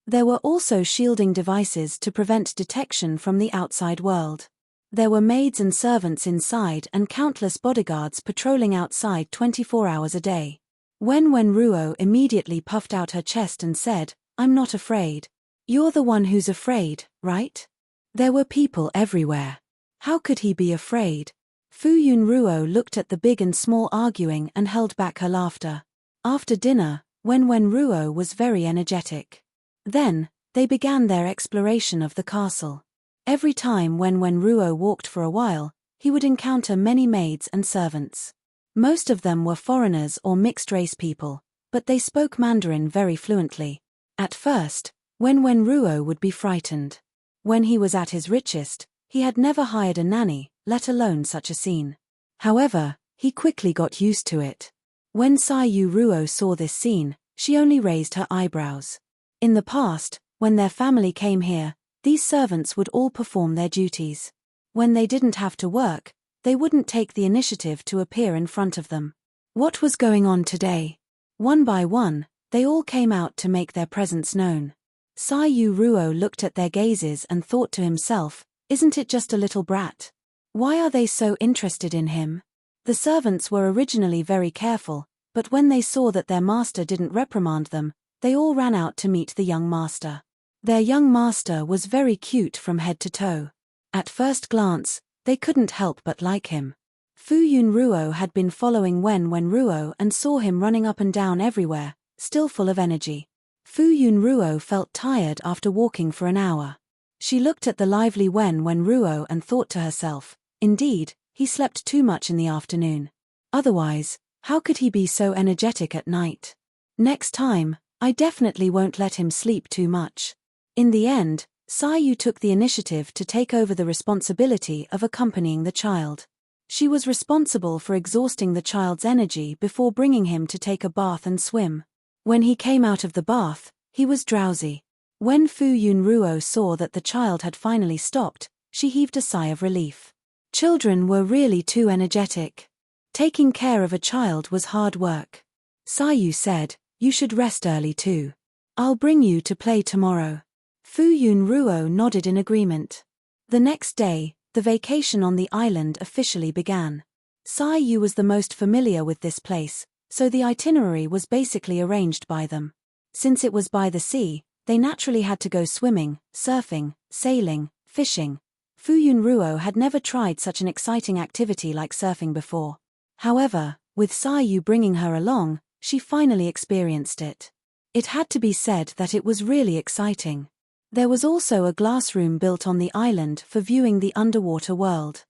There were also shielding devices to prevent detection from the outside world. There were maids and servants inside and countless bodyguards patrolling outside 24 hours a day. Wen Ruo immediately puffed out her chest and said, "I'm not afraid." "You're the one who's afraid, right?" There were people everywhere. How could he be afraid? Fu Yunruo looked at the big and small arguing and held back her laughter. After dinner, Wen Ruo was very energetic. Then, they began their exploration of the castle. Every time Wen Ruo walked for a while, he would encounter many maids and servants. Most of them were foreigners or mixed-race people, but they spoke Mandarin very fluently. At first, Wen Ruo would be frightened. When he was at his richest, He had never hired a nanny, let alone such a scene. However, he quickly got used to it. When Saiyu Ruo saw this scene, she only raised her eyebrows. In the past, when their family came here, these servants would all perform their duties. When they didn't have to work, they wouldn't take the initiative to appear in front of them. What was going on today? One by one, they all came out to make their presence known. Saiyu Ruo looked at their gazes and thought to himself, isn't it just a little brat? Why are they so interested in him? The servants were originally very careful, but when they saw that their master didn't reprimand them, they all ran out to meet the young master. Their young master was very cute from head to toe. At first glance, they couldn't help but like him. Fuyun Ruo had been following Wen Ruo and saw him running up and down everywhere, still full of energy. Fuyun Ruo felt tired after walking for an hour. She looked at the lively Wen Ruo and thought to herself, indeed, he slept too much in the afternoon. Otherwise, how could he be so energetic at night? Next time, I definitely won't let him sleep too much. In the end, Saiyu took the initiative to take over the responsibility of accompanying the child. She was responsible for exhausting the child's energy before bringing him to take a bath and swim. When he came out of the bath, he was drowsy. When Fuyun Ruo saw that the child had finally stopped, she heaved a sigh of relief. Children were really too energetic. Taking care of a child was hard work. Saiyu said, you should rest early too. I'll bring you to play tomorrow. Fuyun Ruo nodded in agreement. The next day, the vacation on the island officially began. Saiyu was the most familiar with this place, so the itinerary was basically arranged by them. Since it was by the sea, they naturally had to go swimming, surfing, sailing, fishing. Fuyun Ruo had never tried such an exciting activity like surfing before. However, with Saiyu bringing her along, she finally experienced it. It had to be said that it was really exciting. There was also a glass room built on the island for viewing the underwater world.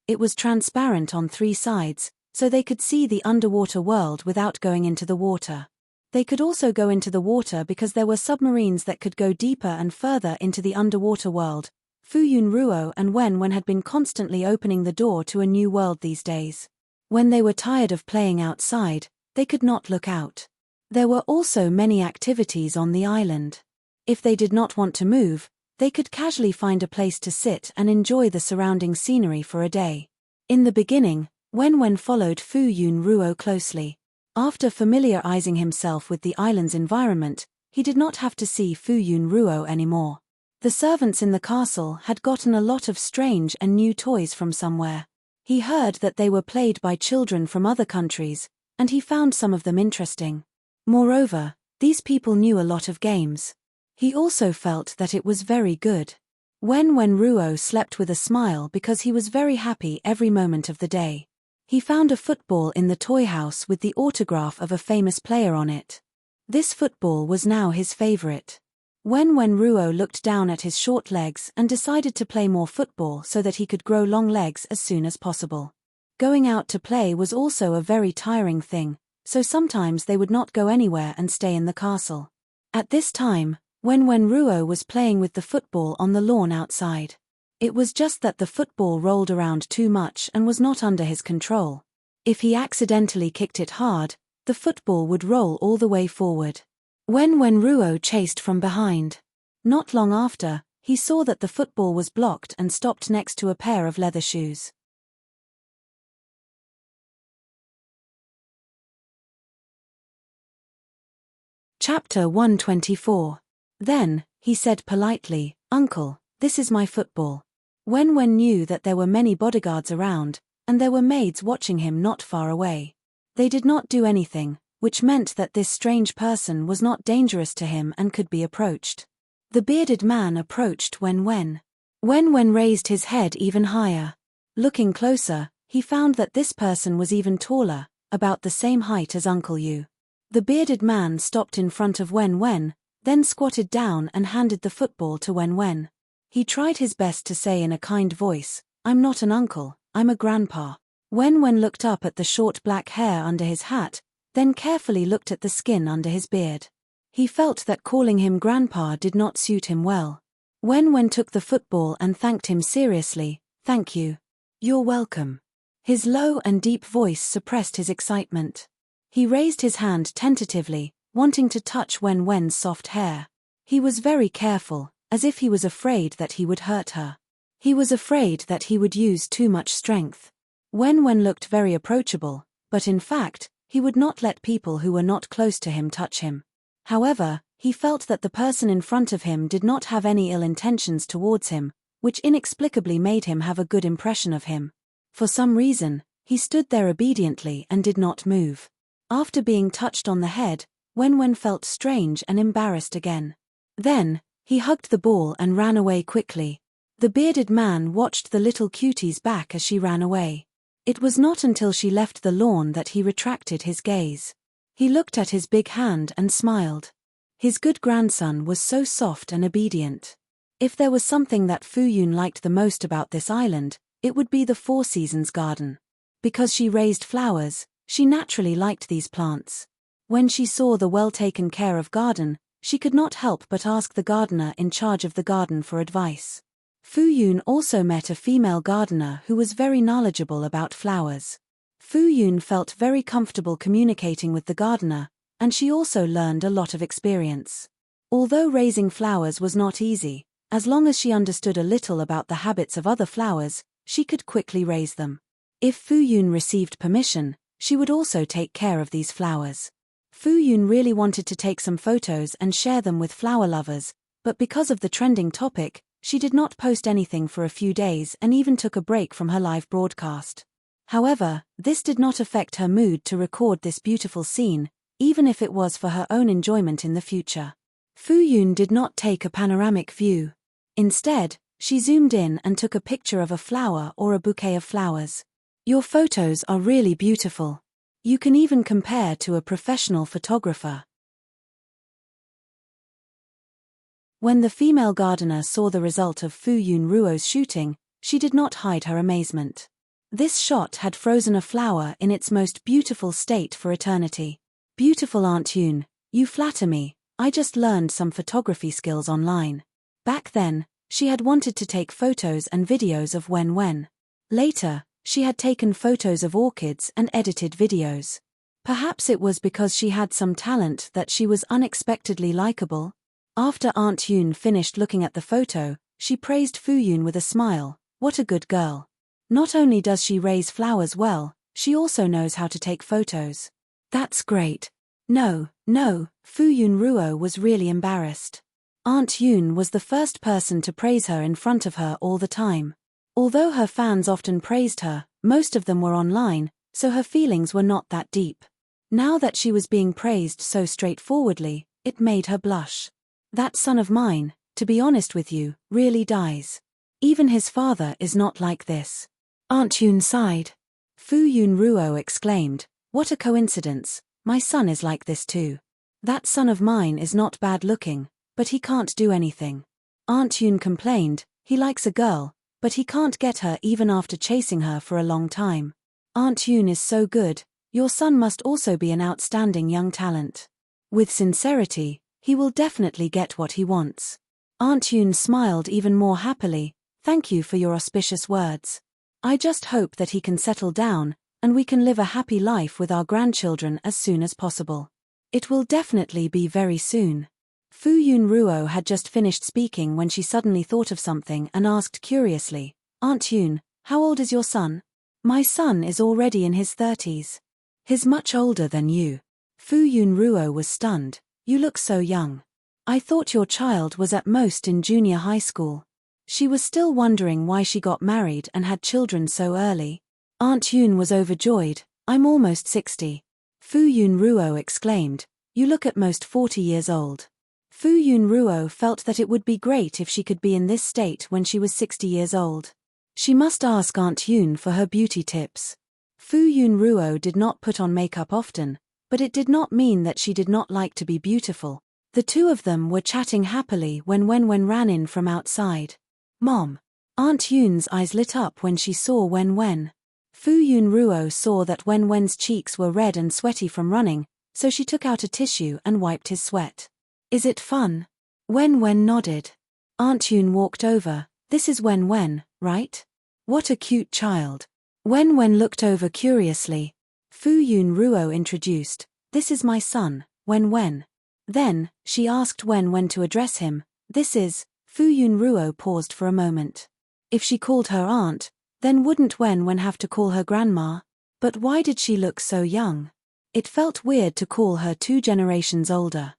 It was transparent on 3 sides, so they could see the underwater world without going into the water. They could also go into the water because there were submarines that could go deeper and further into the underwater world. Fuyun Ruo and Wen had been constantly opening the door to a new world these days. When they were tired of playing outside, they could not look out. There were also many activities on the island. If they did not want to move, they could casually find a place to sit and enjoy the surrounding scenery for a day. In the beginning, Wen followed Fuyun Ruo closely. After familiarizing himself with the island's environment, he did not have to see Fuyun Ruo anymore. The servants in the castle had gotten a lot of strange and new toys from somewhere. He heard that they were played by children from other countries, and he found some of them interesting. Moreover, these people knew a lot of games. He also felt that it was very good. Wen Ruo slept with a smile because he was very happy every moment of the day. He found a football in the toy house with the autograph of a famous player on it. This football was now his favorite. Wen Ruo looked down at his short legs and decided to play more football so that he could grow long legs as soon as possible. Going out to play was also a very tiring thing, so sometimes they would not go anywhere and stay in the castle. At this time, Wen Ruo was playing with the football on the lawn outside. It was just that the football rolled around too much and was not under his control. If he accidentally kicked it hard, the football would roll all the way forward. Wen Ruo chased from behind. Not long after, he saw that the football was blocked and stopped next to a pair of leather shoes. Chapter 124. Then, he said politely, "Uncle, this is my football." Wen knew that there were many bodyguards around, and there were maids watching him not far away. They did not do anything, which meant that this strange person was not dangerous to him and could be approached. The bearded man approached Wen. Wen raised his head even higher. Looking closer, he found that this person was even taller, about the same height as Uncle Yu. The bearded man stopped in front of Wen, then squatted down and handed the football to Wen. He tried his best to say in a kind voice, "I'm not an uncle, I'm a grandpa." Wen looked up at the short black hair under his hat, then carefully looked at the skin under his beard. He felt that calling him grandpa did not suit him well. Wen took the football and thanked him seriously. "Thank you." "You're welcome." His low and deep voice suppressed his excitement. He raised his hand tentatively, wanting to touch Wen's soft hair. He was very careful, as if he was afraid that he would hurt her. He was afraid that he would use too much strength. Wen looked very approachable, but in fact, he would not let people who were not close to him touch him. However, he felt that the person in front of him did not have any ill intentions towards him, which inexplicably made him have a good impression of him. For some reason, he stood there obediently and did not move. After being touched on the head, Wen felt strange and embarrassed again. Then, he hugged the ball and ran away quickly. The bearded man watched the little cutie's back as she ran away. It was not until she left the lawn that he retracted his gaze. He looked at his big hand and smiled. His good grandson was so soft and obedient. If there was something that Fuyun liked the most about this island, it would be the Four Seasons garden. Because she raised flowers, she naturally liked these plants. When she saw the well-taken care of garden, she could not help but ask the gardener in charge of the garden for advice. Fuyun also met a female gardener who was very knowledgeable about flowers. Fuyun felt very comfortable communicating with the gardener, and she also learned a lot of experience. Although raising flowers was not easy, as long as she understood a little about the habits of other flowers, she could quickly raise them. If Fuyun received permission, she would also take care of these flowers. Fuyun really wanted to take some photos and share them with flower lovers, but because of the trending topic, she did not post anything for a few days and even took a break from her live broadcast. However, this did not affect her mood to record this beautiful scene, even if it was for her own enjoyment in the future. Fuyun did not take a panoramic view. Instead, she zoomed in and took a picture of a flower or a bouquet of flowers. "Your photos are really beautiful. You can even compare to a professional photographer." When the female gardener saw the result of Fuyun Ruo's shooting, she did not hide her amazement. This shot had frozen a flower in its most beautiful state for eternity. "Beautiful Aunt Yun, you flatter me. I just learned some photography skills online." Back then, she had wanted to take photos and videos of Wen. Later, she had taken photos of orchids and edited videos. Perhaps it was because she had some talent that she was unexpectedly likable. After Aunt Yun finished looking at the photo, she praised Fuyun with a smile. "What a good girl. Not only does she raise flowers well, she also knows how to take photos." "That's great." No, Fuyun Ruo was really embarrassed. Aunt Yun was the first person to praise her in front of her all the time. Although her fans often praised her, most of them were online, so her feelings were not that deep. Now that she was being praised so straightforwardly, it made her blush. "That son of mine, to be honest with you, really dies. Even his father is not like this." Aunt Yun sighed. Fuyun Ruo exclaimed, "What a coincidence, my son is like this too. That son of mine is not bad looking, but he can't do anything." Aunt Yun complained, "He likes a girl, but he can't get her even after chasing her for a long time. Aunt Yun is so good, your son must also be an outstanding young talent. With sincerity, he will definitely get what he wants." Aunt Yun smiled even more happily. "Thank you for your auspicious words. I just hope that he can settle down, and we can live a happy life with our grandchildren as soon as possible. It will definitely be very soon." Fuyun Ruo had just finished speaking when she suddenly thought of something and asked curiously, "Aunt Yun, how old is your son?" "My son is already in his 30s. He's much older than you." Fuyun Ruo was stunned. "You look so young. I thought your child was at most in junior high school." She was still wondering why she got married and had children so early. Aunt Yun was overjoyed. "I'm almost 60. Fuyun Ruo exclaimed, "You look at most 40 years old." Fuyun Ruo felt that it would be great if she could be in this state when she was 60 years old. She must ask Aunt Yun for her beauty tips. Fuyun Ruo did not put on makeup often, but it did not mean that she did not like to be beautiful. The two of them were chatting happily when Wen ran in from outside. "Mom." Aunt Yun's eyes lit up when she saw Wen. Fuyun Ruo saw that Wen's cheeks were red and sweaty from running, so she took out a tissue and wiped his sweat. "Is it fun?" Wen nodded. Aunt Yun walked over. This is Wen, right? What a cute child. Wen looked over curiously. Fu Yun Ruo introduced. This is my son, Wen. Then, she asked Wen to address him. This is, Fu Yun Ruo paused for a moment. If she called her aunt, then wouldn't Wen have to call her grandma? But why did she look so young? It felt weird to call her 2 generations older.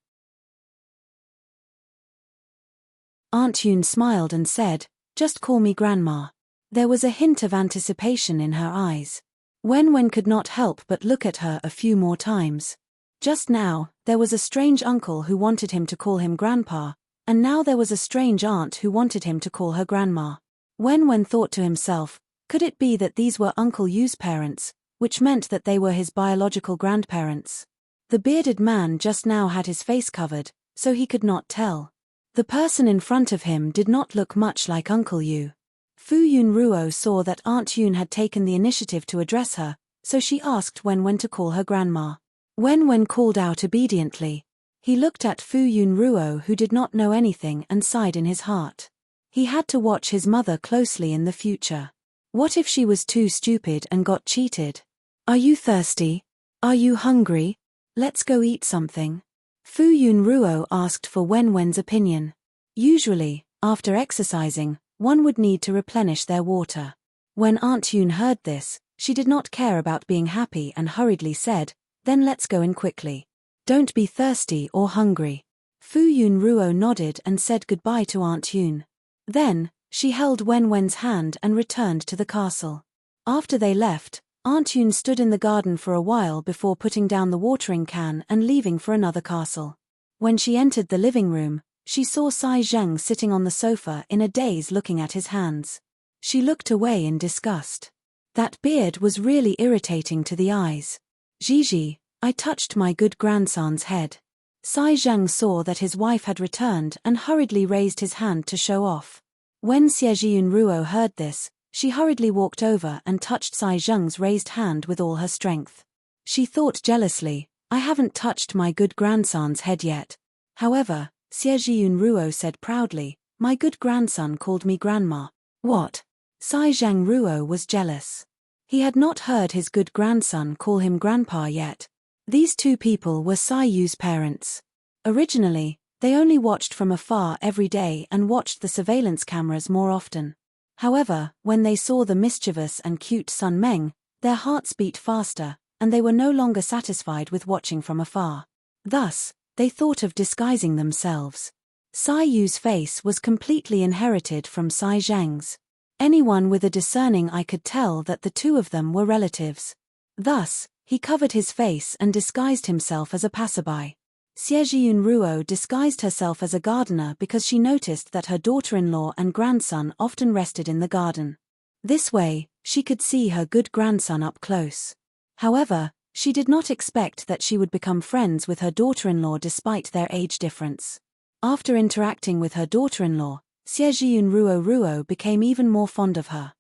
Aunt Yun smiled and said, just call me grandma. There was a hint of anticipation in her eyes. Wen could not help but look at her a few more times. Just now, there was a strange uncle who wanted him to call him grandpa, and now there was a strange aunt who wanted him to call her grandma. Wen thought to himself, could it be that these were Uncle Yu's parents, which meant that they were his biological grandparents? The bearded man just now had his face covered, so he could not tell. The person in front of him did not look much like Uncle Yu. Fu Yun Ruo saw that Aunt Yun had taken the initiative to address her, so she asked Wen to call her grandma. Wen called out obediently. He looked at Fu Yun Ruo, who did not know anything, and sighed in his heart. He had to watch his mother closely in the future. What if she was too stupid and got cheated? Are you thirsty? Are you hungry? Let's go eat something. Fu Yun Ruo asked for Wen's opinion. Usually, after exercising, one would need to replenish their water. When Aunt Yun heard this, she did not care about being happy and hurriedly said, then let's go in quickly. Don't be thirsty or hungry. Fu Yun Ruo nodded and said goodbye to Aunt Yun. Then, she held Wen's hand and returned to the castle. After they left, Aunt Yun stood in the garden for a while before putting down the watering can and leaving for another castle. When she entered the living room, she saw Sai Zheng sitting on the sofa in a daze looking at his hands. She looked away in disgust. That beard was really irritating to the eyes. Gigi, I touched my good grandson's head. Sai Zheng saw that his wife had returned and hurriedly raised his hand to show off. When Xie Ruo heard this, she hurriedly walked over and touched Sai Zheng's raised hand with all her strength. She thought jealously, I haven't touched my good grandson's head yet. However, Xie Ruo said proudly, my good grandson called me grandma. What? Sai Zheng Ruo was jealous. He had not heard his good grandson call him grandpa yet. These 2 people were Sai Yu's parents. Originally, they only watched from afar every day and watched the surveillance cameras more often. However, when they saw the mischievous and cute Sun Meng, their hearts beat faster, and they were no longer satisfied with watching from afar. Thus, they thought of disguising themselves. Sai Yu's face was completely inherited from Sai Zheng's. Anyone with a discerning eye could tell that the 2 of them were relatives. Thus, he covered his face and disguised himself as a passerby. Xie Ruo disguised herself as a gardener because she noticed that her daughter-in-law and grandson often rested in the garden. This way, she could see her good grandson up close. However, she did not expect that she would become friends with her daughter-in-law despite their age difference. After interacting with her daughter-in-law, Xie Ruo became even more fond of her.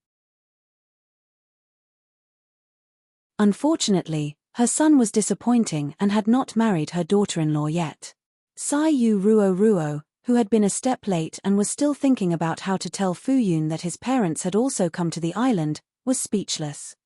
Unfortunately, her son was disappointing and had not married her daughter-in-law yet. Sai Yu Ruo, who had been a step late and was still thinking about how to tell Fu Yun that his parents had also come to the island, was speechless.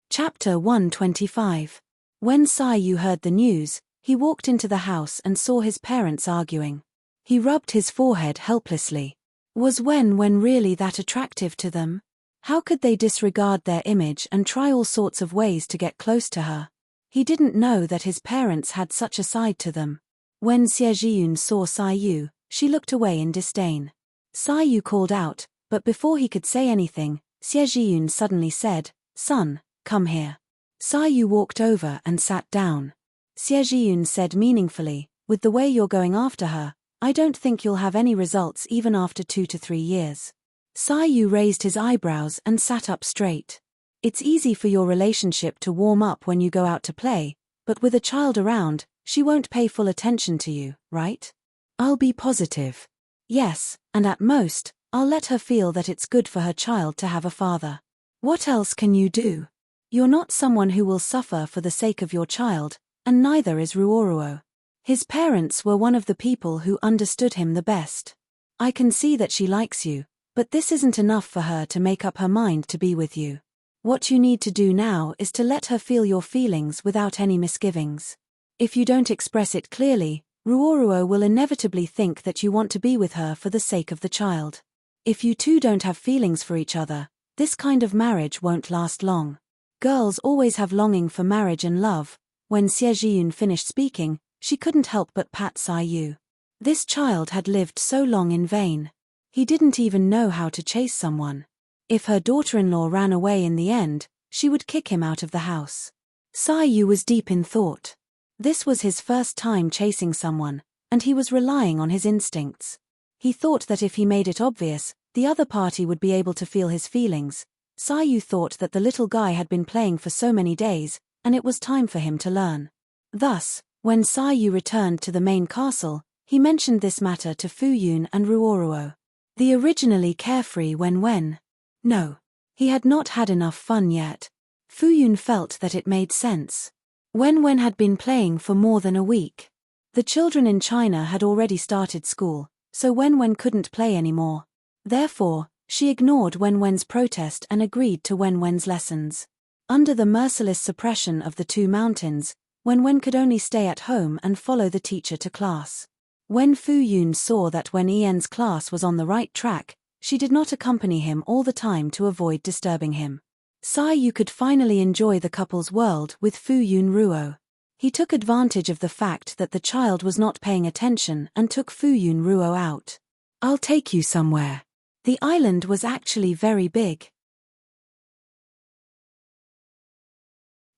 Chapter 125. When Sai Yu heard the news, he walked into the house and saw his parents arguing. He rubbed his forehead helplessly. Was Wen really that attractive to them? How could they disregard their image and try all sorts of ways to get close to her? He didn't know that his parents had such a side to them. When Xie saw Sai Yu, she looked away in disdain. Sai Yu called out, but before he could say anything, Xie suddenly said, "Son, come here." Sai Yu walked over and sat down. Xie said meaningfully, "With the way you're going after her, I don't think you'll have any results even after 2 to 3 years." Sai Yu raised his eyebrows and sat up straight. It's easy for your relationship to warm up when you go out to play, but with a child around, she won't pay full attention to you, right? I'll be positive. Yes, and at most, I'll let her feel that it's good for her child to have a father. What else can you do? You're not someone who will suffer for the sake of your child, and neither is Ruoruo. His parents were one of the people who understood him the best. I can see that she likes you, but this isn't enough for her to make up her mind to be with you. What you need to do now is to let her feel your feelings without any misgivings. If you don't express it clearly, Ruoruo will inevitably think that you want to be with her for the sake of the child. If you two don't have feelings for each other, this kind of marriage won't last long. Girls always have longing for marriage and love. When Xie Zhiyun finished speaking, she couldn't help but pat Sai Yu. This child had lived so long in vain. He didn't even know how to chase someone. If her daughter-in-law ran away in the end, she would kick him out of the house. Sai Yu was deep in thought. This was his first time chasing someone, and he was relying on his instincts. He thought that if he made it obvious, the other party would be able to feel his feelings. Sai Yu thought that the little guy had been playing for so many days, and it was time for him to learn. Thus, when Sai Yu returned to the main castle, he mentioned this matter to Fu Yun and Ruoruo. The originally carefree Wen. No. He had not had enough fun yet. Fu Yun felt that it made sense. Wen had been playing for more than a week. The children in China had already started school, so Wen couldn't play anymore. Therefore, she ignored Wen's protest and agreed to Wen's lessons. Under the merciless suppression of the two mountains, Wen could only stay at home and follow the teacher to class. When Fu Yun saw that Ian's class was on the right track, she did not accompany him all the time to avoid disturbing him. Sai Yu could finally enjoy the couple's world with Fu Yun Ruo. He took advantage of the fact that the child was not paying attention and took Fu Yun Ruo out. "I'll take you somewhere." The island was actually very big.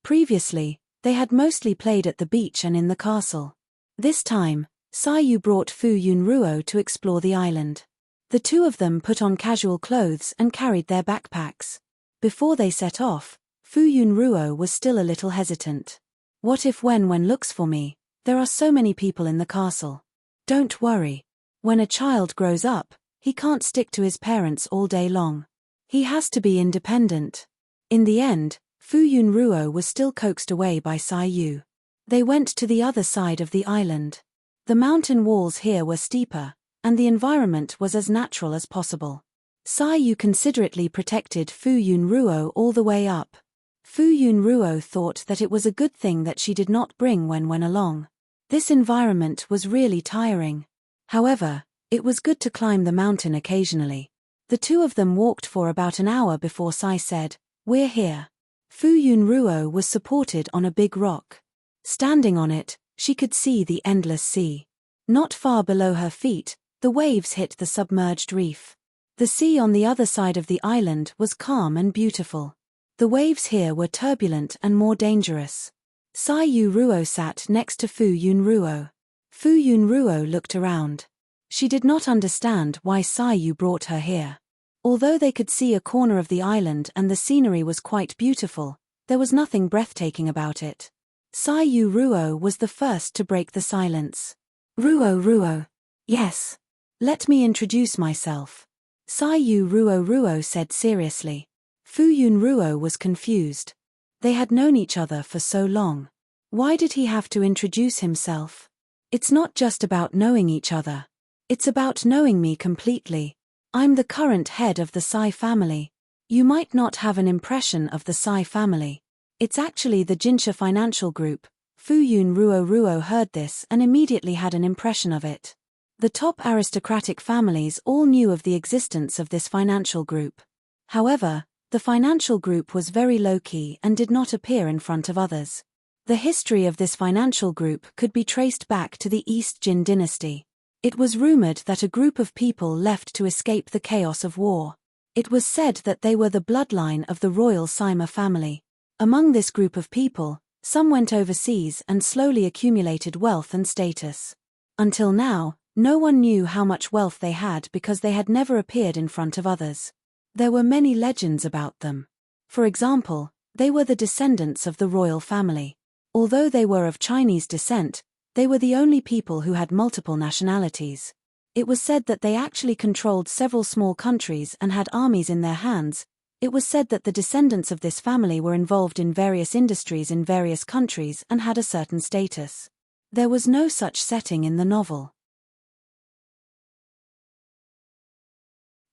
Previously, they had mostly played at the beach and in the castle. This time, Sai Yu brought Fu Yun Ruo to explore the island. The two of them put on casual clothes and carried their backpacks. Before they set off, Fu Yun Ruo was still a little hesitant. "What if Wen looks for me? There are so many people in the castle." "Don't worry. When a child grows up, he can't stick to his parents all day long. He has to be independent." In the end, Fu Yun Ruo was still coaxed away by Sai Yu. They went to the other side of the island. The mountain walls here were steeper, and the environment was as natural as possible. Sai Yu considerately protected Fu Yun Ruo all the way up. Fu Yun Ruo thought that it was a good thing that she did not bring Wen along. This environment was really tiring. However, it was good to climb the mountain occasionally. The two of them walked for about an hour before Sai said, "We're here." Fu Yun Ruo was supported on a big rock. Standing on it, she could see the endless sea. Not far below her feet, the waves hit the submerged reef. The sea on the other side of the island was calm and beautiful. The waves here were turbulent and more dangerous. Sai Yu Ruo sat next to Fu Yun Ruo. Fu Yun Ruo looked around. She did not understand why Sai Yu brought her here. Although they could see a corner of the island and the scenery was quite beautiful, there was nothing breathtaking about it. Sai Yu Ruo was the first to break the silence. Ruo. Yes. Let me introduce myself." Sai Yu Ruo said seriously. Fu Yun Ruo was confused. They had known each other for so long. Why did he have to introduce himself? "It's not just about knowing each other. It's about knowing me completely. I'm the current head of the Sai family. You might not have an impression of the Sai family. It's actually the Jinsha Financial Group." Fu Yun Ruo heard this and immediately had an impression of it. The top aristocratic families all knew of the existence of this financial group. However, the financial group was very low-key and did not appear in front of others. The history of this financial group could be traced back to the East Jin dynasty. It was rumored that a group of people left to escape the chaos of war. It was said that they were the bloodline of the royal Sima family. Among this group of people, some went overseas and slowly accumulated wealth and status. Until now, no one knew how much wealth they had because they had never appeared in front of others. There were many legends about them. For example, they were the descendants of the royal family. Although they were of Chinese descent, they were the only people who had multiple nationalities. It was said that they actually controlled several small countries and had armies in their hands. It was said that the descendants of this family were involved in various industries in various countries and had a certain status. There was no such setting in the novel.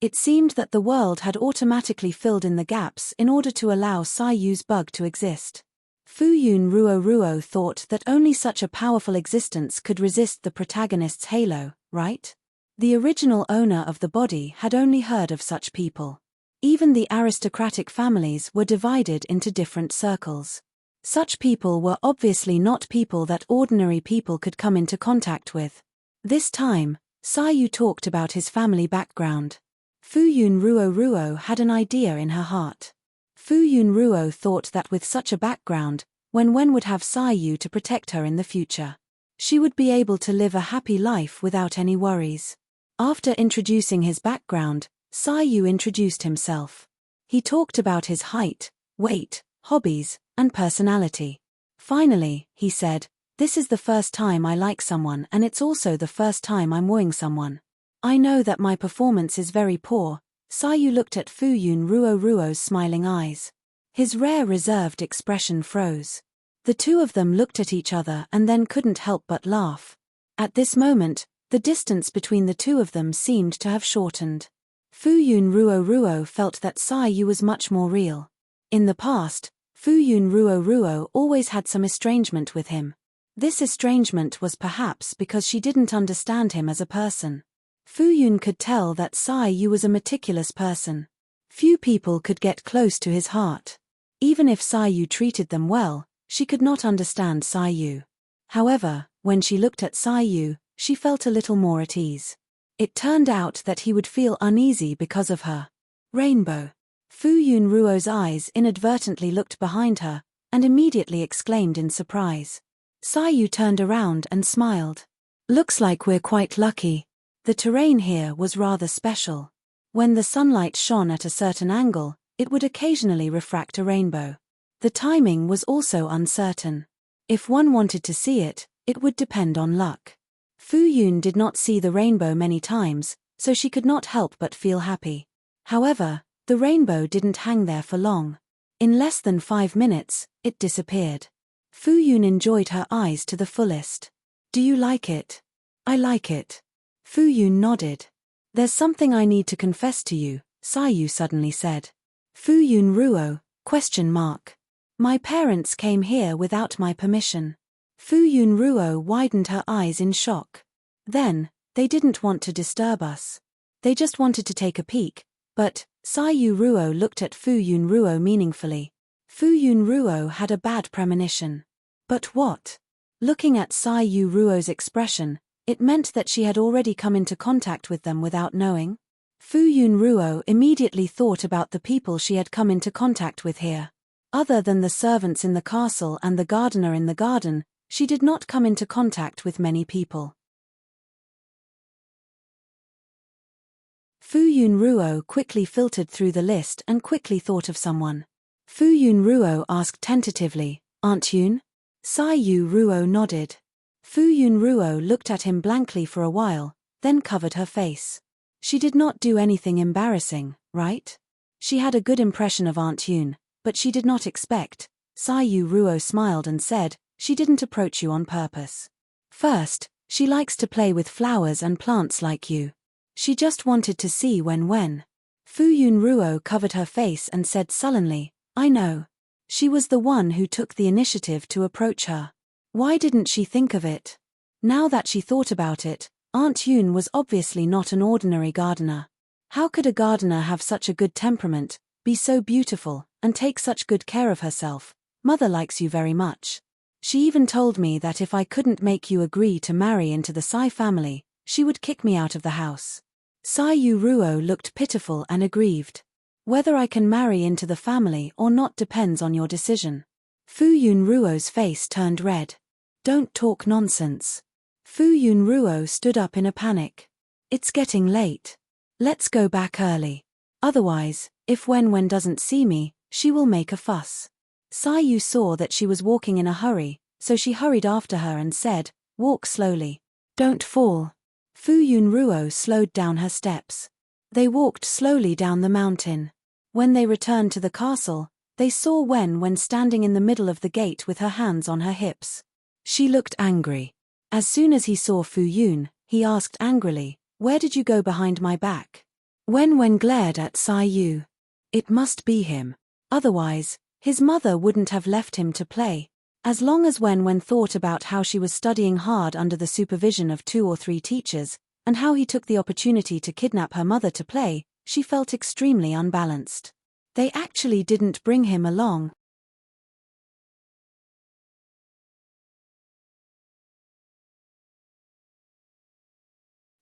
It seemed that the world had automatically filled in the gaps in order to allow Saiyu's bug to exist. Fuyun Ruo thought that only such a powerful existence could resist the protagonist's halo, right? The original owner of the body had only heard of such people. Even the aristocratic families were divided into different circles. Such people were obviously not people that ordinary people could come into contact with. This time, Saiyu talked about his family background. Fuyun Ruo had an idea in her heart. Fuyun Ruo thought that with such a background, when Wen would have Saiyu to protect her in the future, she would be able to live a happy life without any worries. After introducing his background, Saiyu introduced himself. He talked about his height, weight, hobbies, and personality. Finally, he said, "This is the first time I like someone and it's also the first time I'm wooing someone. I know that my performance is very poor." Saiyu looked at Fuyun Ruo's smiling eyes. His rare reserved expression froze. The two of them looked at each other and then couldn't help but laugh. At this moment, the distance between the two of them seemed to have shortened. Fuyun Ruo felt that Saiyu was much more real. In the past, Fuyun Ruo always had some estrangement with him. This estrangement was perhaps because she didn't understand him as a person. Fuyun could tell that Saiyu was a meticulous person. Few people could get close to his heart. Even if Saiyu treated them well, she could not understand Saiyu. However, when she looked at Saiyu, she felt a little more at ease. It turned out that he would feel uneasy because of her. Rainbow. Fuyun Ruo's eyes inadvertently looked behind her, and immediately exclaimed in surprise. Saiyu turned around and smiled. "Looks like we're quite lucky. The terrain here was rather special. When the sunlight shone at a certain angle, it would occasionally refract a rainbow. The timing was also uncertain. If one wanted to see it, it would depend on luck." Fuyun did not see the rainbow many times, so she could not help but feel happy. However, the rainbow didn't hang there for long. In less than 5 minutes, it disappeared. Fuyun enjoyed her eyes to the fullest. "Do you like it?" "I like it." Fuyun nodded. "There's something I need to confess to you," Saiyu suddenly said. Fuyun Ruo, ? "My parents came here without my permission." Fuyun Ruo widened her eyes in shock. "Then, they didn't want to disturb us. They just wanted to take a peek." But Saiyu Ruo looked at Fuyun Ruo meaningfully. Fuyun Ruo had a bad premonition. But what? Looking at Saiyu Ruo's expression, it meant that she had already come into contact with them without knowing. Fuyun Ruo immediately thought about the people she had come into contact with here. Other than the servants in the castle and the gardener in the garden, she did not come into contact with many people. Fuyun Ruo quickly filtered through the list and quickly thought of someone. Fuyun Ruo asked tentatively, "Aunt Yun?" Saiyu Ruo nodded. Fuyun Ruo looked at him blankly for a while, then covered her face. She did not do anything embarrassing, right? She had a good impression of Aunt Yun, but she did not expect. Saiyu Ruo smiled and said, "She didn't approach you on purpose. First, she likes to play with flowers and plants like you. She just wanted to see when." Fuyun Ruo covered her face and said sullenly, "I know. She was the one who took the initiative to approach her. Why didn't she think of it?" Now that she thought about it, Aunt Yun was obviously not an ordinary gardener. How could a gardener have such a good temperament, be so beautiful, and take such good care of herself? "Mother likes you very much. She even told me that if I couldn't make you agree to marry into the Sai family, she would kick me out of the house." Saiyu Ruo looked pitiful and aggrieved. "Whether I can marry into the family or not depends on your decision." Fuyun Ruo's face turned red. "Don't talk nonsense." Fuyun Ruo stood up in a panic. "It's getting late. Let's go back early. Otherwise, if Wen doesn't see me, she will make a fuss." Saiyu saw that she was walking in a hurry, so she hurried after her and said, "Walk slowly. Don't fall." Fuyun Ruo slowed down her steps. They walked slowly down the mountain. When they returned to the castle, they saw Wen standing in the middle of the gate with her hands on her hips. She looked angry. As soon as he saw Fu Yun, he asked angrily, "Where did you go behind my back?" Wen glared at Sai Yu. It must be him. Otherwise, his mother wouldn't have left him to play. As long as Wen thought about how she was studying hard under the supervision of 2 or 3 teachers, and how he took the opportunity to kidnap her mother to play, she felt extremely unbalanced. They actually didn't bring him along.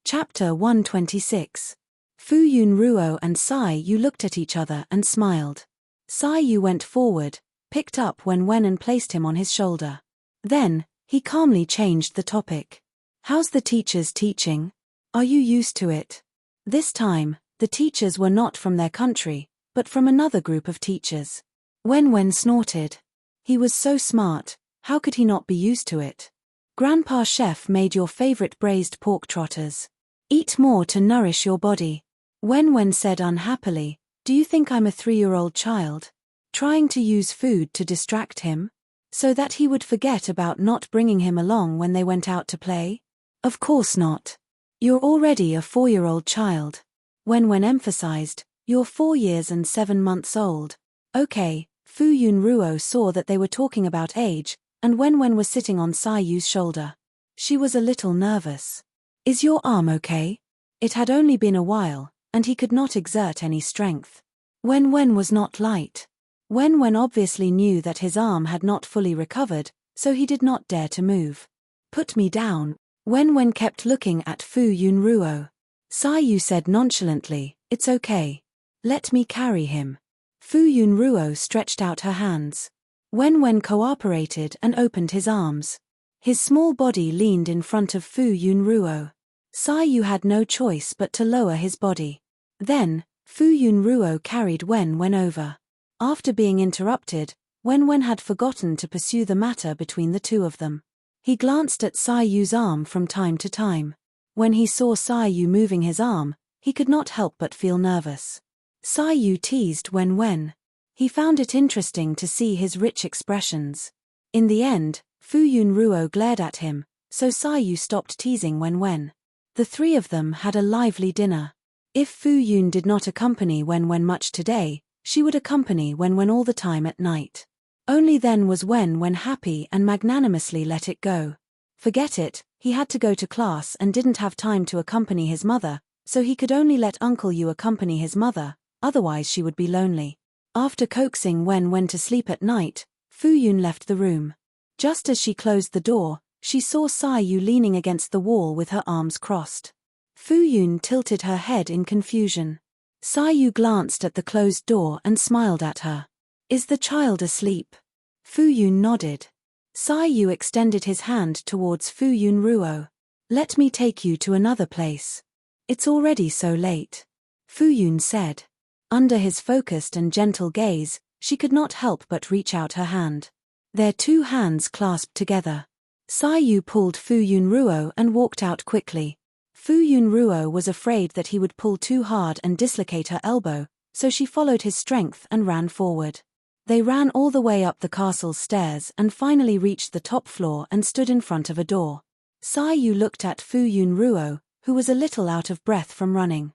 Chapter 126. Fu Yun Ruo and Sai Yu looked at each other and smiled. Sai Yu went forward, picked up Wen and placed him on his shoulder. Then, he calmly changed the topic. "How's the teachers teaching? Are you used to it?" This time, the teachers were not from their country, but from another group of teachers. Wen snorted. He was so smart, how could he not be used to it? "Grandpa Chef made your favorite braised pork trotters. Eat more to nourish your body." Wen said unhappily, "Do you think I'm a 3-year-old child? Trying to use food to distract him? So that he would forget about not bringing him along when they went out to play? Of course not. You're already a 4-year-old child." Wen emphasized, "You're 4 years and 7 months old." Okay, Fu Yun Ruo saw that they were talking about age, and Wen was sitting on Sai Yu's shoulder. She was a little nervous. "Is your arm okay?" It had only been a while, and he could not exert any strength. Wen was not light. Wen obviously knew that his arm had not fully recovered, so he did not dare to move. "Put me down." Wen kept looking at Fu Yun Ruo. Sai Yu said nonchalantly, "It's okay. Let me carry him." Fu Yun Ruo stretched out her hands. Wen cooperated and opened his arms. His small body leaned in front of Fu Yun Ruo. Sai Yu had no choice but to lower his body. Then, Fu Yun Ruo carried Wen over. After being interrupted, Wen had forgotten to pursue the matter between the two of them. He glanced at Sai Yu's arm from time to time. When he saw Sai Yu moving his arm, he could not help but feel nervous. Sai Yu teased Wen. He found it interesting to see his rich expressions. In the end, Fu Yun Ruo glared at him, so Sai Yu stopped teasing Wen. The 3 of them had a lively dinner. If Fu Yun did not accompany Wen much today, she would accompany Wen all the time at night. Only then was Wen happy and magnanimously let it go. Forget it, he had to go to class and didn't have time to accompany his mother, so he could only let Uncle Yu accompany his mother, otherwise she would be lonely. After coaxing Wen to sleep at night, Fu Yun left the room. Just as she closed the door, she saw Sai Yu leaning against the wall with her arms crossed. Fu Yun tilted her head in confusion. Sai Yu glanced at the closed door and smiled at her. "Is the child asleep?" Fu Yun nodded. Sai Yu extended his hand towards Fu Yun Ruo. "Let me take you to another place. It's already so late," Fu Yun said. Under his focused and gentle gaze, she could not help but reach out her hand. Their 2 hands clasped together. Sai Yu pulled Fu Yun Ruo and walked out quickly. Fu Yun Ruo was afraid that he would pull too hard and dislocate her elbow, so she followed his strength and ran forward. They ran all the way up the castle's stairs and finally reached the top floor and stood in front of a door. Sai Yu looked at Fu Yun Ruo, who was a little out of breath from running.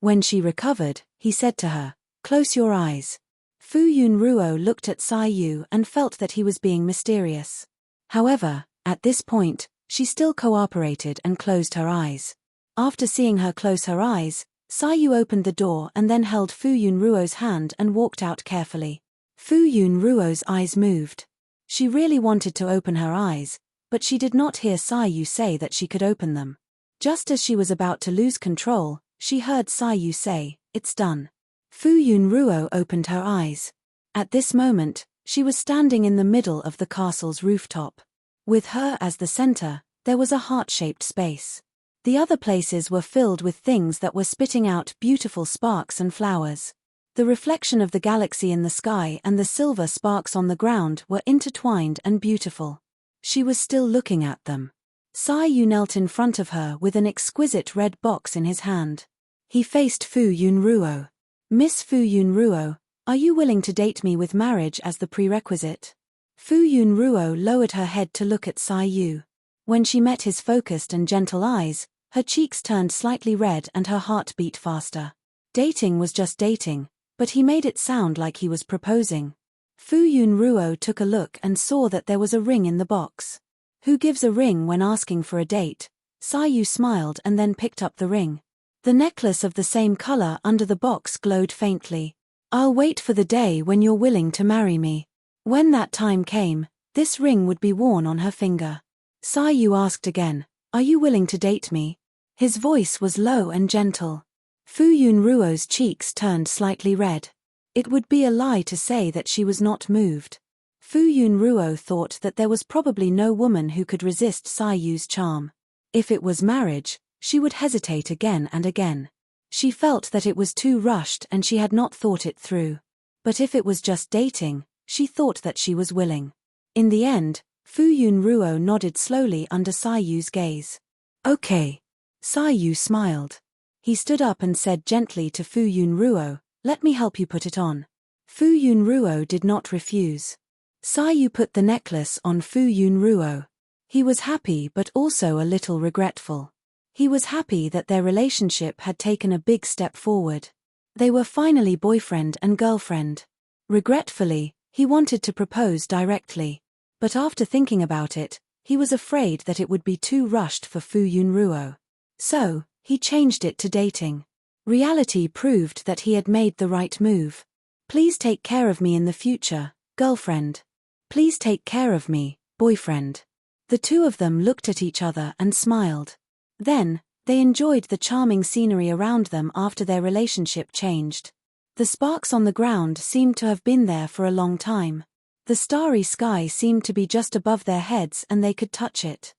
When she recovered, he said to her, "Close your eyes." Fu Yun Ruo looked at Sai Yu and felt that he was being mysterious. However, at this point, she still cooperated and closed her eyes. After seeing her close her eyes, Sai Yu opened the door and then held Fu Yun Ruo's hand and walked out carefully. Fu Yun Ruo's eyes moved. She really wanted to open her eyes, but she did not hear Sai Yu say that she could open them. Just as she was about to lose control, she heard Sai Yu say, "It's done." Fu Yun Ruo opened her eyes. At this moment, she was standing in the middle of the castle's rooftop. With her as the center, there was a heart-shaped space. The other places were filled with things that were spitting out beautiful sparks and flowers. The reflection of the galaxy in the sky and the silver sparks on the ground were intertwined and beautiful. She was still looking at them. Sai Yu knelt in front of her with an exquisite red box in his hand. He faced Fu Yunruo. Miss Fu Yunruo, are you willing to date me with marriage as the prerequisite? Fu Yunruo lowered her head to look at Sai Yu. When she met his focused and gentle eyes, her cheeks turned slightly red and her heart beat faster. Dating was just dating, but he made it sound like he was proposing. Fu Yunruo took a look and saw that there was a ring in the box. Who gives a ring when asking for a date? Sai Yu smiled and then picked up the ring. The necklace of the same color under the box glowed faintly. I'll wait for the day when you're willing to marry me. When that time came, this ring would be worn on her finger. Sai Yu asked again, are you willing to date me? His voice was low and gentle. Fu Yunruo's cheeks turned slightly red. It would be a lie to say that she was not moved. Fu Yunruo thought that there was probably no woman who could resist Sai Yu's charm. If it was marriage, she would hesitate again and again. She felt that it was too rushed and she had not thought it through. But if it was just dating, she thought that she was willing. In the end, Fu Yunruo nodded slowly under Sai Yu's gaze. Okay. Sai Yu smiled. He stood up and said gently to Fu Yunruo, let me help you put it on. Fu Yunruo did not refuse. Sai Yu put the necklace on Fu Yunruo. He was happy but also a little regretful. He was happy that their relationship had taken a big step forward. They were finally boyfriend and girlfriend. Regretfully, he wanted to propose directly. But after thinking about it, he was afraid that it would be too rushed for Fu Yunruo. So, he changed it to dating. Reality proved that he had made the right move. Please take care of me in the future, girlfriend. Please take care of me, boyfriend. The two of them looked at each other and smiled. Then, they enjoyed the charming scenery around them after their relationship changed. The sparks on the ground seemed to have been there for a long time. The starry sky seemed to be just above their heads and they could touch it.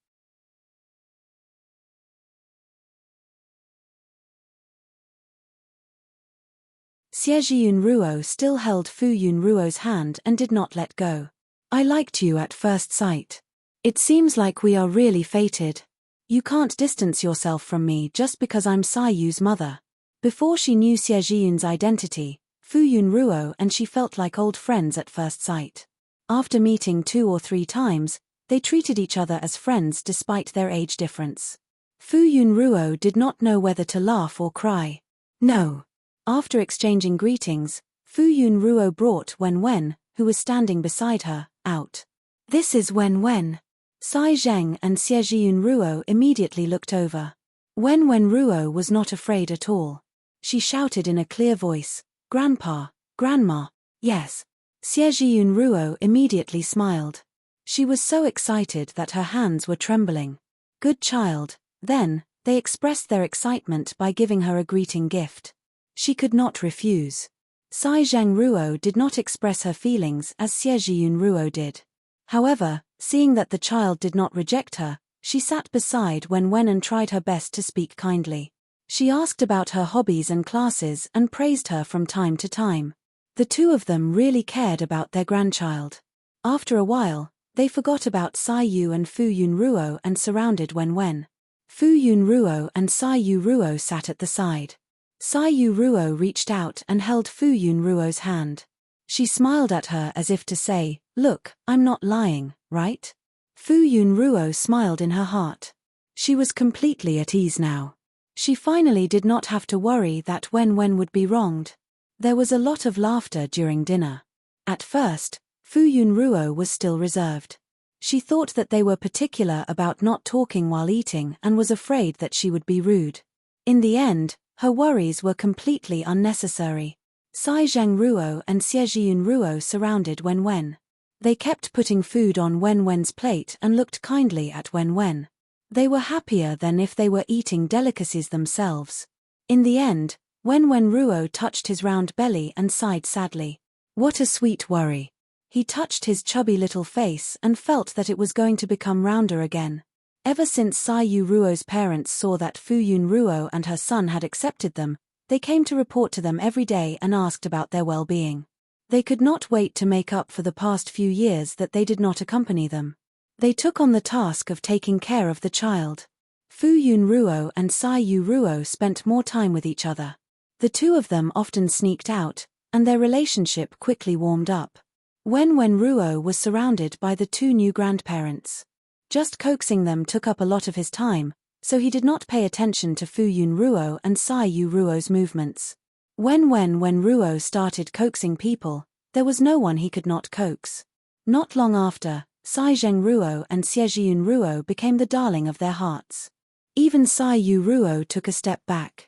Xie Yunruo still held Fu Yunruo's hand and did not let go. I liked you at first sight. It seems like we are really fated. You can't distance yourself from me just because I'm Sai Yu's mother. Before she knew Xie Yun's identity, Fu Yunruo and she felt like old friends at first sight. After meeting 2 or 3 times, they treated each other as friends despite their age difference. Fu Yunruo did not know whether to laugh or cry. No. After exchanging greetings, Fu Yunruo brought Wen, who was standing beside her, out. This is Wen. Sai Zheng and Xie Yunruo immediately looked over. Wen Ruo was not afraid at all. She shouted in a clear voice, Grandpa, Grandma, yes. Xie Yunruo immediately smiled. She was so excited that her hands were trembling. Good child. Then, they expressed their excitement by giving her a greeting gift. She could not refuse. Sai Zhengruo did not express her feelings as Xie Yunruo did. However, seeing that the child did not reject her, she sat beside Wen and tried her best to speak kindly. She asked about her hobbies and classes and praised her from time to time. The two of them really cared about their grandchild. After a while, they forgot about Sai Yu and Fu Yunruo and surrounded Wen. Fu Yunruo and Sai Yu Ruo sat at the side. Sai Yu Ruo reached out and held Fu Yunruo's hand. She smiled at her as if to say, look, I'm not lying, right? Fu Yunruo smiled in her heart. She was completely at ease now. She finally did not have to worry that Wen would be wronged. There was a lot of laughter during dinner. At first, Fu Yunruo was still reserved. She thought that they were particular about not talking while eating and was afraid that she would be rude. In the end, her worries were completely unnecessary. Sai Zhengruo and Xie Yunruo surrounded Wen. They kept putting food on Wen's plate and looked kindly at Wen. They were happier than if they were eating delicacies themselves. In the end, Wen Ruo touched his round belly and sighed sadly. What a sweet worry. He touched his chubby little face and felt that it was going to become rounder again. Ever since Sai Yu Ruo's parents saw that Fu Yunruo and her son had accepted them, they came to report to them every day and asked about their well-being. They could not wait to make up for the past few years that they did not accompany them. They took on the task of taking care of the child. Fu-yun Ruo and Sai-yu Ruo spent more time with each other. The two of them often sneaked out, and their relationship quickly warmed up. When Ruo was surrounded by the two new grandparents. Just coaxing them took up a lot of his time, so he did not pay attention to Fu-yun Ruo and Sai-yu Ruo's movements. When Ruo started coaxing people, there was no one he could not coax. Not long after, Sai-zheng Ruo and Xiejiyun Ruo became the darling of their hearts. Even Sai-yu Ruo took a step back.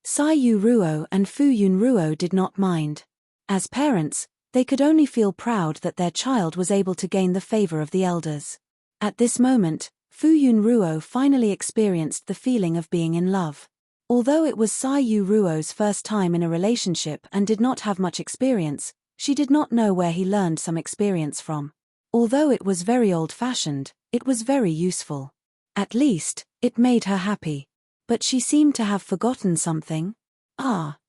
Sai-yu Ruo and Fu-yun Ruo did not mind. As parents, they could only feel proud that their child was able to gain the favor of the elders. At this moment, Fu-yun Ruo finally experienced the feeling of being in love. Although it was Sai-yu Ruo's first time in a relationship and did not have much experience, she did not know where he learned some experience from. Although it was very old-fashioned, it was very useful. At least, it made her happy. But she seemed to have forgotten something.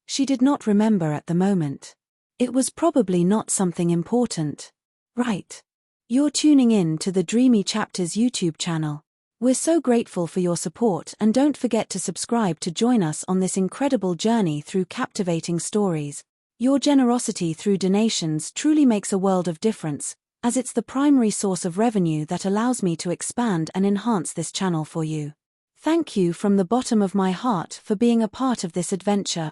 She did not remember at the moment. It was probably not something important. Right. You're tuning in to the Dreamy Chapters YouTube channel. We're so grateful for your support, and don't forget to subscribe to join us on this incredible journey through captivating stories. Your generosity through donations truly makes a world of difference, as it's the primary source of revenue that allows me to expand and enhance this channel for you. Thank you from the bottom of my heart for being a part of this adventure.